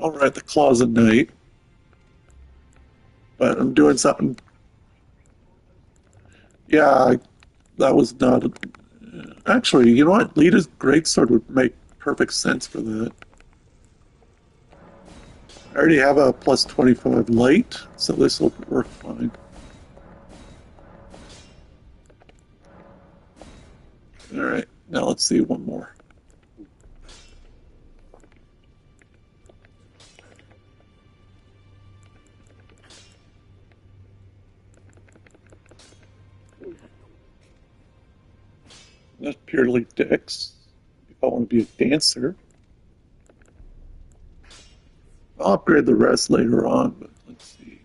All right, the Claws of Night. But I'm doing something. Yeah, that was not. Actually, you know what? Lita's Greatsword would make perfect sense for that. I already have a plus 25 light, so this will work fine. Alright, now let's see one more. That's purely Dex. If I want to be a dancer, I'll upgrade the rest later on, but let's see.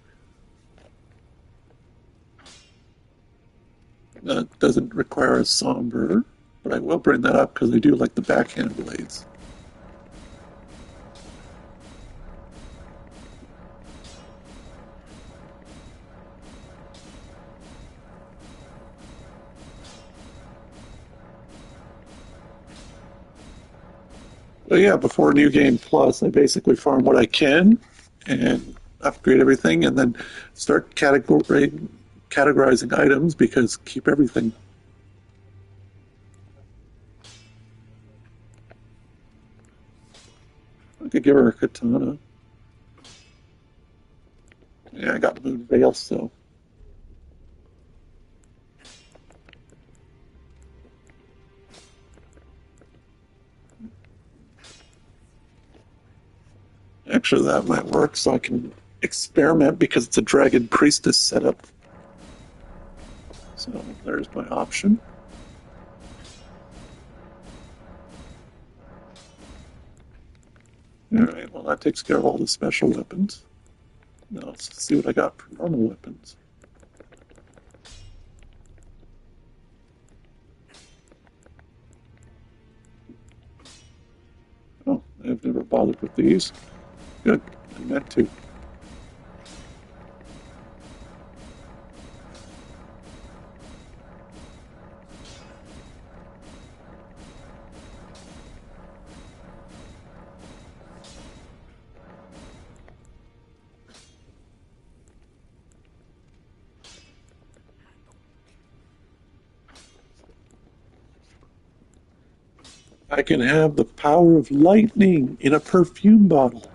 That doesn't require a somber, but I will bring that up because I do like the backhand blades. But yeah, before New Game Plus, I basically farm what I can and upgrade everything, and then start categorizing items because keep everything. I could give her a katana. Yeah, I got Moon Veil, so. Actually, that might work, so I can experiment because it's a Dragon Priestess setup. So there's my option. Alright, well that takes care of all the special weapons. Now let's see what I got for normal weapons. Oh, I've never bothered with these. Good, I meant to. I can have the power of lightning in a perfume bottle.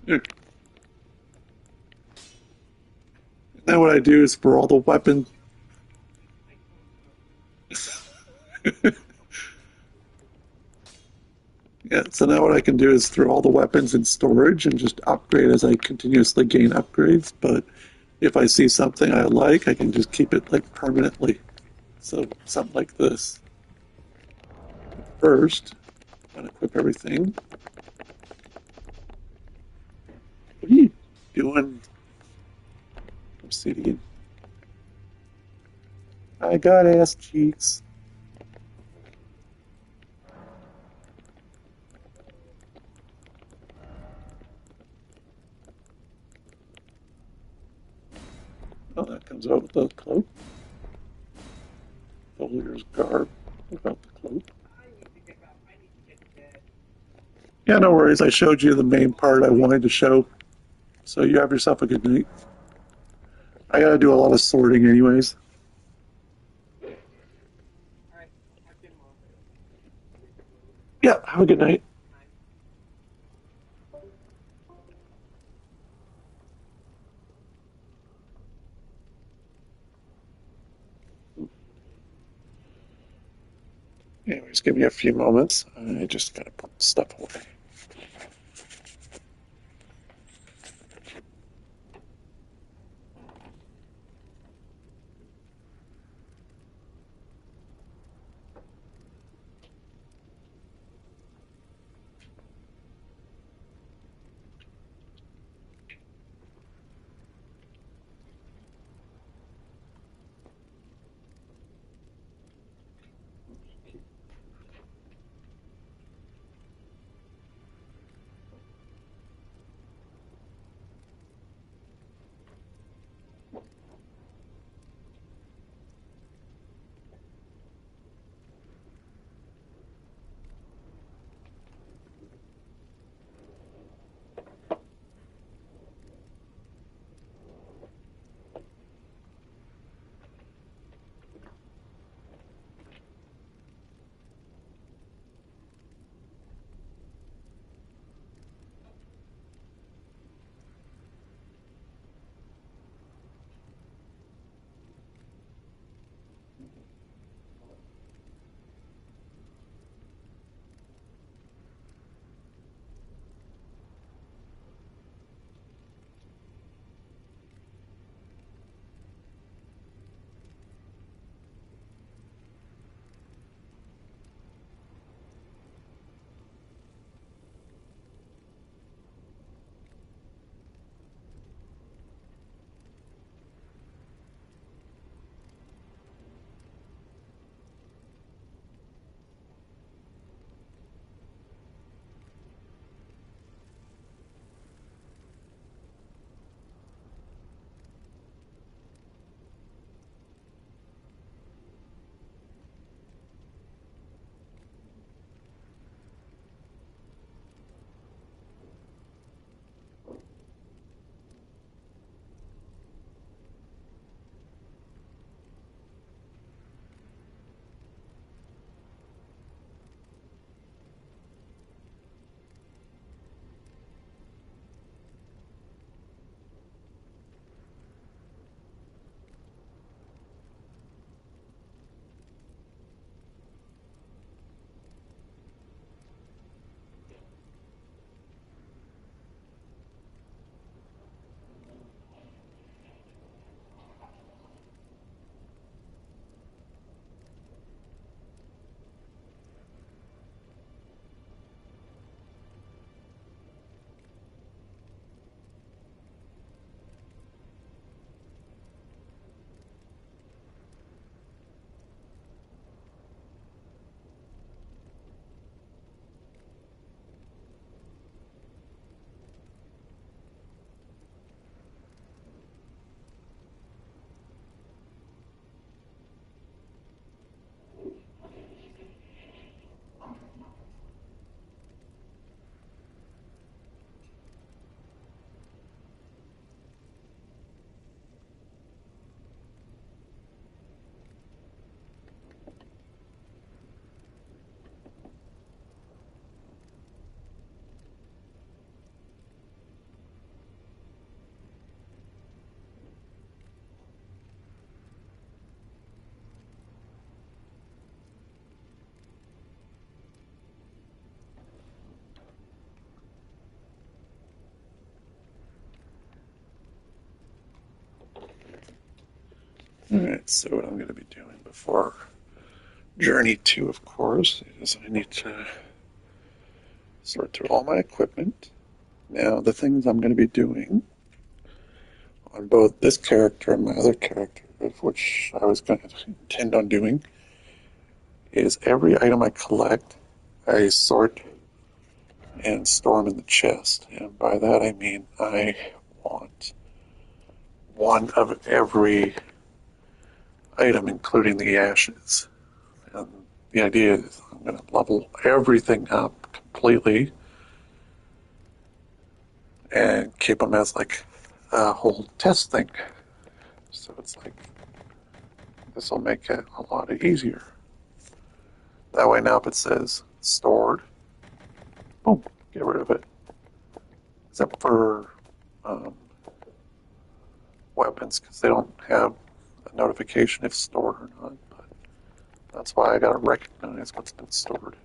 And then what I do is for all the weapons. Yeah, so now what I can do is throw all the weapons in storage and just upgrade as I continuously gain upgrades. But if I see something I like, I can just keep it like permanently. So something like this. But first, unequip everything. What are you doing, Obsidian? I got ass cheeks. Oh, that comes out with the cloak. Soldier's garb. What about the cloak? Yeah, no worries. I showed you the main part I wanted to show. So you have yourself a good night. I gotta do a lot of sorting anyways. All right, have dinner tomorrow. Yeah, have a good night. Anyways, give me a few moments. I just gotta put stuff away. Alright, so what I'm going to be doing before Journey 2, of course, is I need to sort through all my equipment. Now, the things I'm going to be doing on both this character and my other character, which I was going to intend on doing, is every item I collect, I sort and store them in the chest. And by that I mean I want one of every item, including the ashes. And the idea is I'm going to level everything up completely and keep them as like a whole test thing. So it's like, this will make it a lot easier. That way now if it says stored, boom, get rid of it. Except for um, weapons, because they don't have a notification if stored or not. But that's why I gotta recognize what's been stored.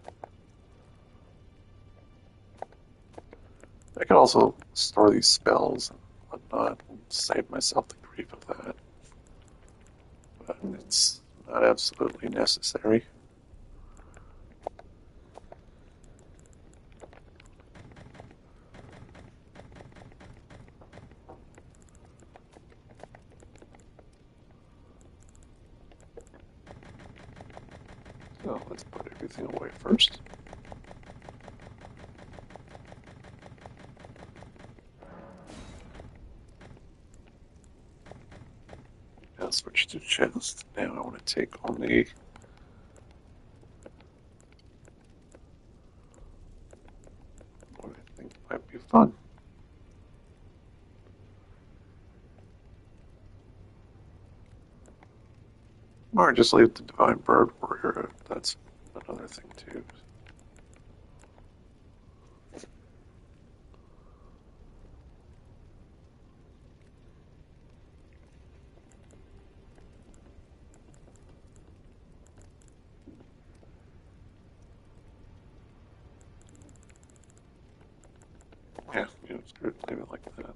I could also store these spells and whatnot and save myself the grief of that. But it's not absolutely necessary. So let's put everything away first. Now switch to chest. Now I want to take only what I think might be fun. Or just leave the Divine Bird Warrior. That's another thing too. Yeah, it's good. Leave it like that.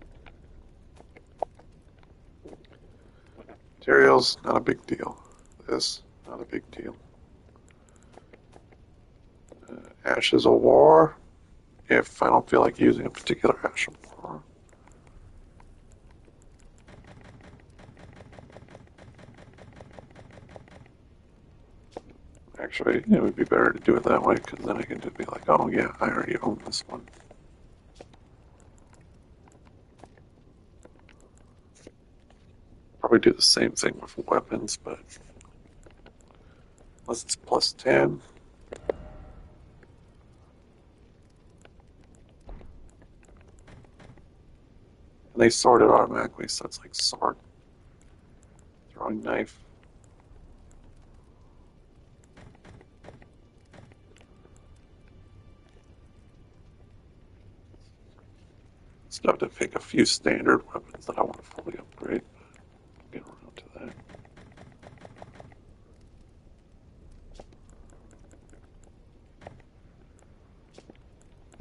Materials, not a big deal. This, not a big deal. Ashes of War, if I don't feel like using a particular Ash of War. Actually, it would be better to do it that way, because then I can just be like, oh yeah, I already own this one. Probably do the same thing with weapons, but unless it's plus 10. And they sort it automatically, so it's like sword, throwing knife. Still have to pick a few standard weapons that I want to fully upgrade. Get around to that.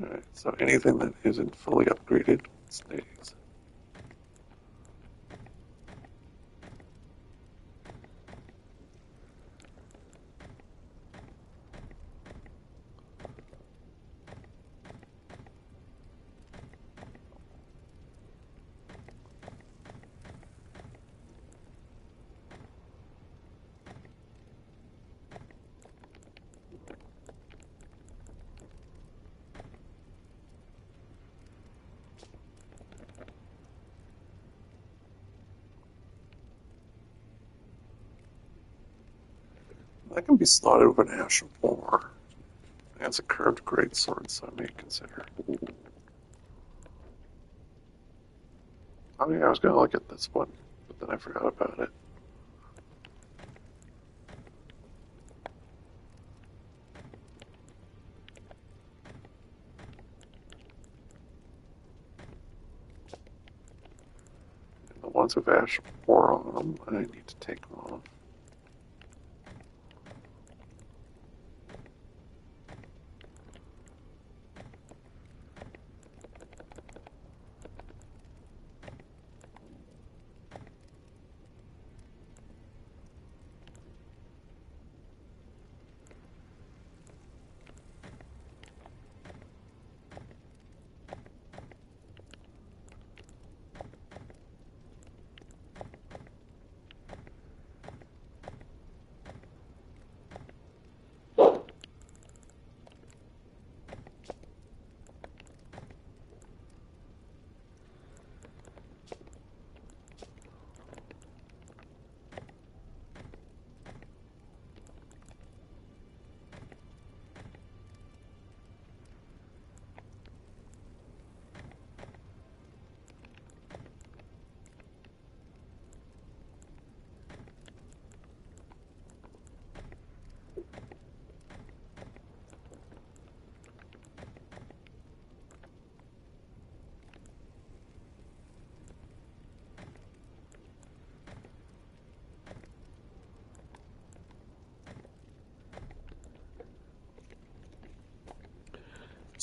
Alright, so anything that isn't fully upgraded stays. That can be slotted with an Ash of War. That's a curved greatsword, so I may consider. I mean, I was going to look at this one, but then I forgot about it. And the ones with Ash of War on them, I need to take them off.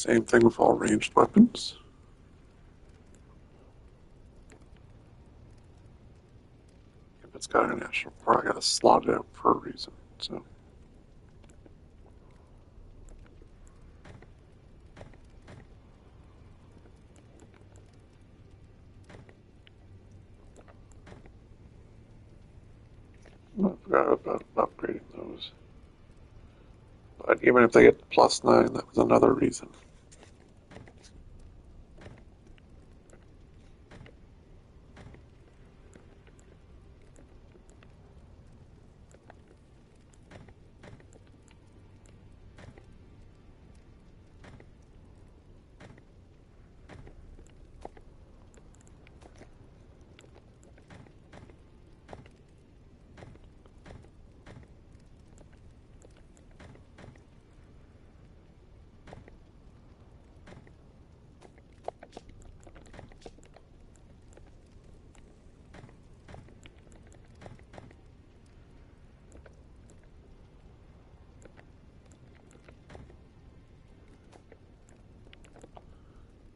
Same thing with all ranged weapons. If it's got international power, I gotta slot it out for a reason. So. I forgot about upgrading those. But even if they get +9, that was another reason.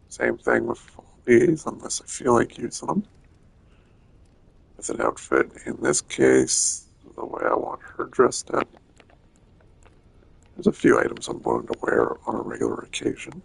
Same thing with all these, unless I feel like using them. With an outfit, in this case, the way I want her dressed up. There's a few items I'm willing to wear on a regular occasion.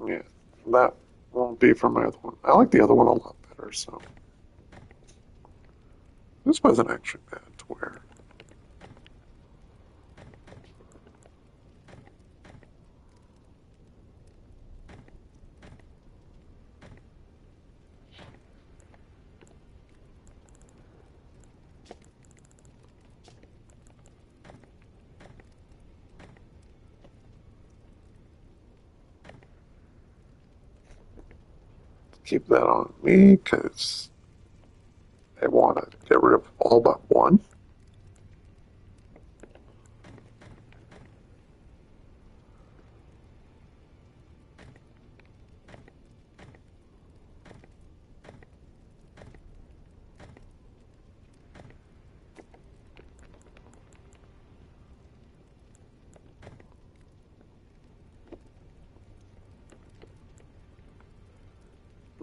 Yeah, that won't be for my other one. I like the other one a lot better, so. This wasn't actually bad to wear. Keep that on me, because I want to get rid of all but one.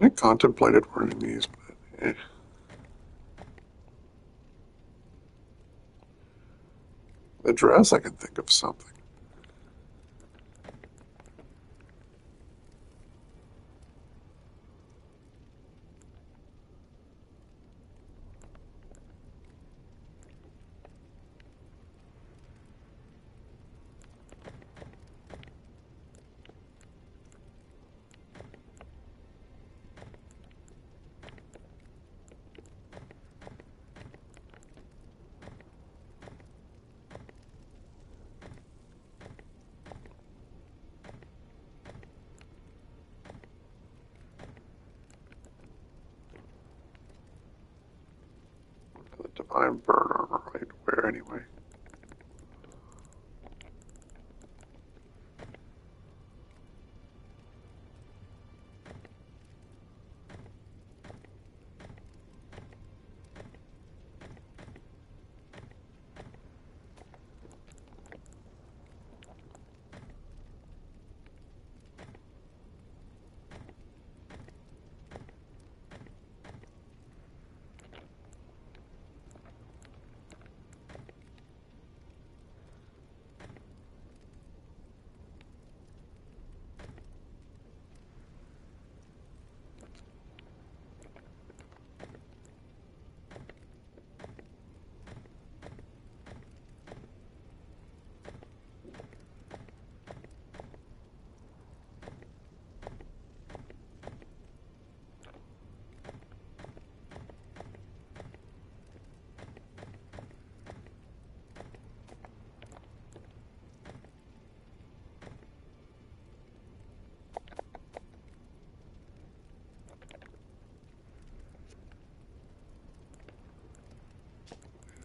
I contemplated wearing these, but the dress, I can think of something. The divine bird armor I'd wear anyway.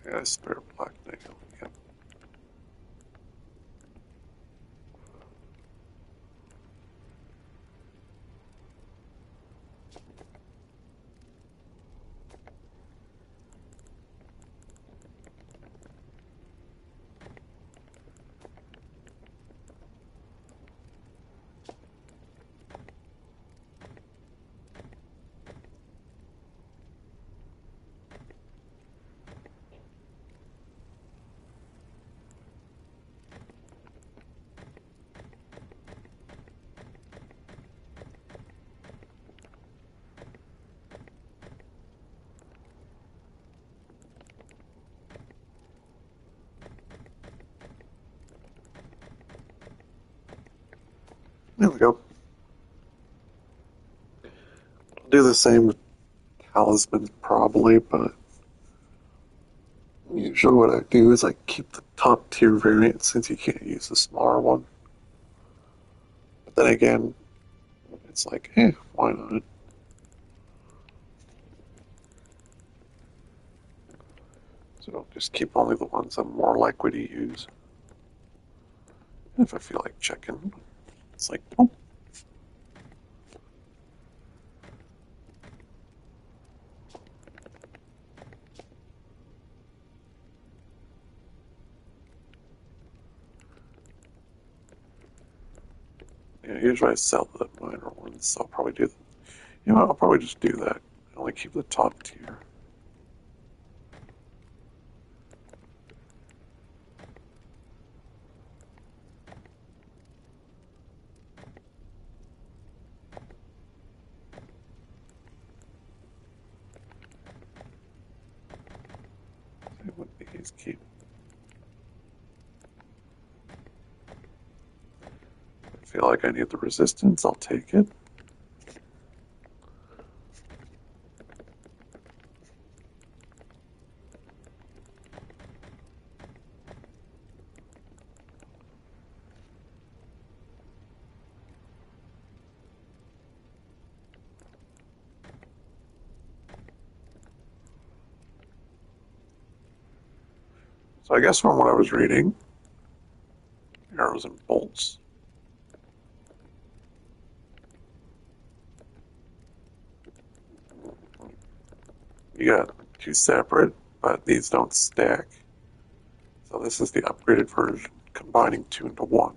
I got a spare black nail. Yep. There we go. I'll do the same with talismans probably, but usually what I do is I keep the top tier variant since you can't use the smaller one. But then again, it's like, why not? So just keep only the ones I'm more likely to use. And if I feel like checking, it's like, oh, yeah, usually I sell the minor ones, so I'll probably do, I'll probably just do that. I only keep the top tier. Same with these, keep. If I feel like I need the resistance, I'll take it. So I guess from what I was reading, arrows and bolts. You got two separate, but these don't stack. So this is the upgraded version, combining two into one.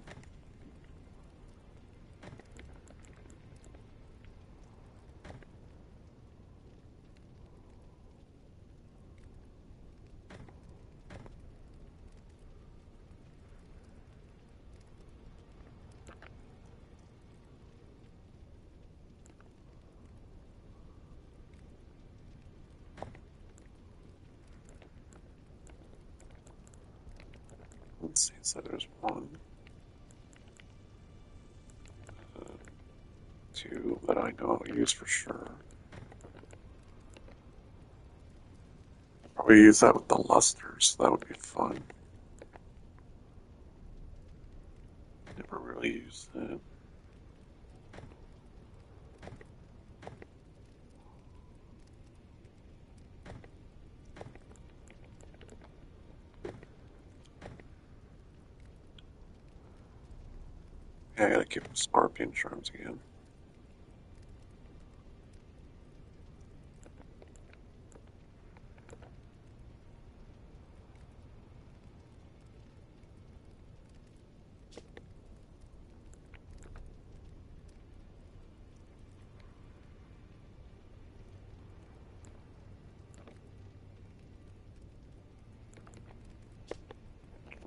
Let's see, so there's one, two that I know I'll use for sure. Probably use that with the lusters, that would be fun. Never really used that. Yeah, I gotta keep the scorpion charms again.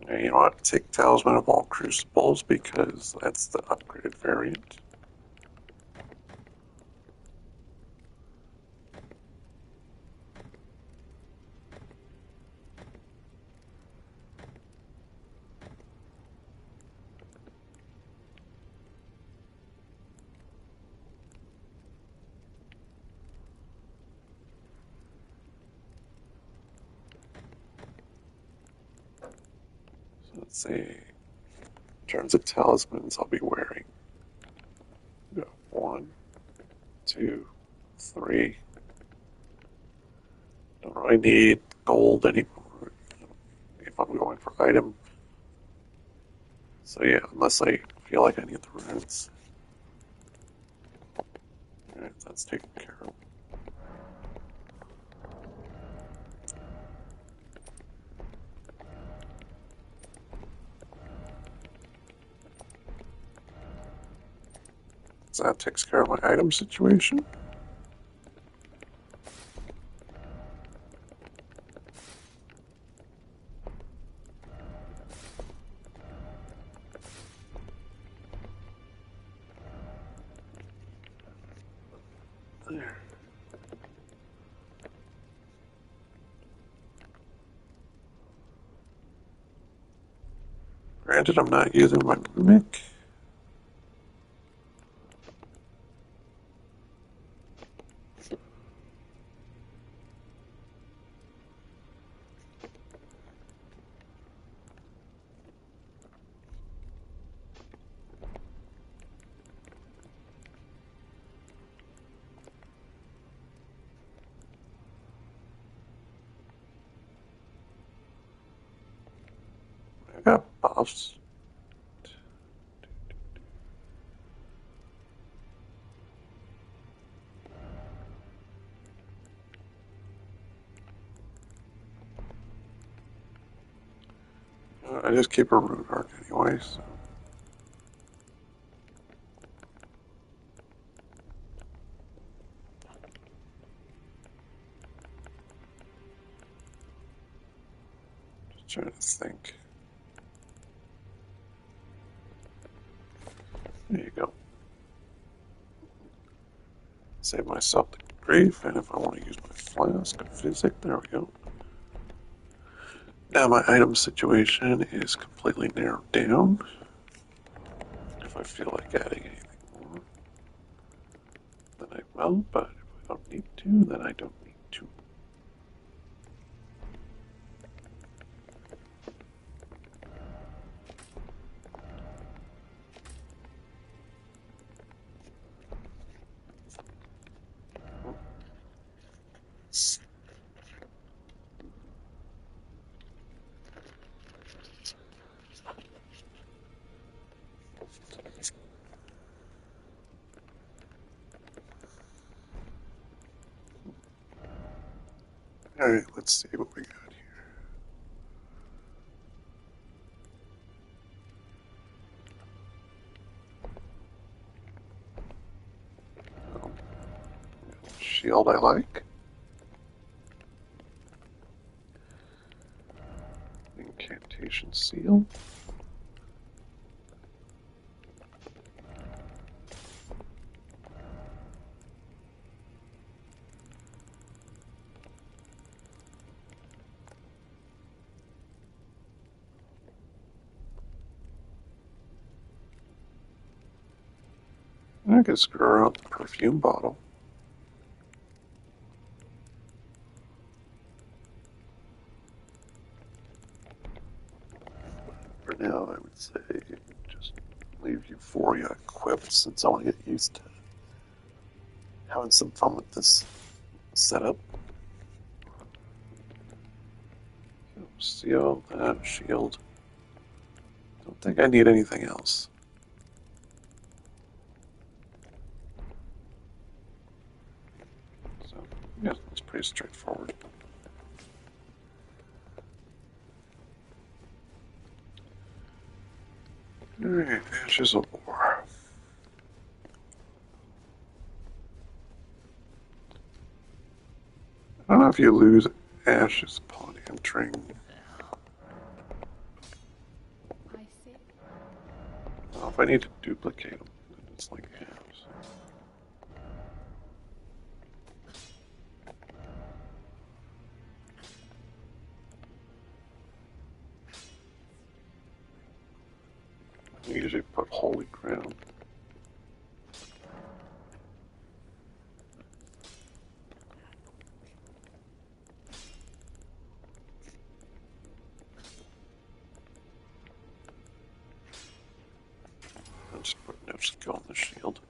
And you know what? Take Talisman of all Crucibles because that's the upgraded variant. So let's see. In terms of talismans, I'll be wearing. Go 1, 2, 3. Don't really need gold anymore. if I'm going for item. So yeah, unless I feel like I need the runes. Alright, that's taken care of. So that takes care of my item situation. There. Granted, I'm not using my mimic. I got buffs. I just keep a rune arc anyway, so. Just trying to think. There you go. Save myself the grief, and if I want to use my flask of physic, there we go. Now my item situation is completely narrowed down. If I feel like adding anything more, then I will, but if I don't need to, then I don't need to. Alright, let's see what we got here. Um, shield I like. Incantation seal. I could screw out the perfume bottle. For now, I would say just leave Euphoria equipped since I want to get used to having some fun with this setup. Seal, that, shield. Don't think I need anything else. So, yeah, it's pretty straightforward. Alright, Ashes of War. I don't know if you lose ashes upon entering. I see. Well, if I need to duplicate them, then it's like halves. I usually put Holy Ground. I'll just put no skill on the shield.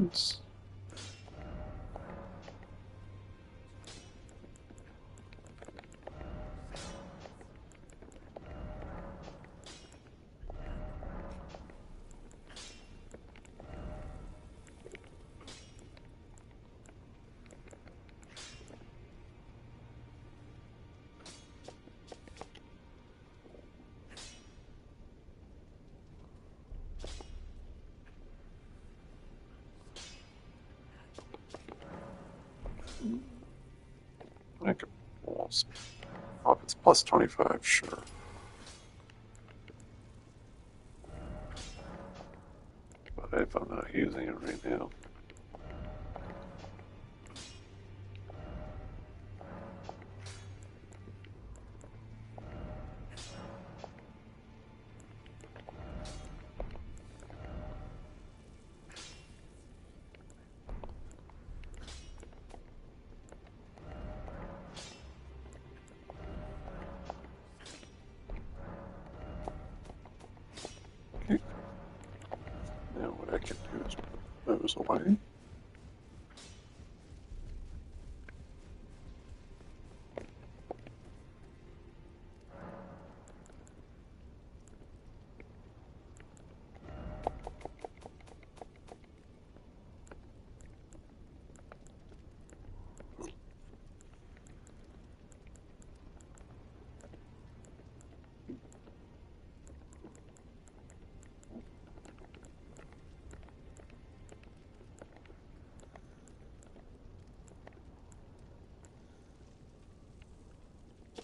sense. I could almost. Oh, if it's plus 25, sure. But if I'm not using it right now. Okay. Now what I can do is put those away.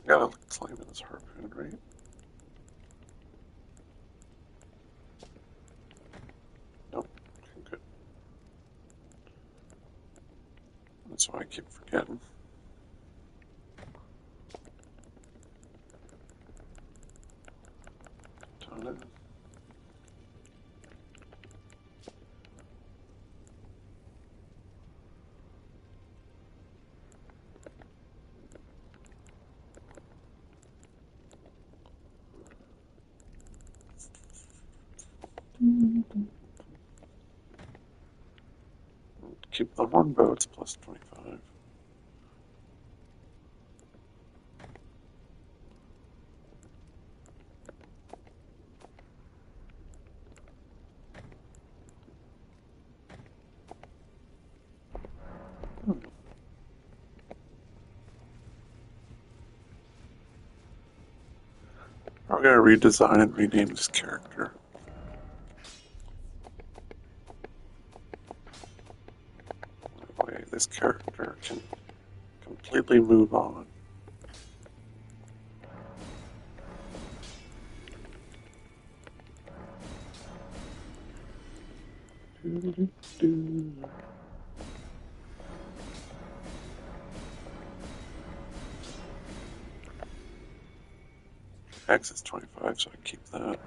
Gotta claim it as harpoon, right? Nope. Okay, good. That's why I keep forgetting. Katana. Keep the longbow, it's plus 25. I'm gonna redesign and rename this character. That way this character can completely move on. Doo-doo-doo. X is 25, so I keep that.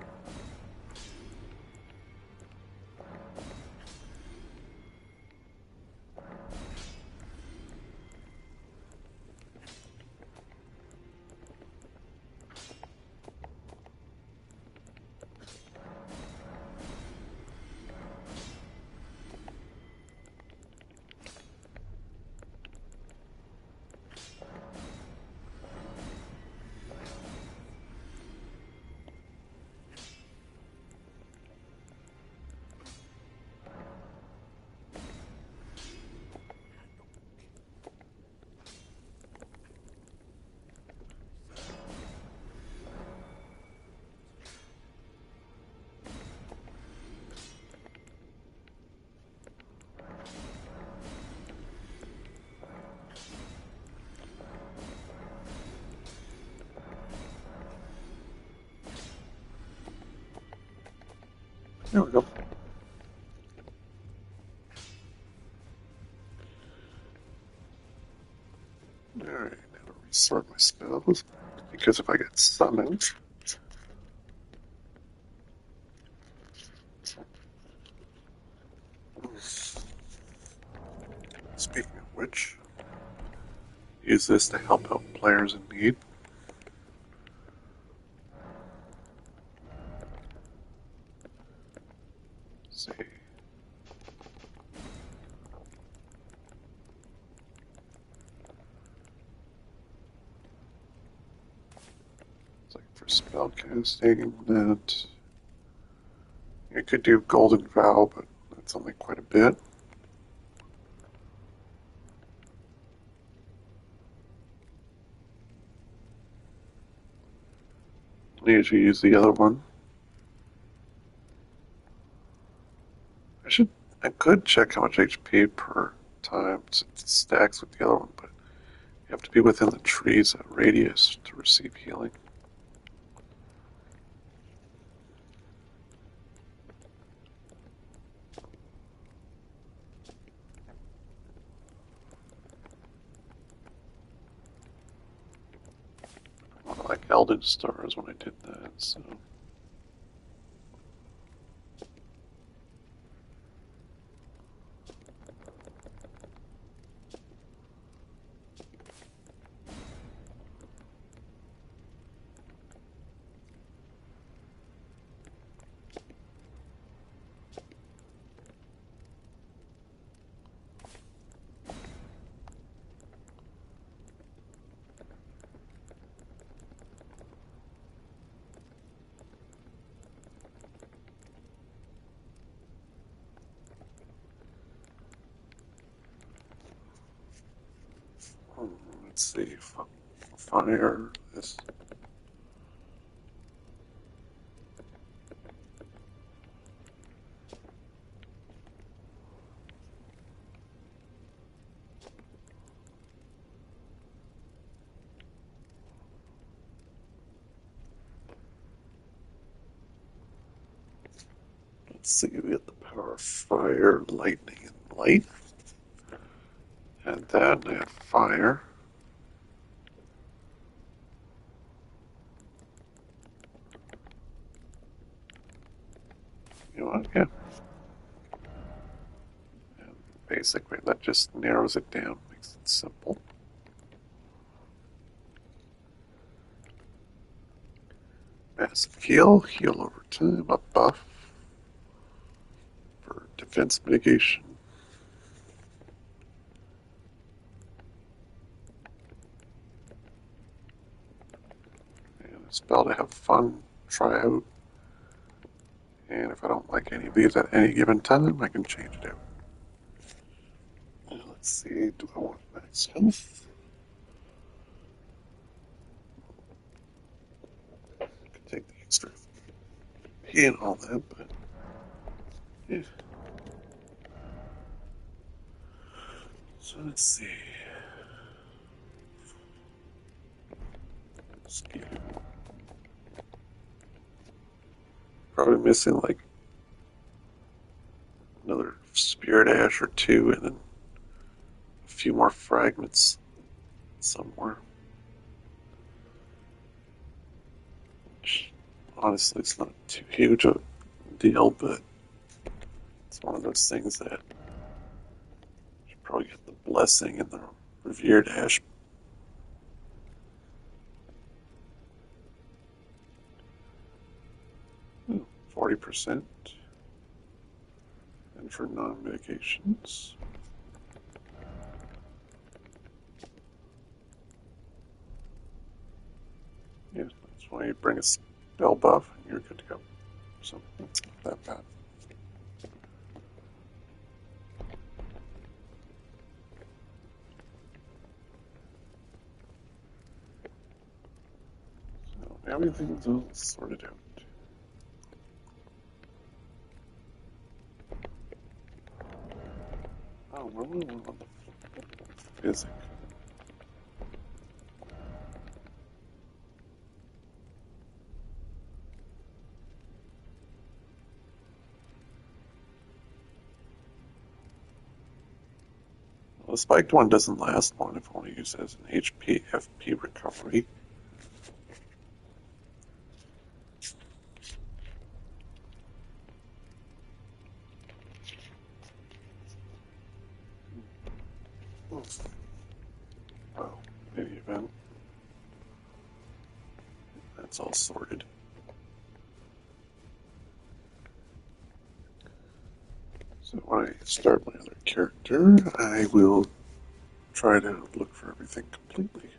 There we go. Alright, now to resort my spells. Because if I get summoned, speaking of which, use this to help out players in need. See. spell casting that. You could do Golden Vow, but that's only quite a bit. I usually use the other one. I could check how much HP per time since it stacks with the other one, but you have to be within the tree's radius to receive healing. Like Elden stars when I did that, so. Let's see, fire, this. Let's see, we got the power of fire, lightning, and light. Add that, and add fire. You know what? Yeah. And basically, that just narrows it down, makes it simple. Massive heal over time, a buff for defense mitigation. And a spell to have fun, try out. And if I don't like any of these at any given time, I can change it out. And let's see, do I want max health? I could take the extra P and all that, but yeah. So let's see. Speed. Probably missing like another spirit ash or two, and then a few more fragments somewhere. Which, honestly, it's not too huge a deal, but it's one of those things that you should probably get the blessing and the revered ash. 40%. And for non-medications. Yeah, that's why you bring a spell buff and you're good to go. So, that's not that bad. So, everything's all sorted out. Oh, we're only on the physics. Well, the spiked one doesn't last long if only used as an HP FP recovery. Well, in any event, that's all sorted. So when I start my other character, I will try to look for everything completely.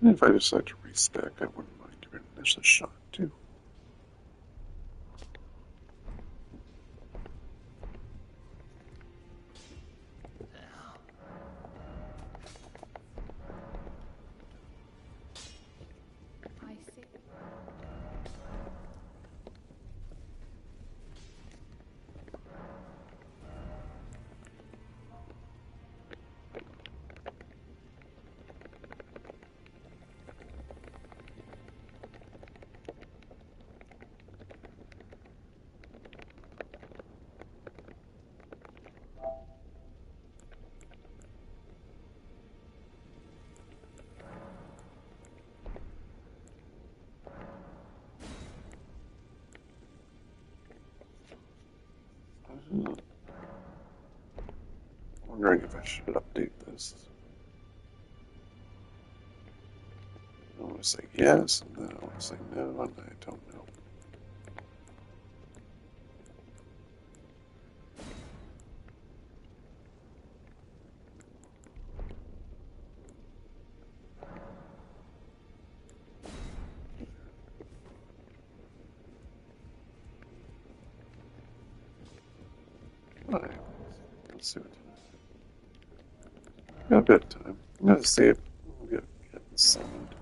And if I decide to respec, I wouldn't mind giving this a shot too. I see. Wondering if I should update this. I want to say yes, and then I want to say no, and I don't know. Alright, let's see what got a bit of time. I'm gonna see if we'll get summoned.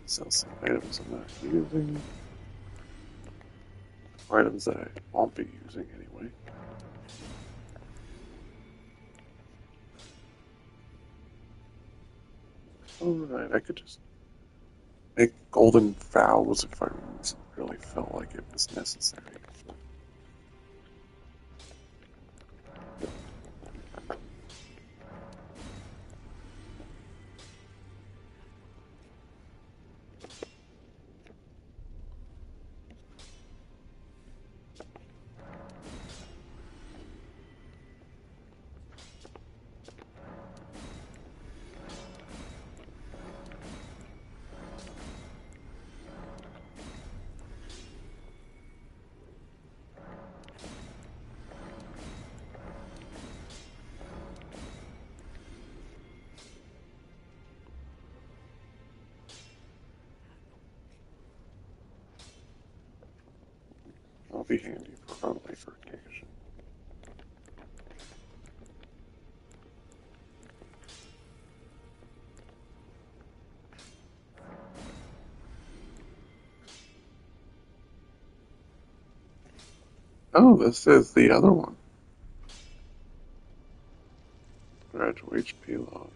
Sell some items I'm not using. Items that I won't be using anyway. Alright, I could just make golden vows if I really felt like it was necessary. I'll be handy for only for occasion. Oh, this is the other one. Gradual HP loss.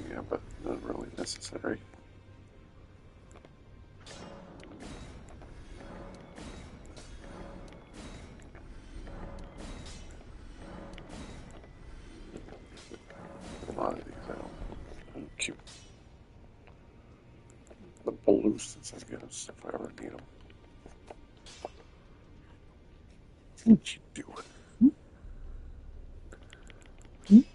Yeah, but not really necessary. A lot of these I don't keep the balloons, I guess, if I ever need them. What you doing? Hmm? See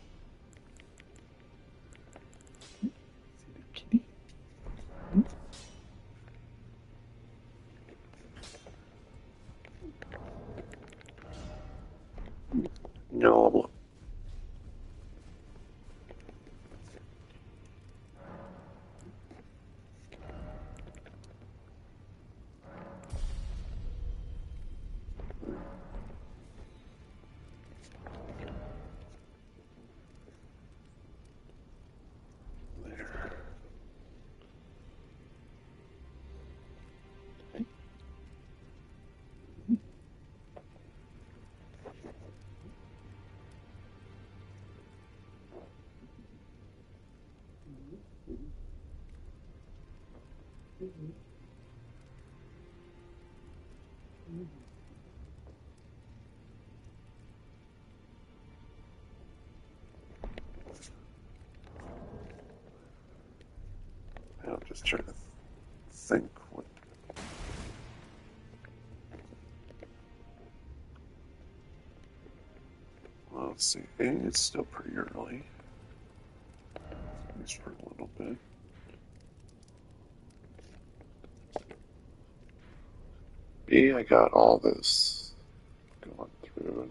the kitty? Hmm? No. There. I'm just trying to think what. Well, let's see. It's still pretty early. At least for a little bit. B, I got all this going through.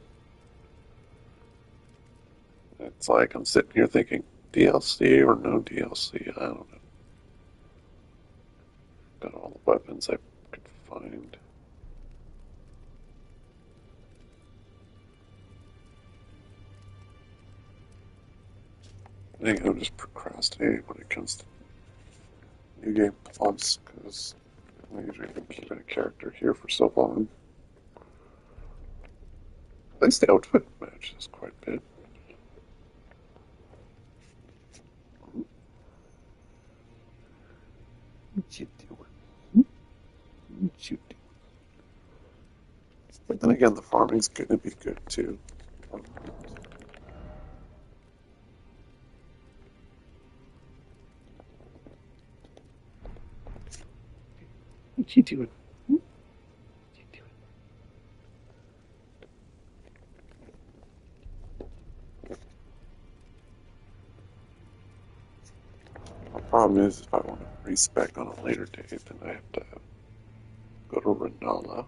It's like I'm sitting here thinking, DLC or no DLC? I don't know. Got all the weapons I could find. I think I'm just procrastinating when it comes to New Game Plus because I usually been keeping a character here for so long. At least the outfit matches quite a bit. What you doing? What you doing? But then again, the farming's going to be good too. What you doing? What you doing? The problem is, if I want to respec on a later date, then I have to go to Renala.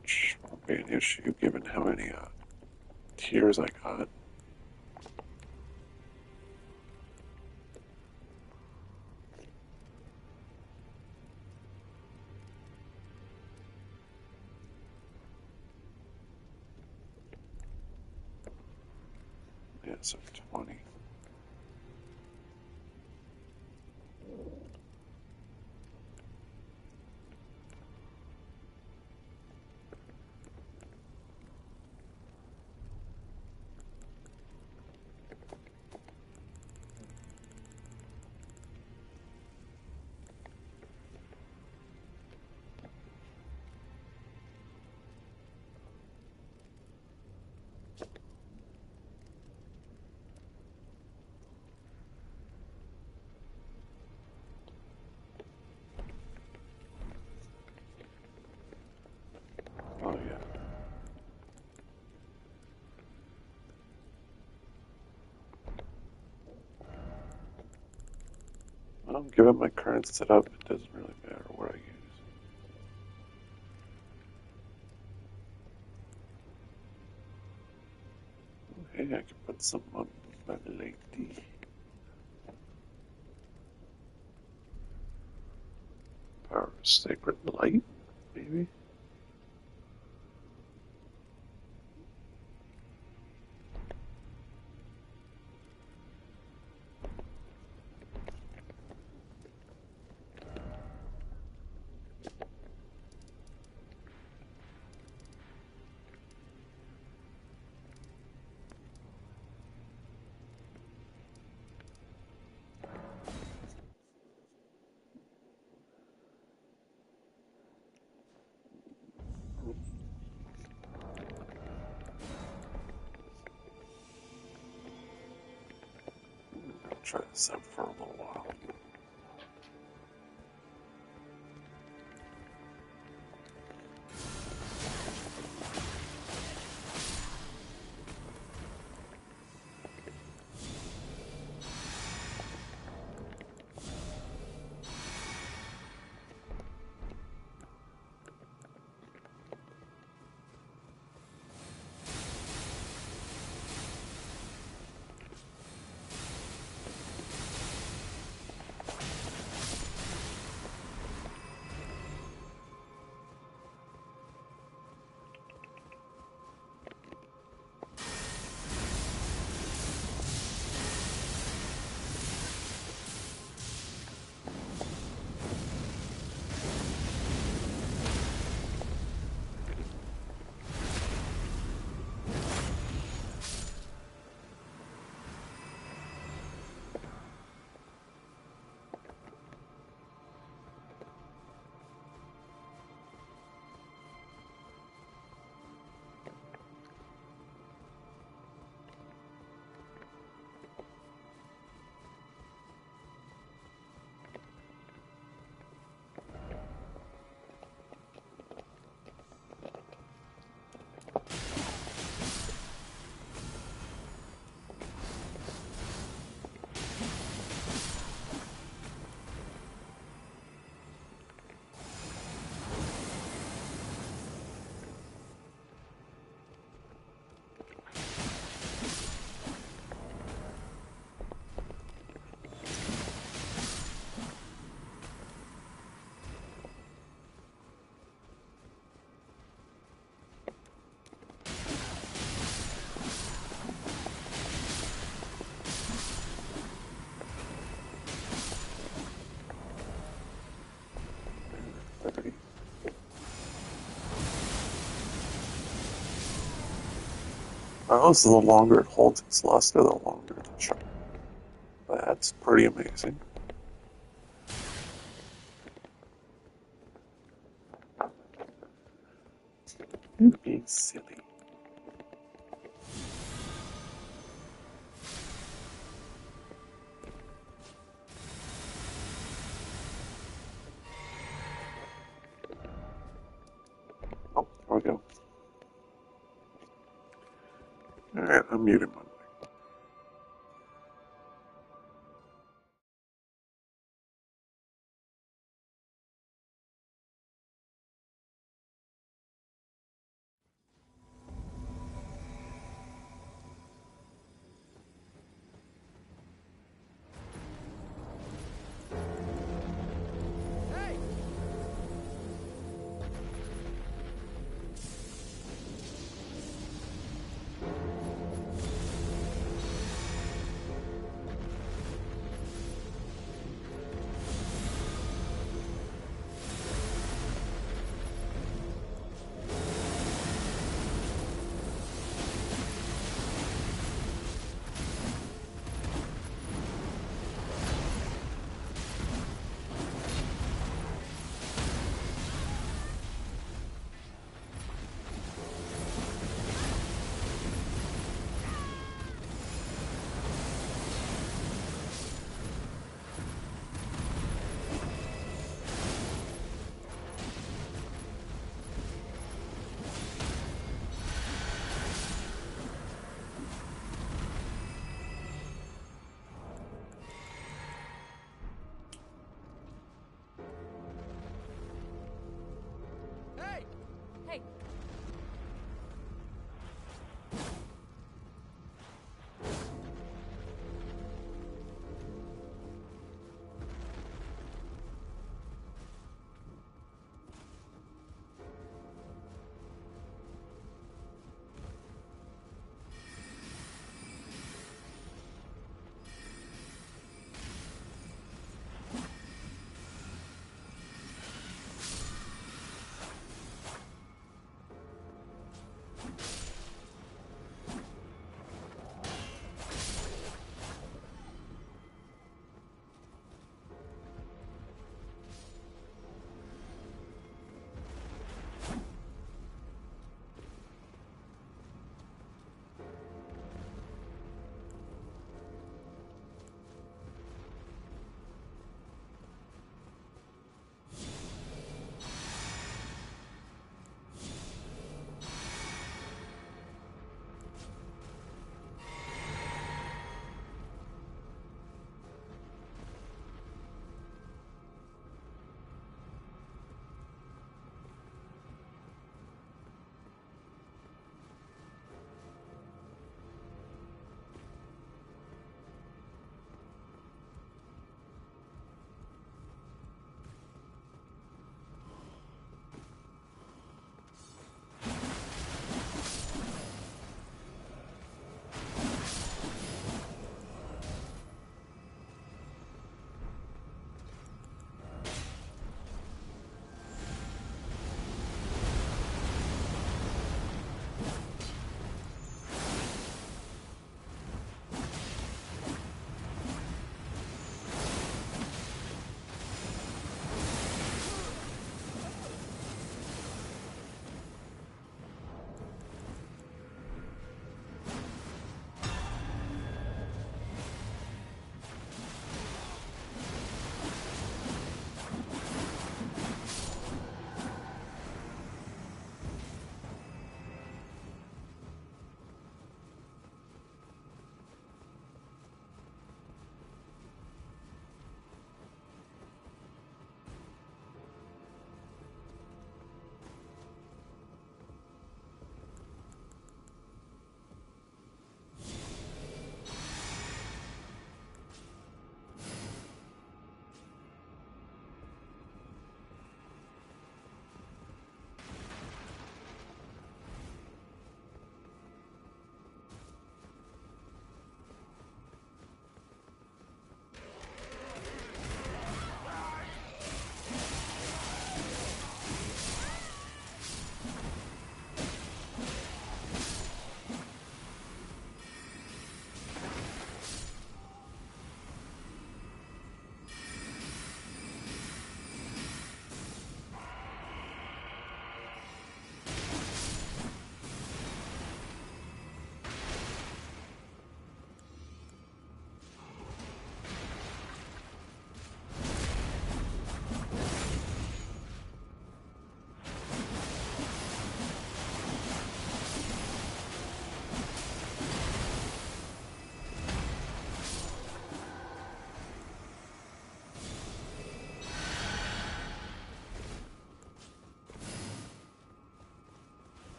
Which won't be an issue given how many tiers I got. Yeah, so 20. Oh yeah. Well, given my current setup, it doesn't really matter what I use. Hey, I can put some on my lady. Power of Sacred Light, maybe? I'll try this out for a little while. Oh, so the longer it holds its luster, the longer the charge. That's pretty amazing. Being silly. Oh, there we go. Alright, I'm muting my mic.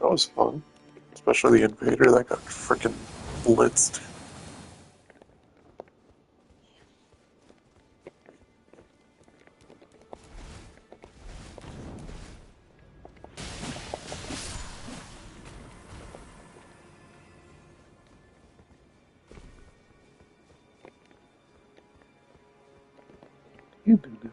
That was fun. Especially the invader that got freaking blitzed. You do that.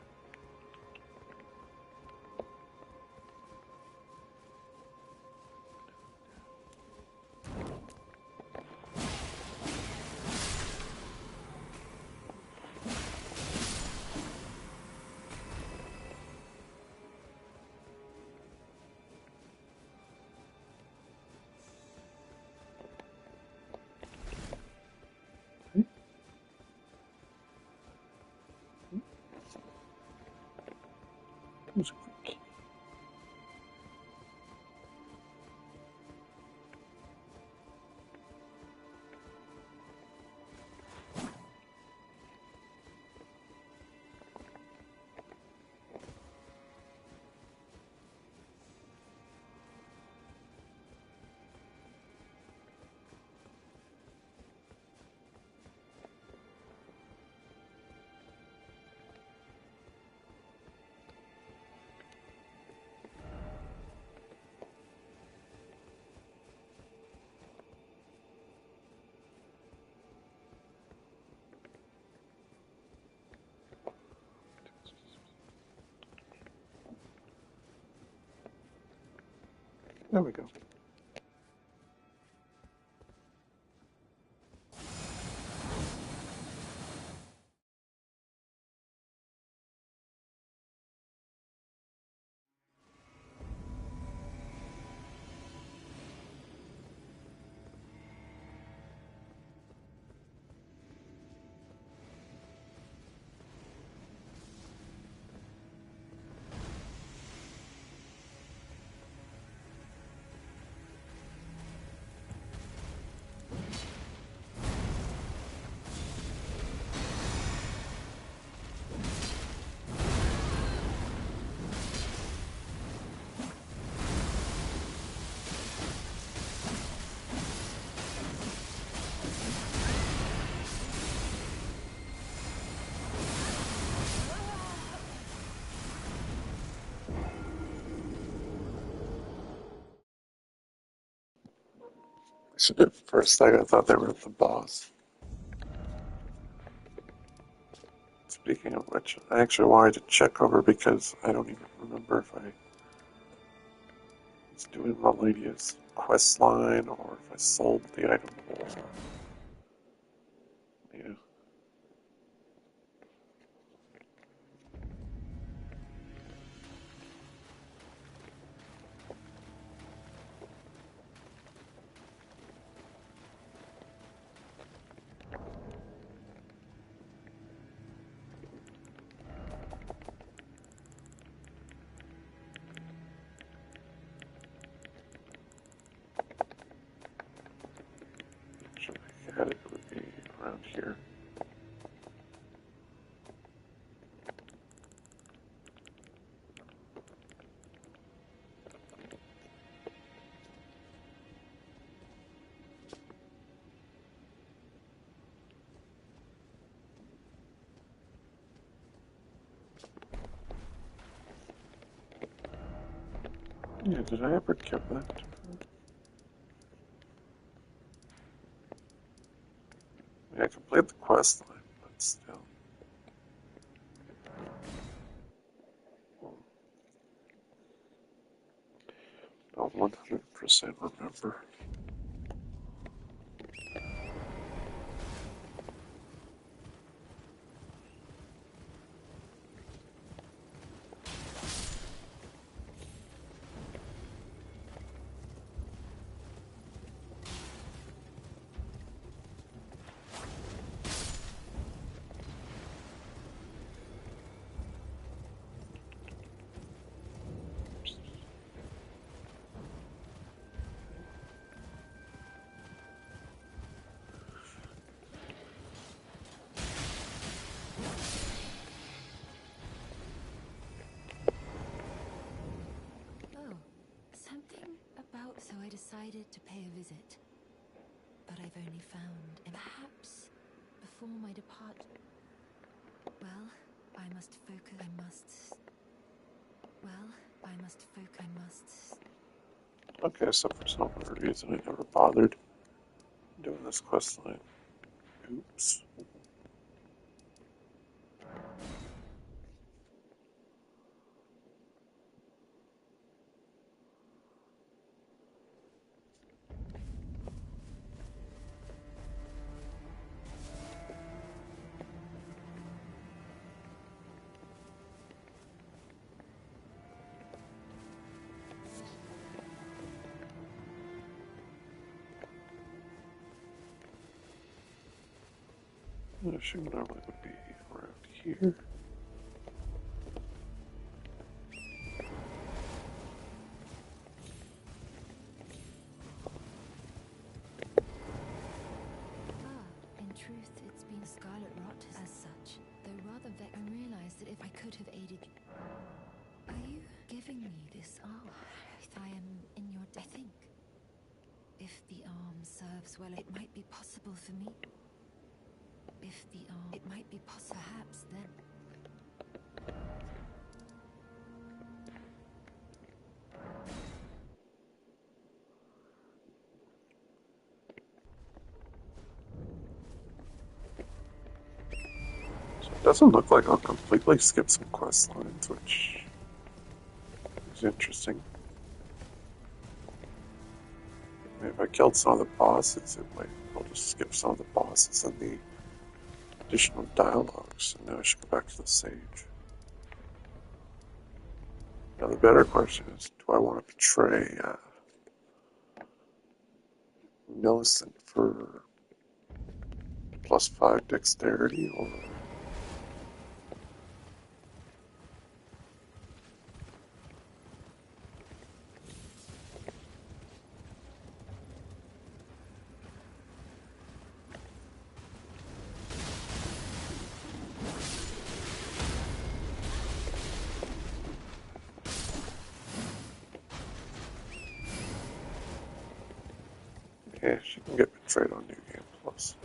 Who's a freak? There we go. For a second, I thought they were the boss. Speaking of which, I actually wanted to check over because I don't even remember if I was doing Maladia's quest line or if I sold the item or yeah. Should I had it would be around here. Yeah, did I ever give that to her? I mean, I completed the quest line, but still. Don't 100% remember. I decided to pay a visit. But I've only found, and perhaps before my departure. Well, I must focus. I must. Okay, so for some reason I never bothered doing this quest line. Oops. She normally would be around here. In truth, it's been scarlet rot as such. Though rather I realized that if I could have aided. Are you giving me this? Oh, I am in your. I think. If the arm serves well, it might be possible for me. If the arm, it might be possible. Perhaps then. So it doesn't look like I'll completely skip some quest lines, which is interesting. If I killed some of the bosses, I'll just skip some of the bosses and the additional dialogues, and now I should go back to the sage. Now the better question is, do I want to betray Millicent for +5 dexterity, or yeah, she can get betrayed on New Game Plus.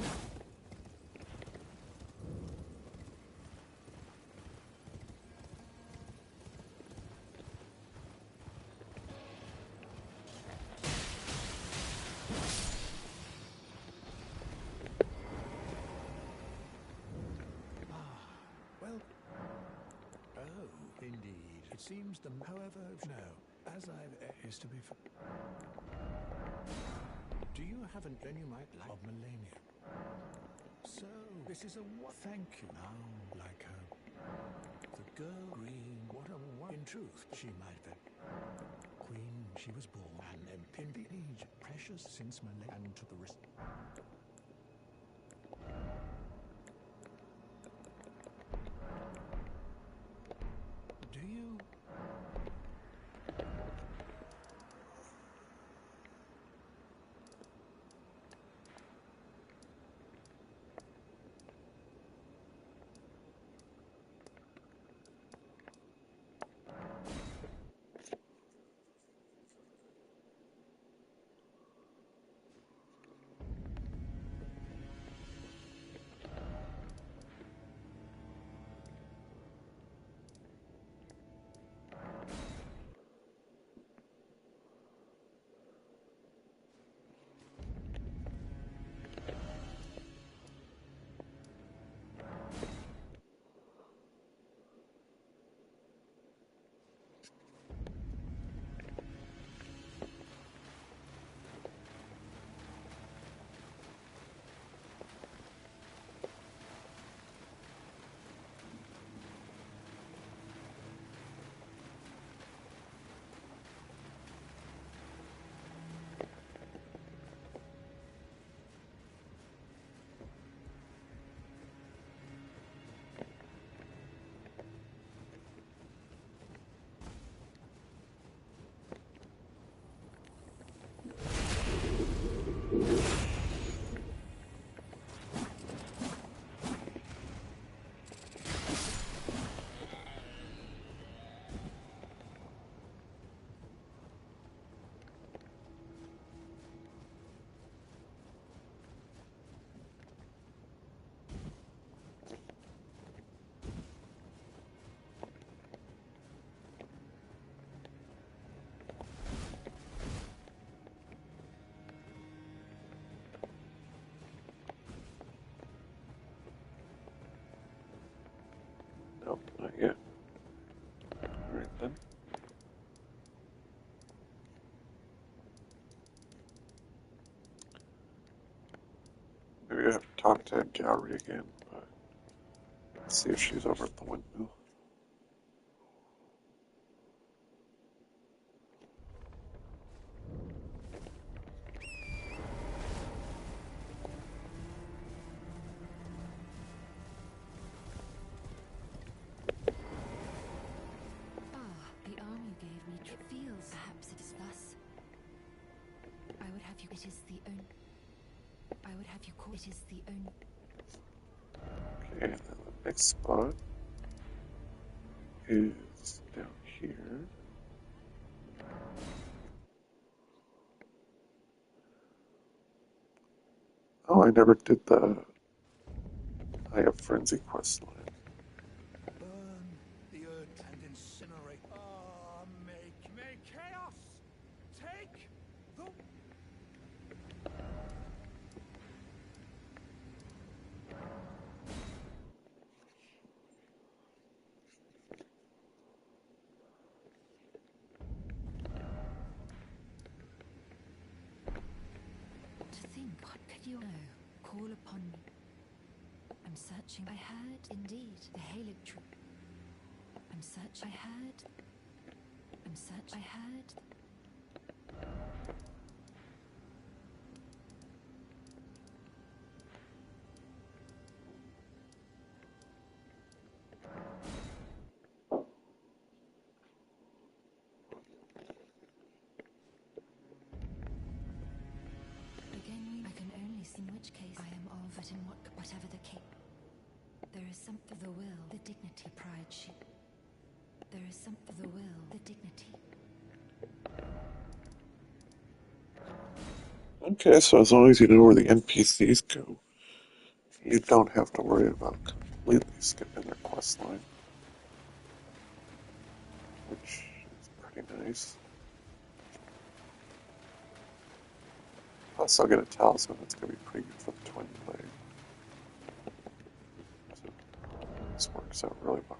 Well, oh, indeed. It seems however, no, as is to be. Do you have an? Then you might like of Millennium. So this is a what? Thank you. Now, like her, the girl green. What a what? In truth, she might be. Queen, she was born and impending age, precious since Malay and to the rest. Do you? Not yet. Alright then. Maybe I have to talk to Gowrie again, but let's see if she's over at the windmill. The arm you gave me feels. Perhaps it is thus. I would have you. It is the own. I would have you call. It is the own. Okay, and then the next spot is down here. Oh, I never did the Eye of Frenzy quest line. Burn the earth and incinerate. Make chaos. Take the. To think, what could you know? Call upon me. I'm searching. I heard, indeed, the Halic true. I'm search. I heard. I'm search. I heard. Again, I can only see in which case I am of, but in whatever the case. There is something, the will, the dignity, pride, there is something, the will, the dignity. Okay, so as long as you know where the NPCs go, you don't have to worry about completely skipping their quest line, which is pretty nice. Plus, I'll get a talisman that's going to be pretty good for the twin blade. So, this works out really well.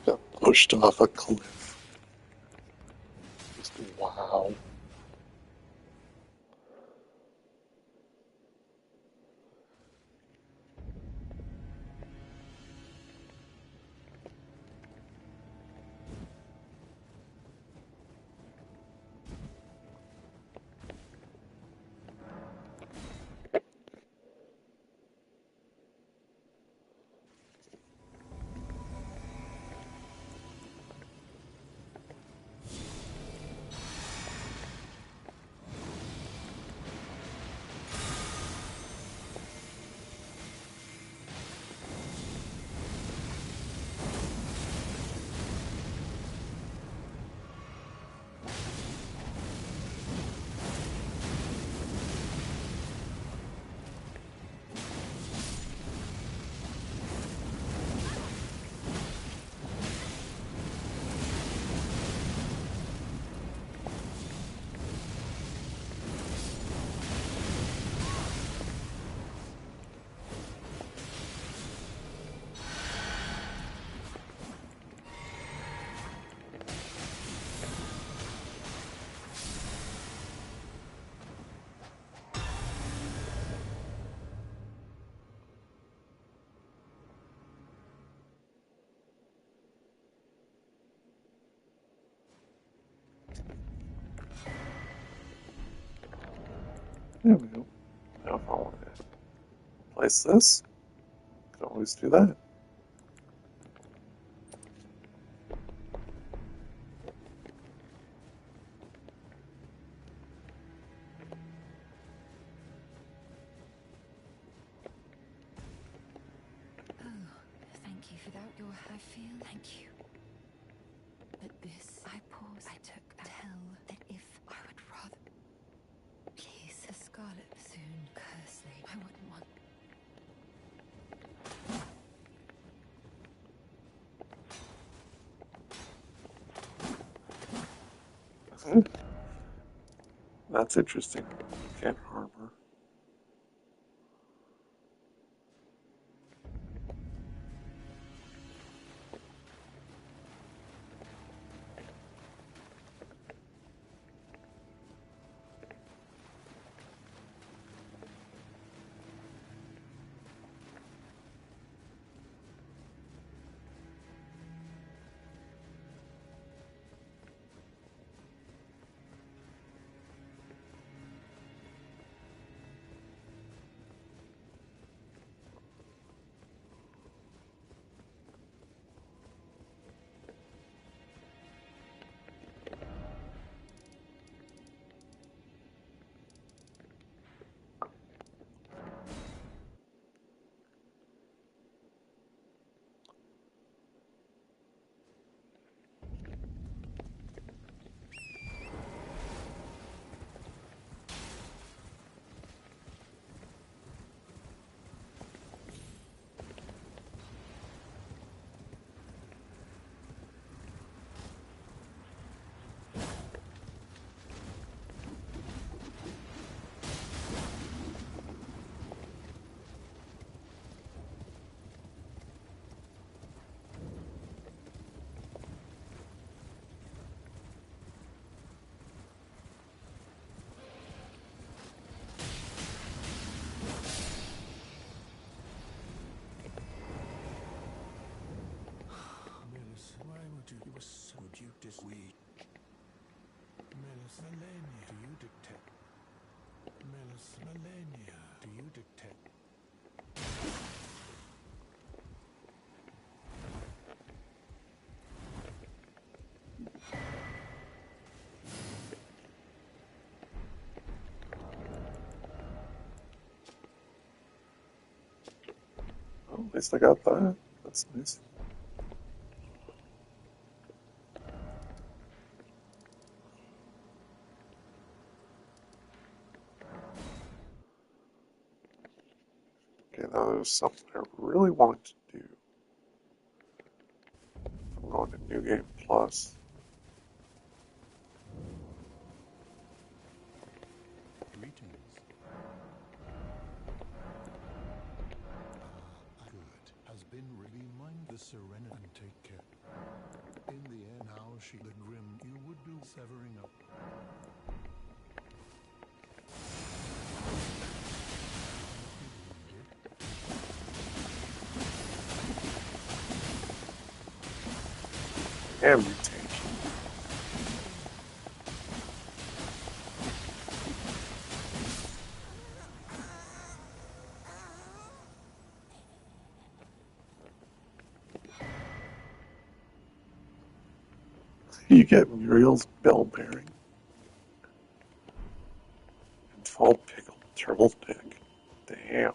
Got pushed off a cliff. Just wow. There we go. Now if I want to place this, I can always do that. Oh, thank you. Without your I feel thank you. But this I paused. I took a tell that if I would rather please a scarlet soon curse me. I wouldn't want That's interesting. You can't harm her. Melis, why would you? You were so good. You disweed. Melis, Melania, do you detect? Melis, Melania, do you detect? Oh, at least I got that. That's nice. Okay, now there's something I really want to do. I'm going to New Game Plus. Greetings. Good. Has been really mind the serenity and take care. In the end, how she the grim you would do severing up. Wounded. Damn you, tank. You get Muriel's bell bearing and full pickled turtle dick. Damn.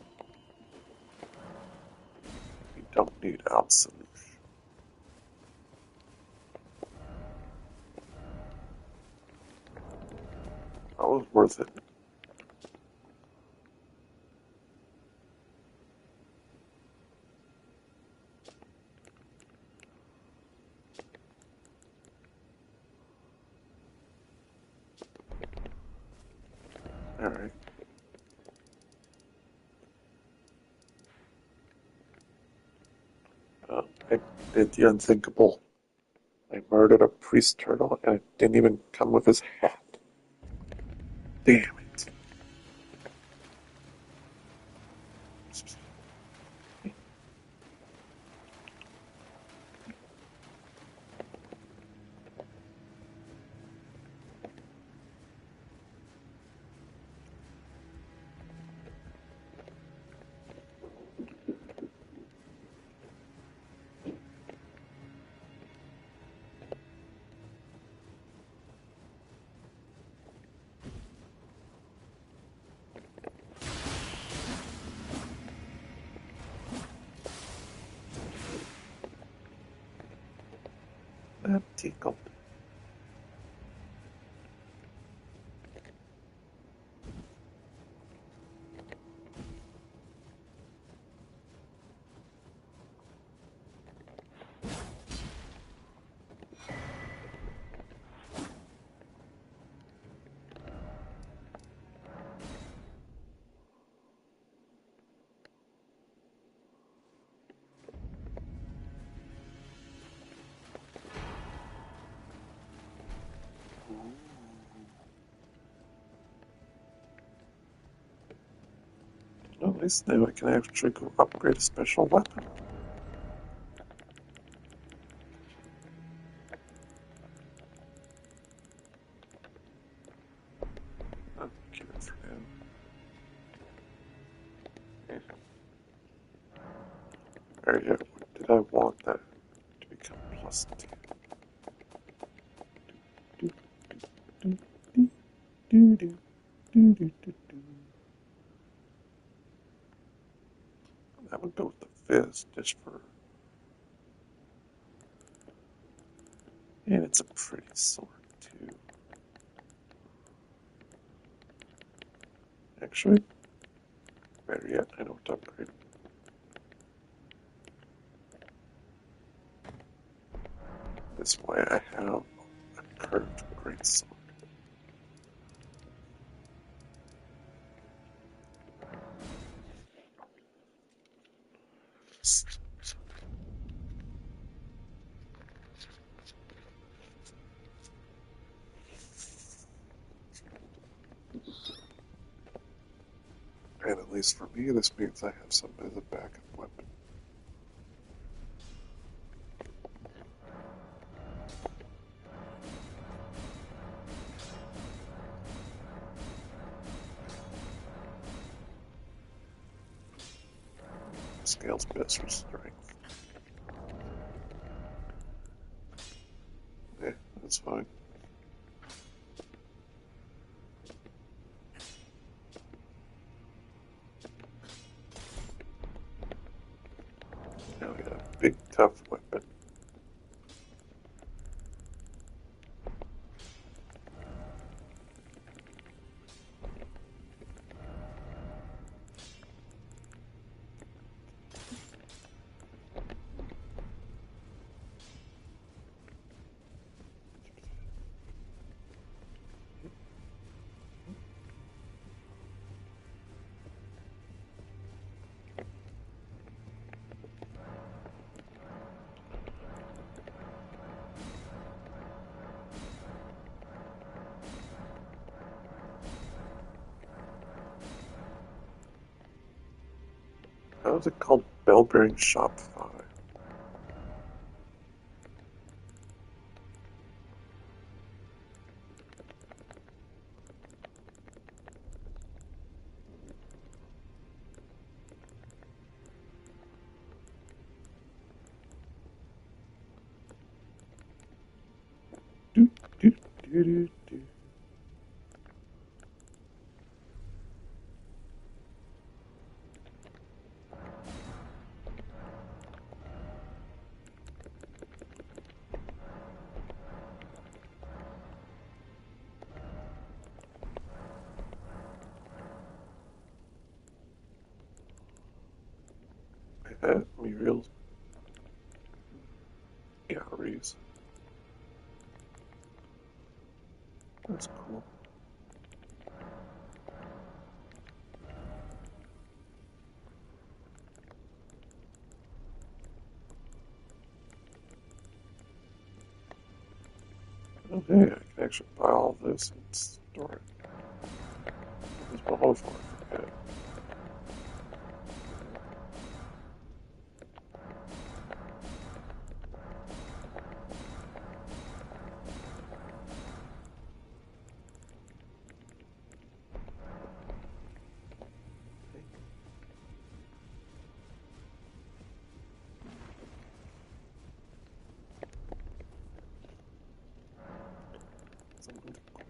You don't need absolute. That was worth it. Alright. I did the unthinkable. I murdered a priest turtle and it didn't even come with his hat. Damn it. I'm tickled. Well, at least now I can actually go upgrade a special weapon. I'll keep it for now. Yeah. Or yeah, did I want that to become +2? Do, do, do, do, do, do, do, do, do. I would go with the fist just for. And it's a pretty sword, too. Actually, better yet, I know what to upgrade. This way I have a curved greatsword. And at least for me, this means I have something as a backup weapon. Scales best for strength. Yeah, that's fine. Now we got a big, tough weapon. How is it called? Bell bearing shop 5. Do, do, do, do, do. I had Muriel's galleries. That's cool. Oh, hey, I can actually buy all this and store it. What was my home for? I forget. Something cool.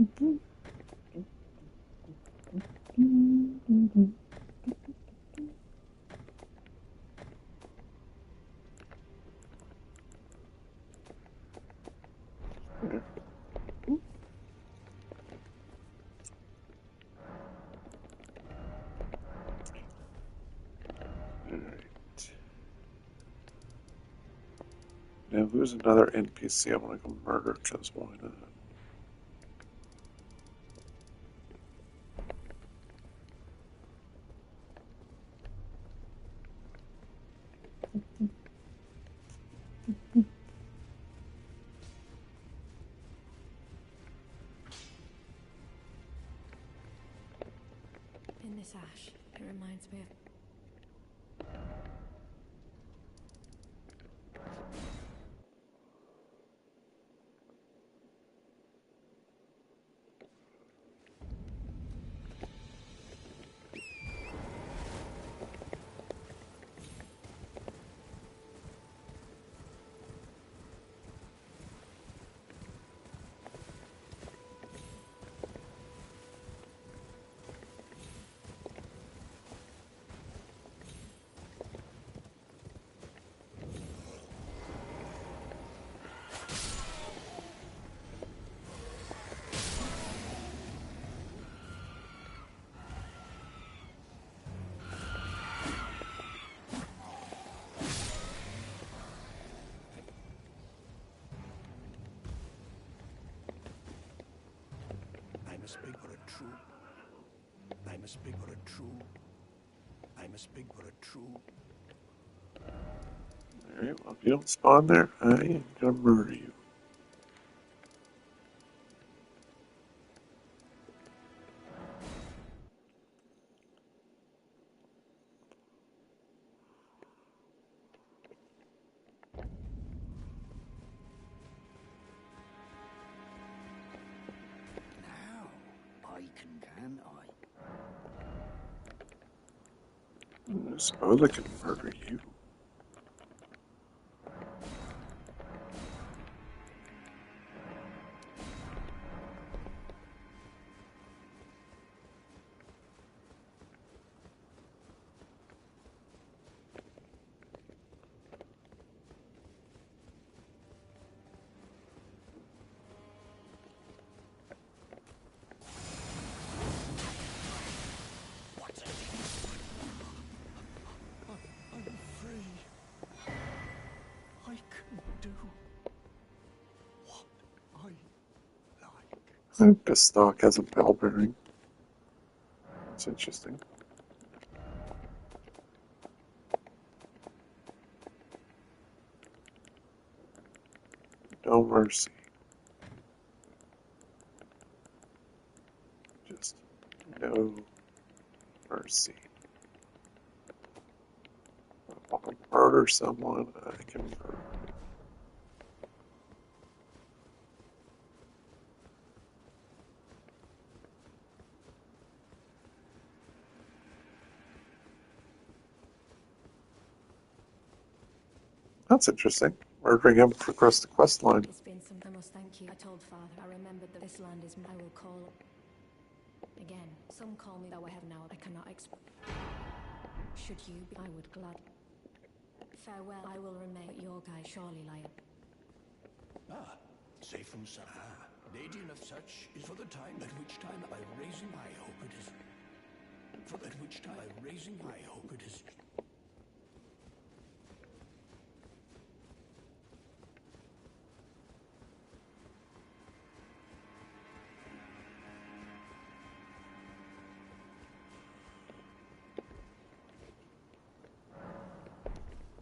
There. Alright. Now who's another NPC I want to go murder, because why not? In this ash, it reminds me of... I must speak for a true. I must speak for a true. I must speak for a true. Alright, well, if you don't spawn there, I am gonna murder you. Now, can't I? I suppose I can murder you. I'm free. I can do what I like. This stock has a bell bearing. That's interesting. No mercy. Just no mercy. If I want to murder someone, I can murder. That's interesting. Murdering him across the quest line. It's been some... I must thank you. I told Father. I remembered that this land is... I will call it... Again, some call me though I have now. I cannot Should you be... I would glad... Farewell. I will remain at your guide. Surely, Lion. Safe from sun. Lady of such is for the time at which time by raising I hope it is. For that which time by raising I hope it is.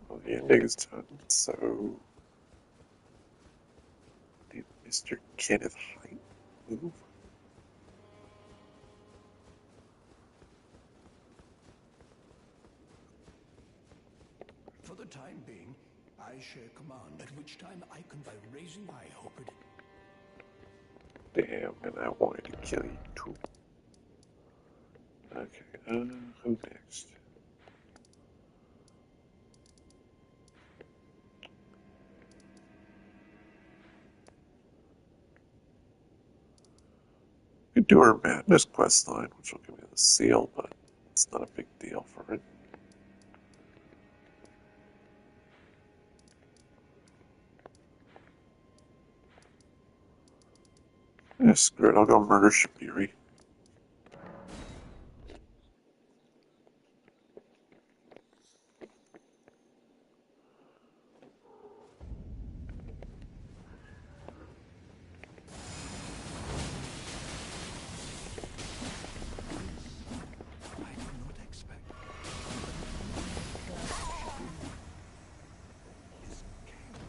Well, the ending is done, so did Mr. Kenneth Haight move? For the time being, I share command, at which time I can by raising I hope it. Damn, and I wanted to kill you too. Okay, who next? could do her madness quest line, which will give me the seal, but it's not a big deal for it. Yeah, screw it, I'll go murder Shabiri. I did not expect. Is chaos.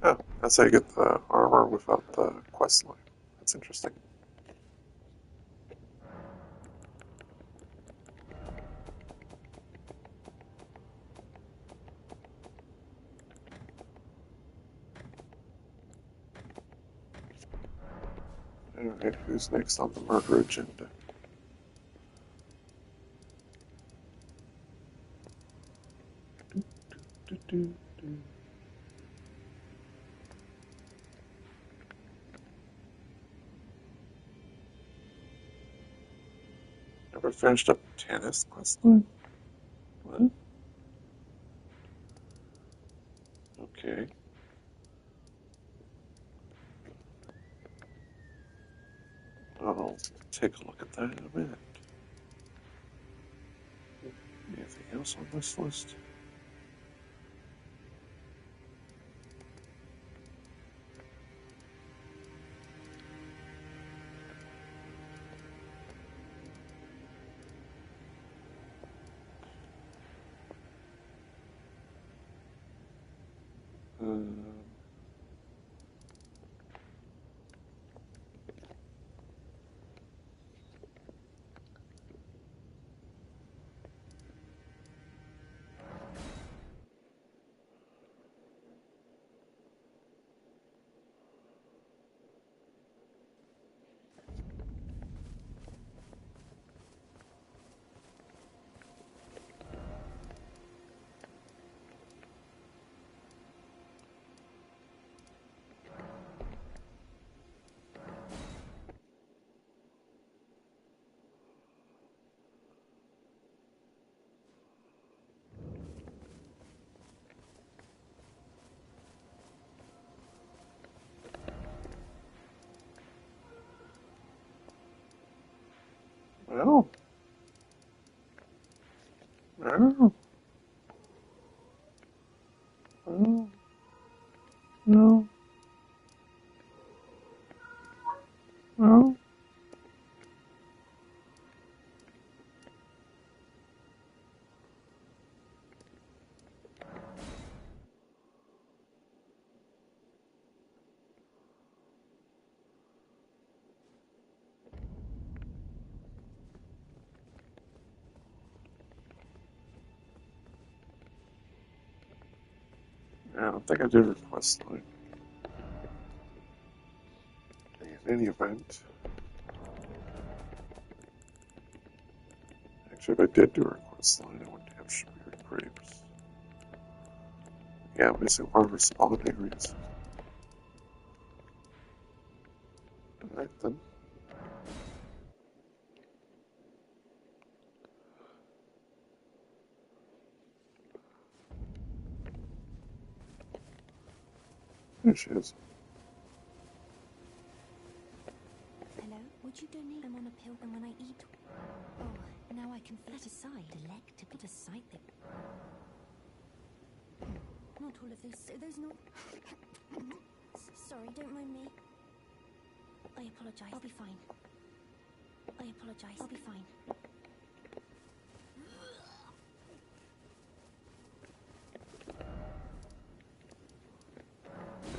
Oh, that's how you get the armor without the quest line. That's interesting. Alright, who's next on the murder agenda? Never finished up Tannis quest line? What? Okay. I'll take a look at that in a minute. Anything else on this list? Well, well, well, well, well. I don't think I did request line. In any event, actually, if I did do a request line, I wouldn't have Shabir Graves. Yeah, I'm missing one of her spawn areas. Alright then. There she is. Hello? Would you donate them on a pill and when I eat? Oh, now I can set aside delectable to sight that. Not all of those not. Sorry, don't mind me. I apologize. I'll be fine. I apologize. I'll be fine.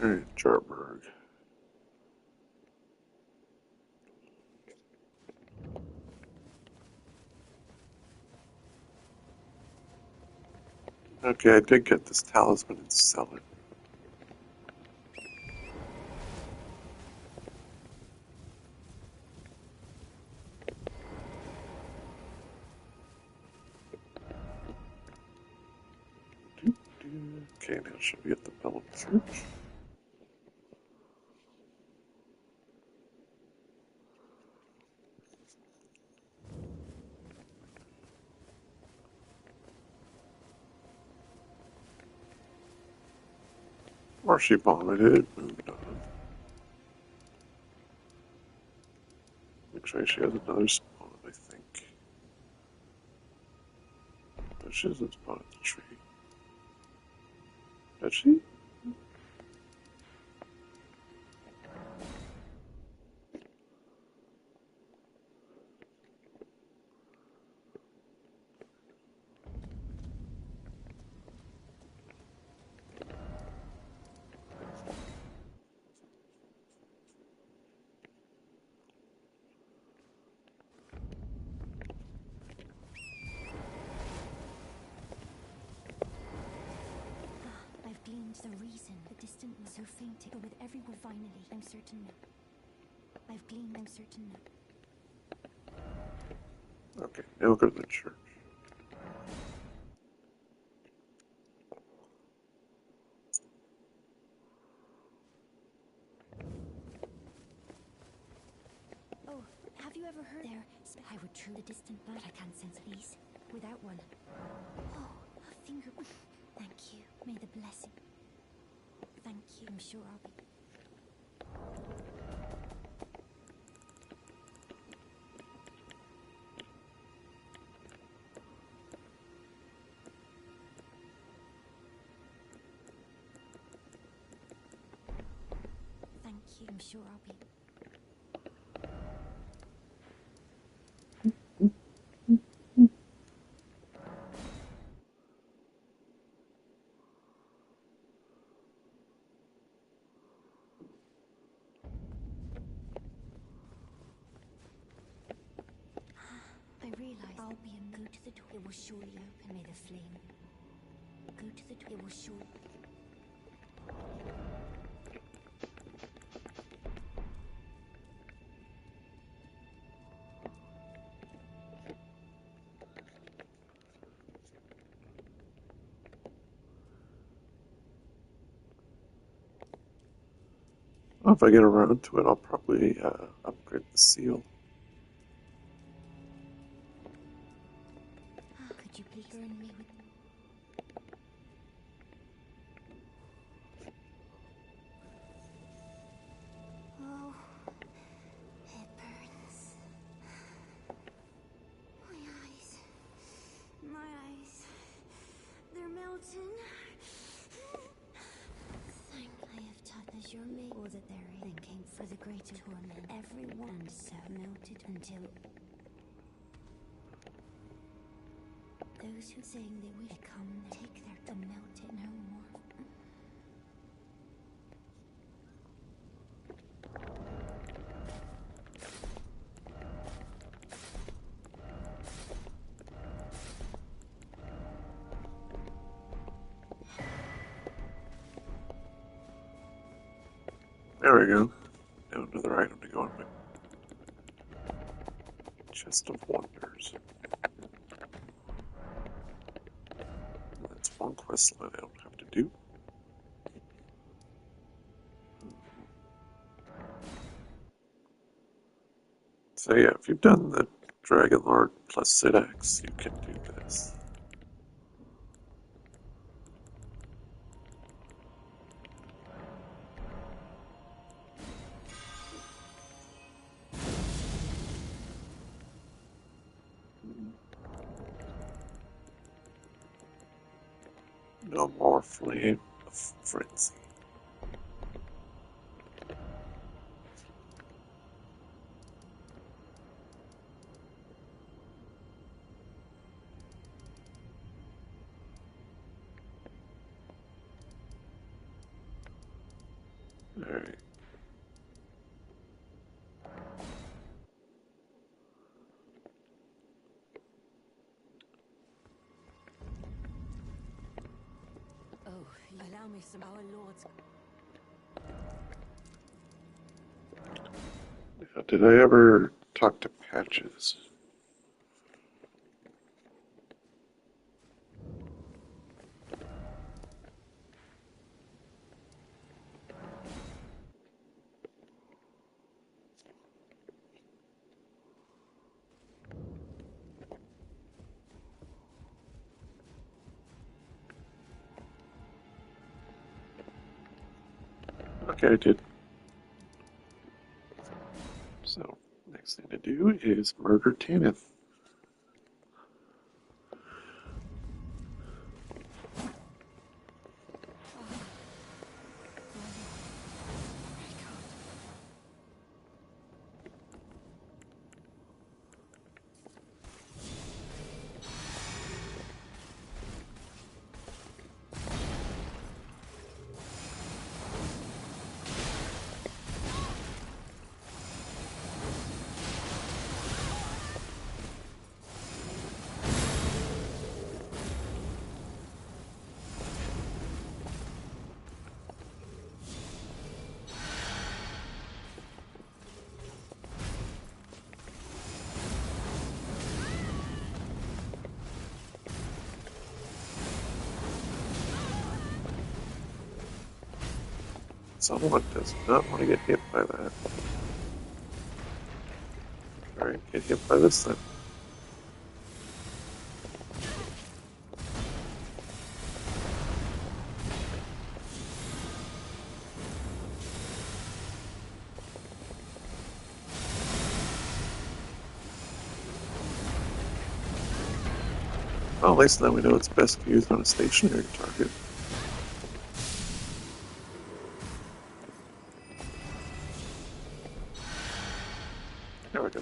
Alright, Jarberg. Okay, I did get this talisman and sell it. Okay, now she'll be at the Pelham Church. Or she vomited, moved on. Looks like she has another spawn, I think. No, she doesn't spawn at the tree. Does she? I've gleaned the reason the distant was so fainted, but with everyone finally, I'm certain now. I'm certain now. Okay, now we'll go to the church. Oh, have you ever heard there? I would true the distant, but I can't sense these without one. Oh, a finger. Thank you. May the blessing. Thank you. I'm sure I'll be. Thank you. I'm sure I'll be. I realize I'll be in. Go to the door. It will surely open. May the flame. Go to the door. It will surely. Well, if I get around to it, I'll probably upgrade the seal. Could you please burn me with. Oh, it burns. My eyes, they're melting. Thank I have taught as your mate. Was it there? Thinking for the greater torment. Everyone so melted until those who saying they wish to come take their to melt it no more. There we go. Now another item to go on my chest of wonders. That's one quest line I don't have to do. So yeah, if you've done the Dragon Lord plus Sidax, you can do this. No more flame of frenzy. Alright. Oh, allow me some our lords. Did I ever talk to Patches? Okay, I did. So, next thing to do is murder Tannen. Someone does not want to get hit by that. Alright, get hit by this then. Well, at least now we know it's best used on a stationary target. There we go.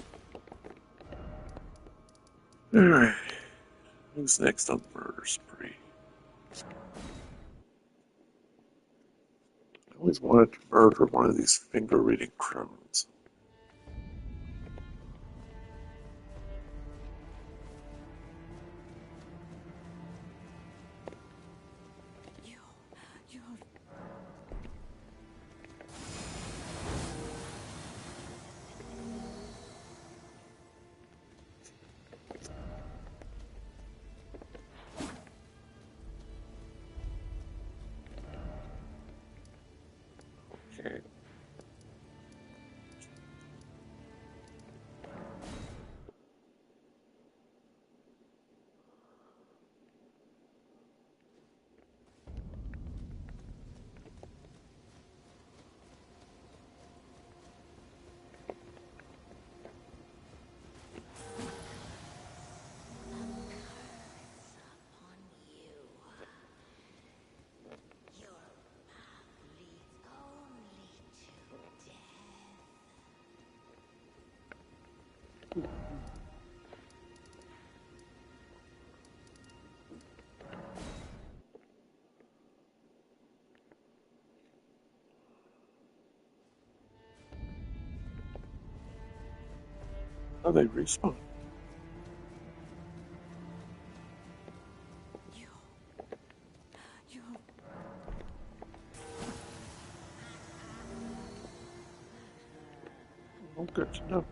Alright. Who's next on the murder spree? I always wanted to murder one of these finger-reading crones. You're... Okay. upon you. Your path leads only to death. Oh, they respawn. You're... Oh, good to know.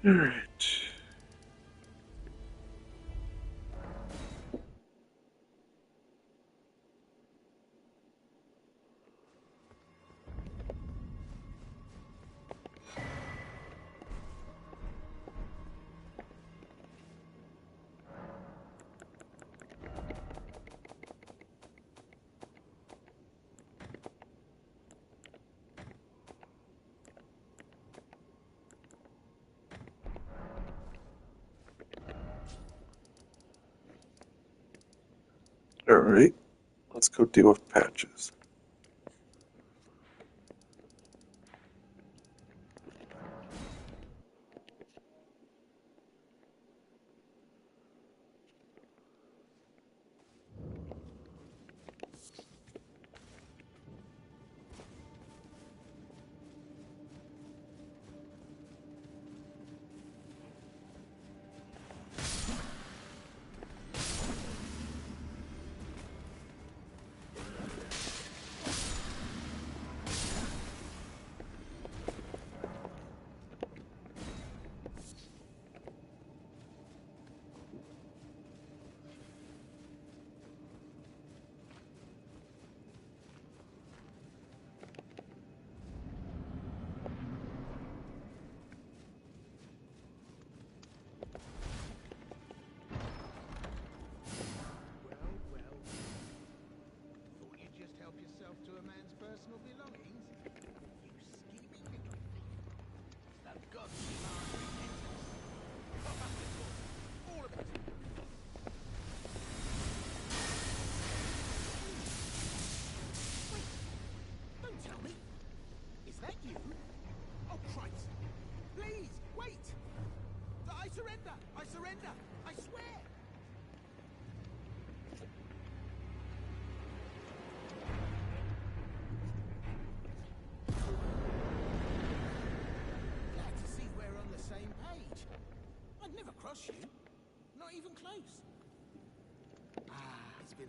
Alright. Alright. Let's go deal with Patches.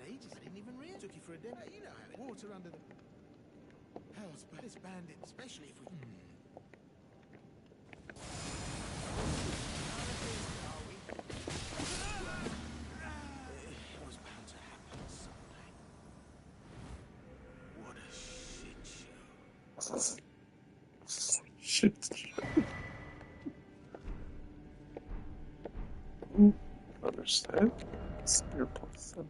ages. I didn't even realize. Took you for a day. You know how it. Water under the. Hell's but this bandit, especially if we. It was bound to happen someday. What a shit show. Shit. Understand? Spear +7.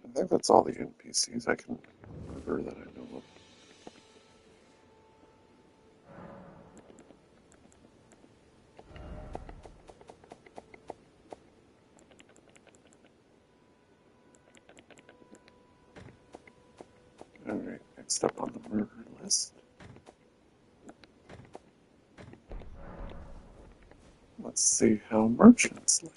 I think that's all the NPCs I can remember that I know of. Alright, next up on the murder list. Let's see how merchants like.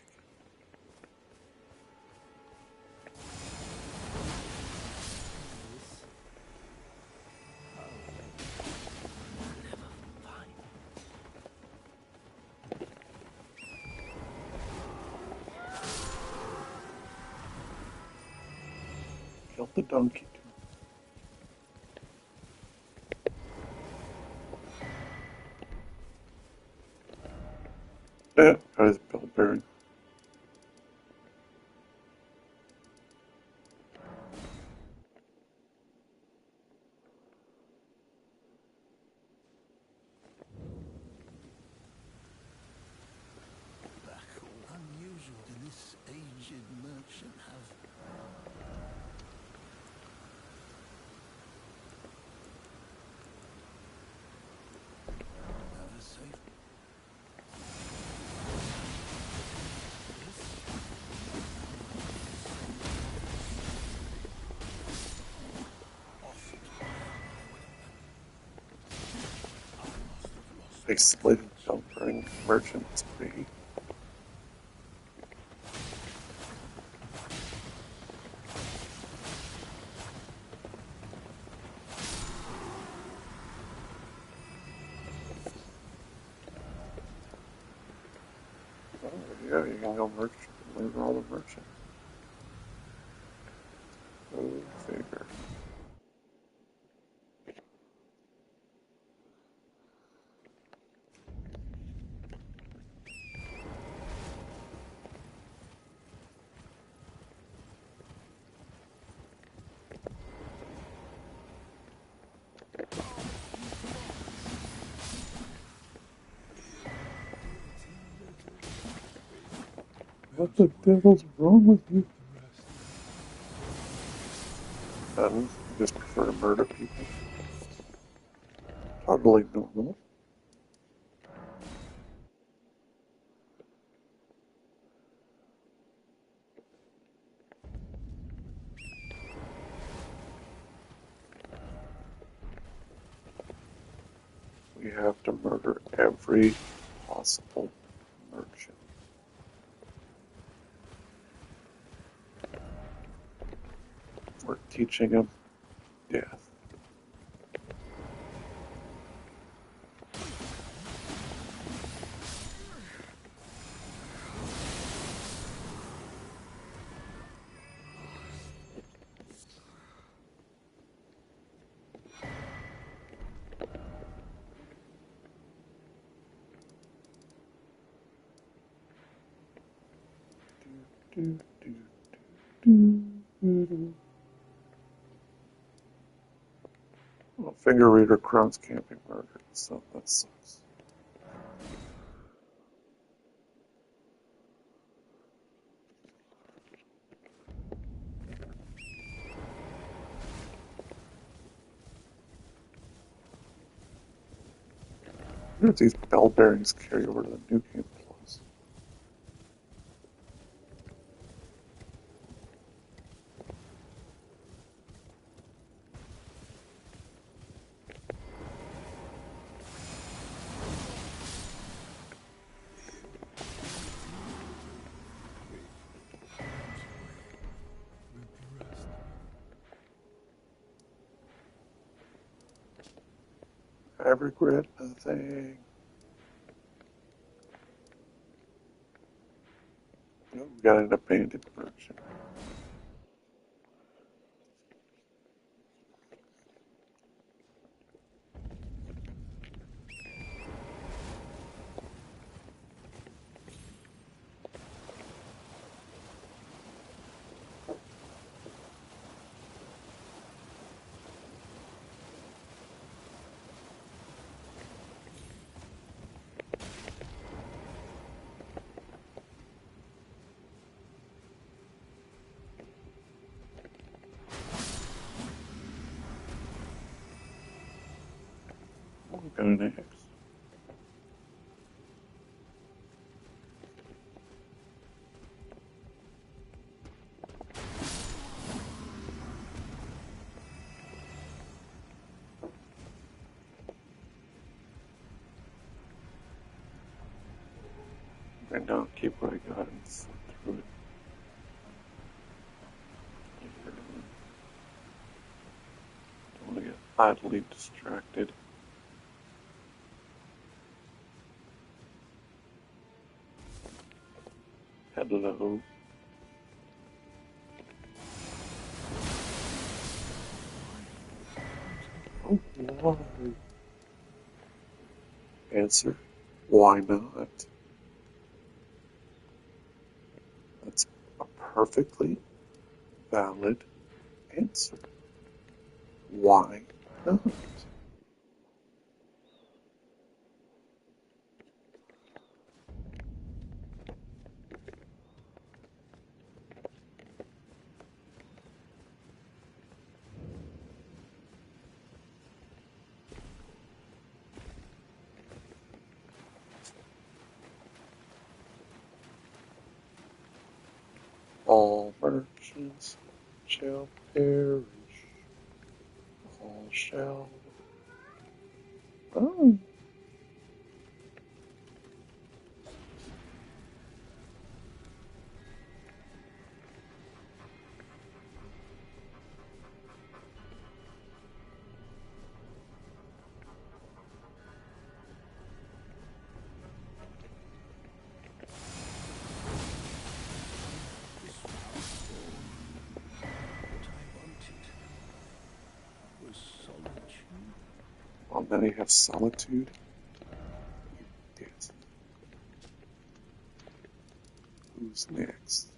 Killed the donkey too. Yeah, got his bill bearing. Unusual. Did this aged merchant have a safe? They split bill bearing merchants free. Oh yeah, you can go merchant, murder all the merchants. Go figure. What the devil's wrong with you? You just prefer to murder people. Totally normal. We have to murder every possible merchant. We're teaching them death. Do, do, do. Well, finger reader crowns can't be murdered, so that sucks. I wonder if these bell bearings carry over to the New Game Plus. I regret nothing. Oh, we got an abandoned version. Oh, we got an axe. Right now, I'll keep what I got and slip through it. Don't want to get idly distracted. Hello. Oh, why? Answer, why not? That's a perfectly valid answer. Why not? All merchants shall perish. All shall. Oh. This what I wanted was solitude. Well, now you have solitude. Yes. Who's next?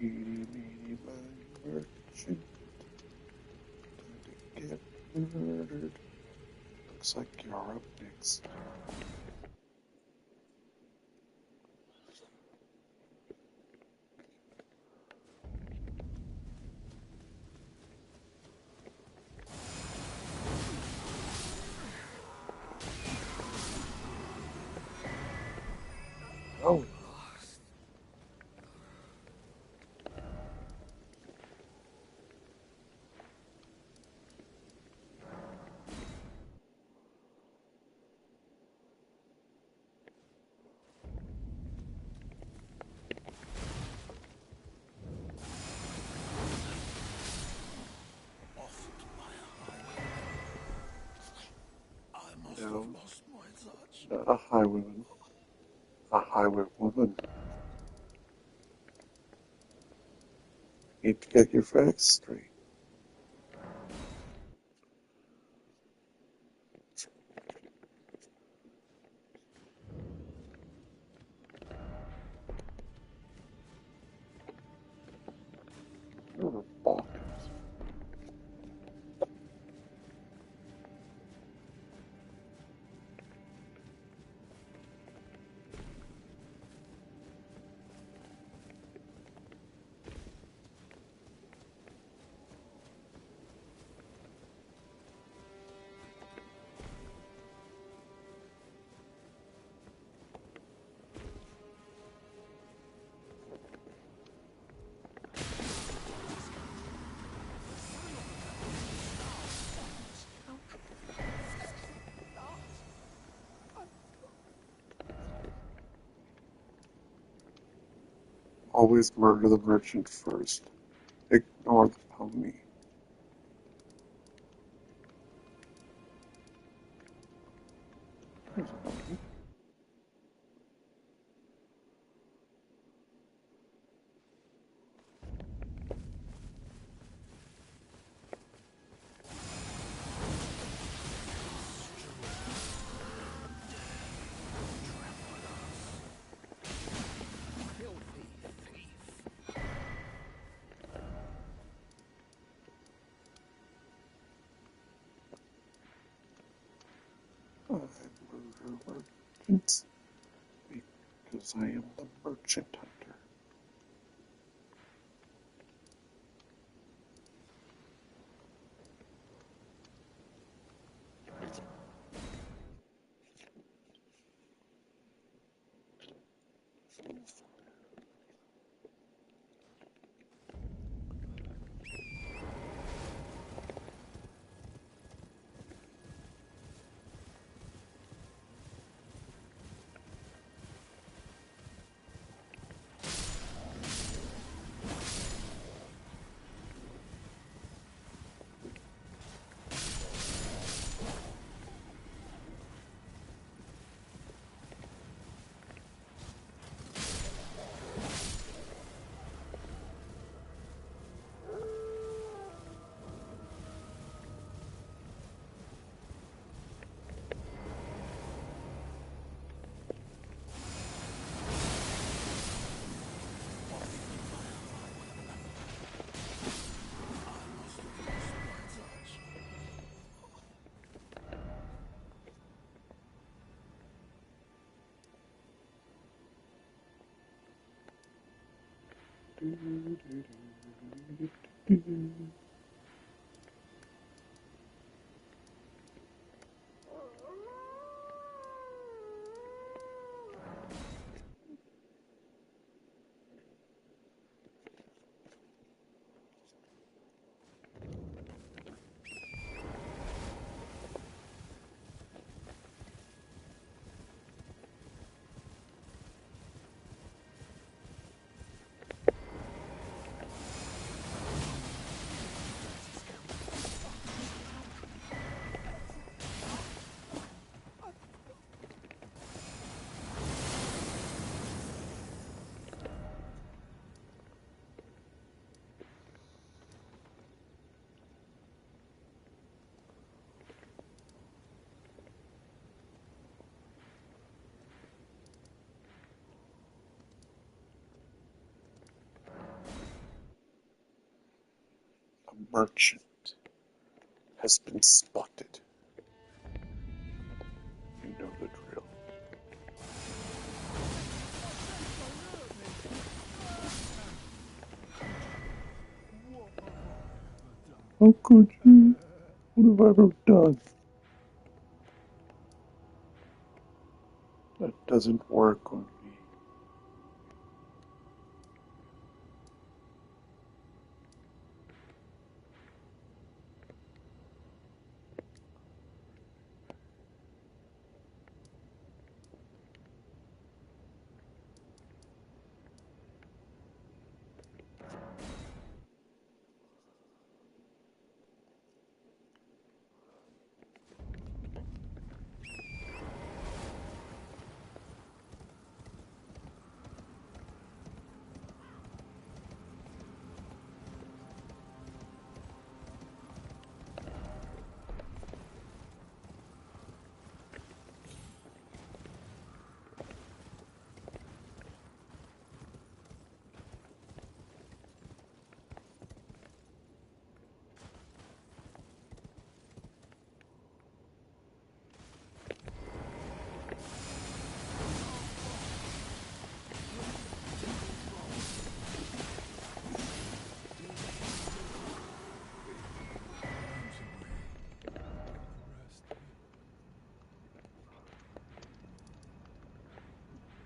Eeny, meeny, miny, merchant. Time to get murdered. Looks like you're up next. Oh, Oft my highwayman. I must no, have lost my touch. not a highwayman. A highwaywoman. Need to get your facts straight. You're bonkers. Always murder the merchant first. Ignore the pony. There's another one. I murder merchants because I am the merchant hunter. A merchant has been spotted. You know the drill. How could you? What have I ever done? That doesn't work on me.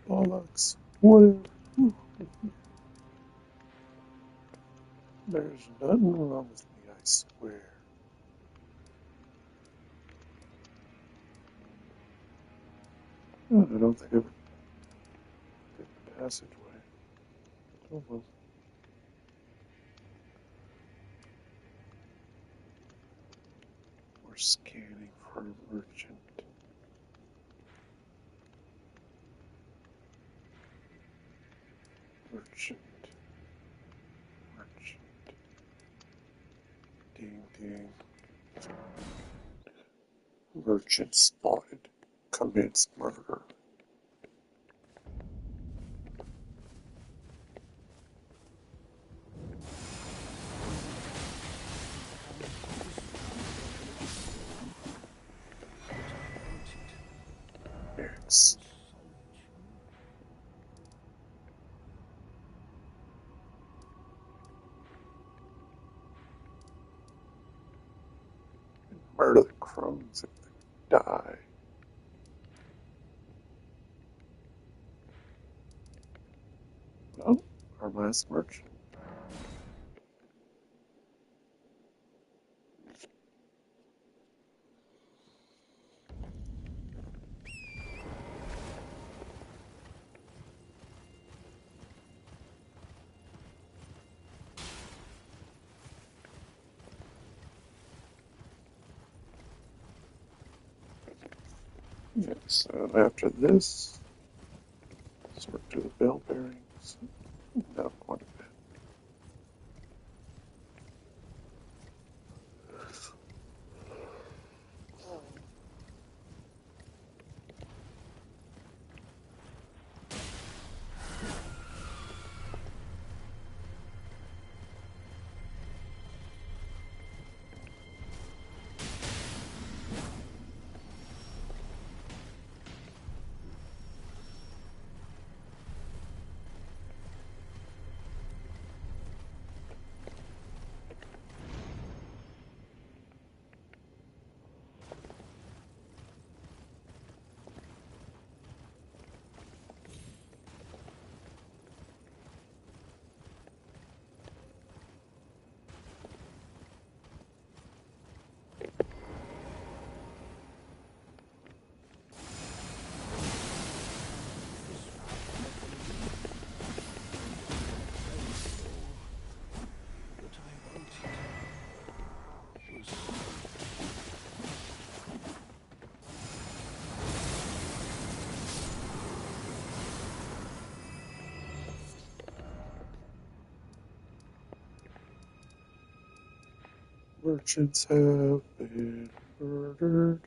Bollocks. Whatever. There's nothing wrong with me, I swear. Oh, I don't think I've hit the passageway. Oh well. We're scanning for a merchant. Merchant. Merchant. Ding ding. Merchant spotted. Commits murder. What I wanted It's was solitude. murder the crones if they die. Well, our last merchant. Yeah, so after this, sort through the bell bearings. Now going to bed. This no more. What I wanted was solitude. Merchants have been murdered.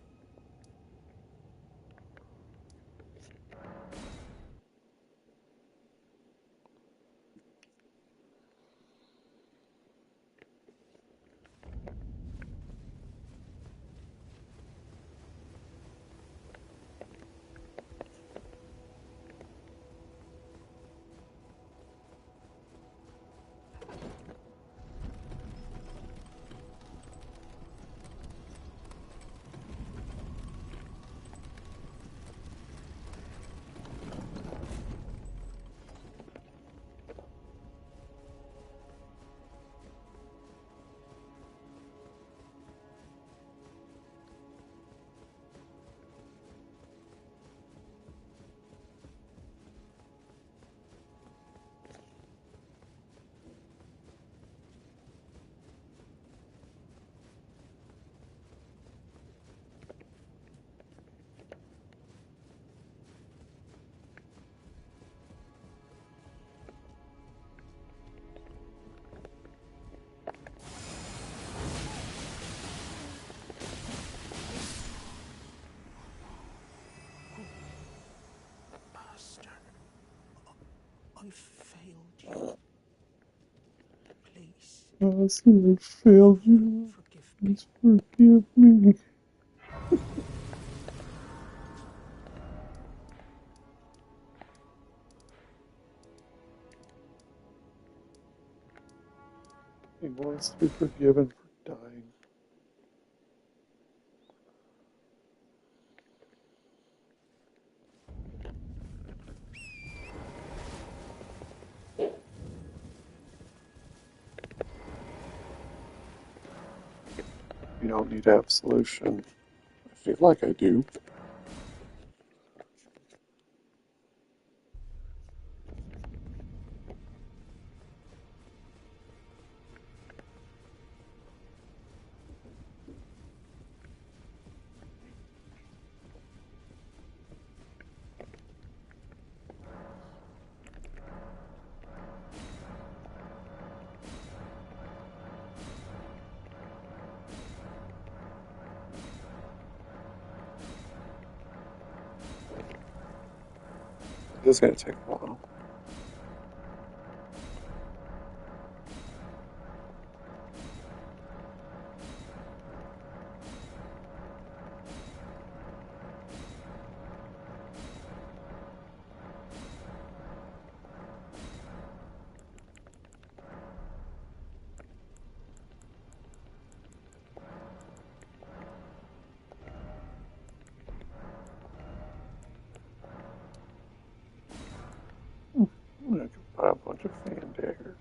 Master, I failed you. Please, I failed you. forgive me. Please forgive me. He wants to be forgiven for dying. You don't need absolution. I feel like I do. This is going to take a while. I can buy a bunch of fan daggers.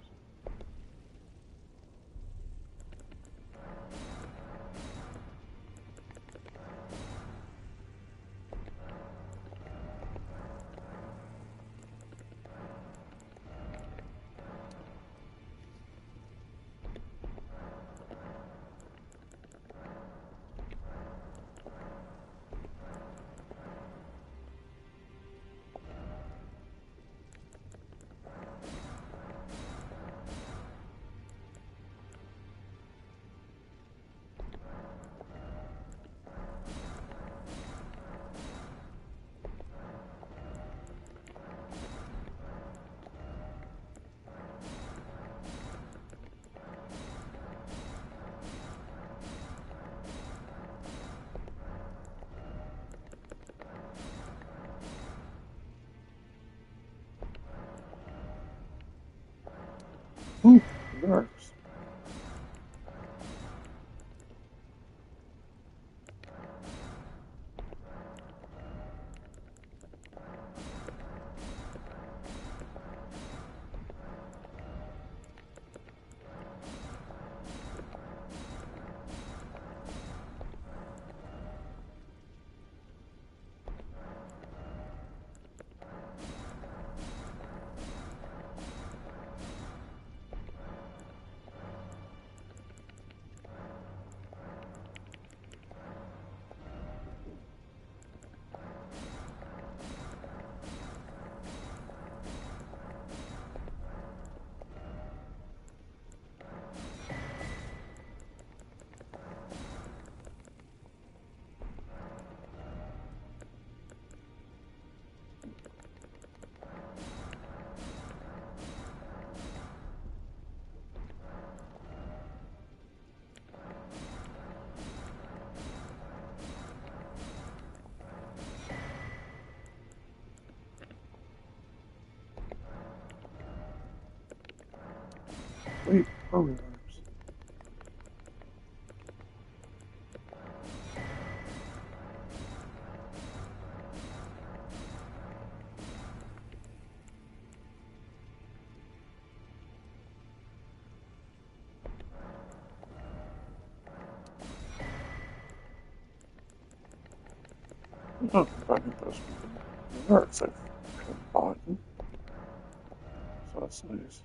Ooh, nerves. Sweet programs. Oh, finding those nerves I've bought. So that's nice.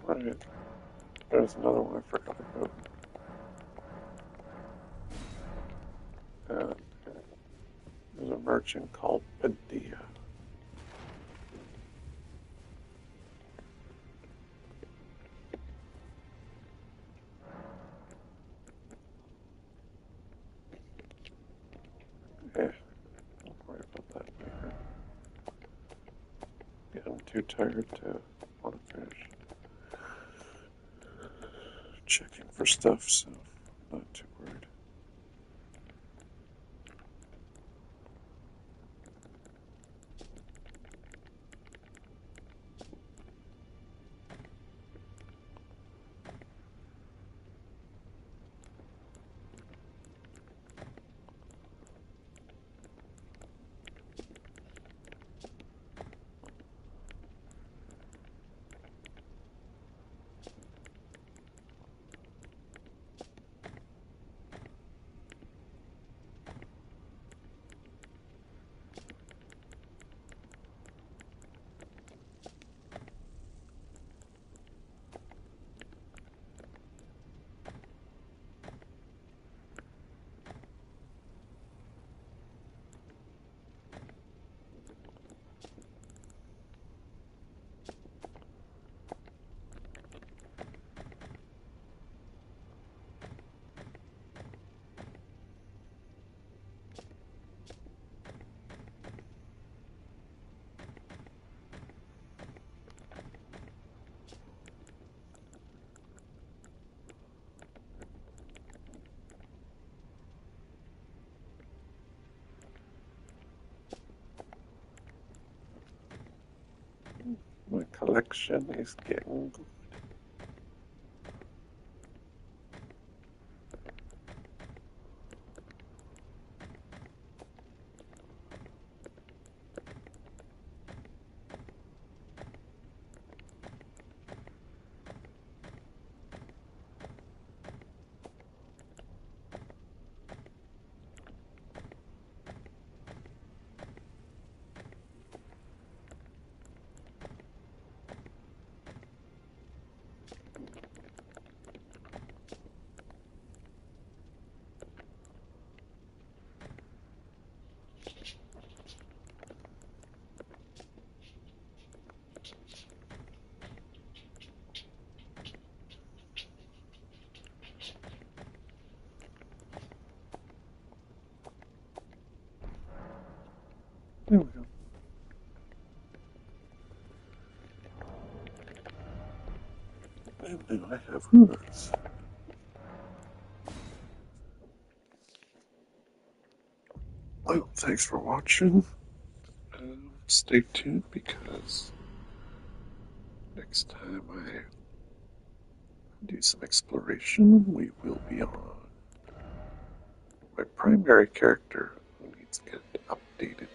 Alright. There's another one I forgot about. There's a merchant called Padilla. Yeah, I'll worry about that later. Getting too tired to want to finish checking for stuff, so I'm not too worried. My collection is getting good. There we go. And now I have hers. Well, thanks for watching. Stay tuned because next time I do some exploration, we will be on my primary character who needs to get updated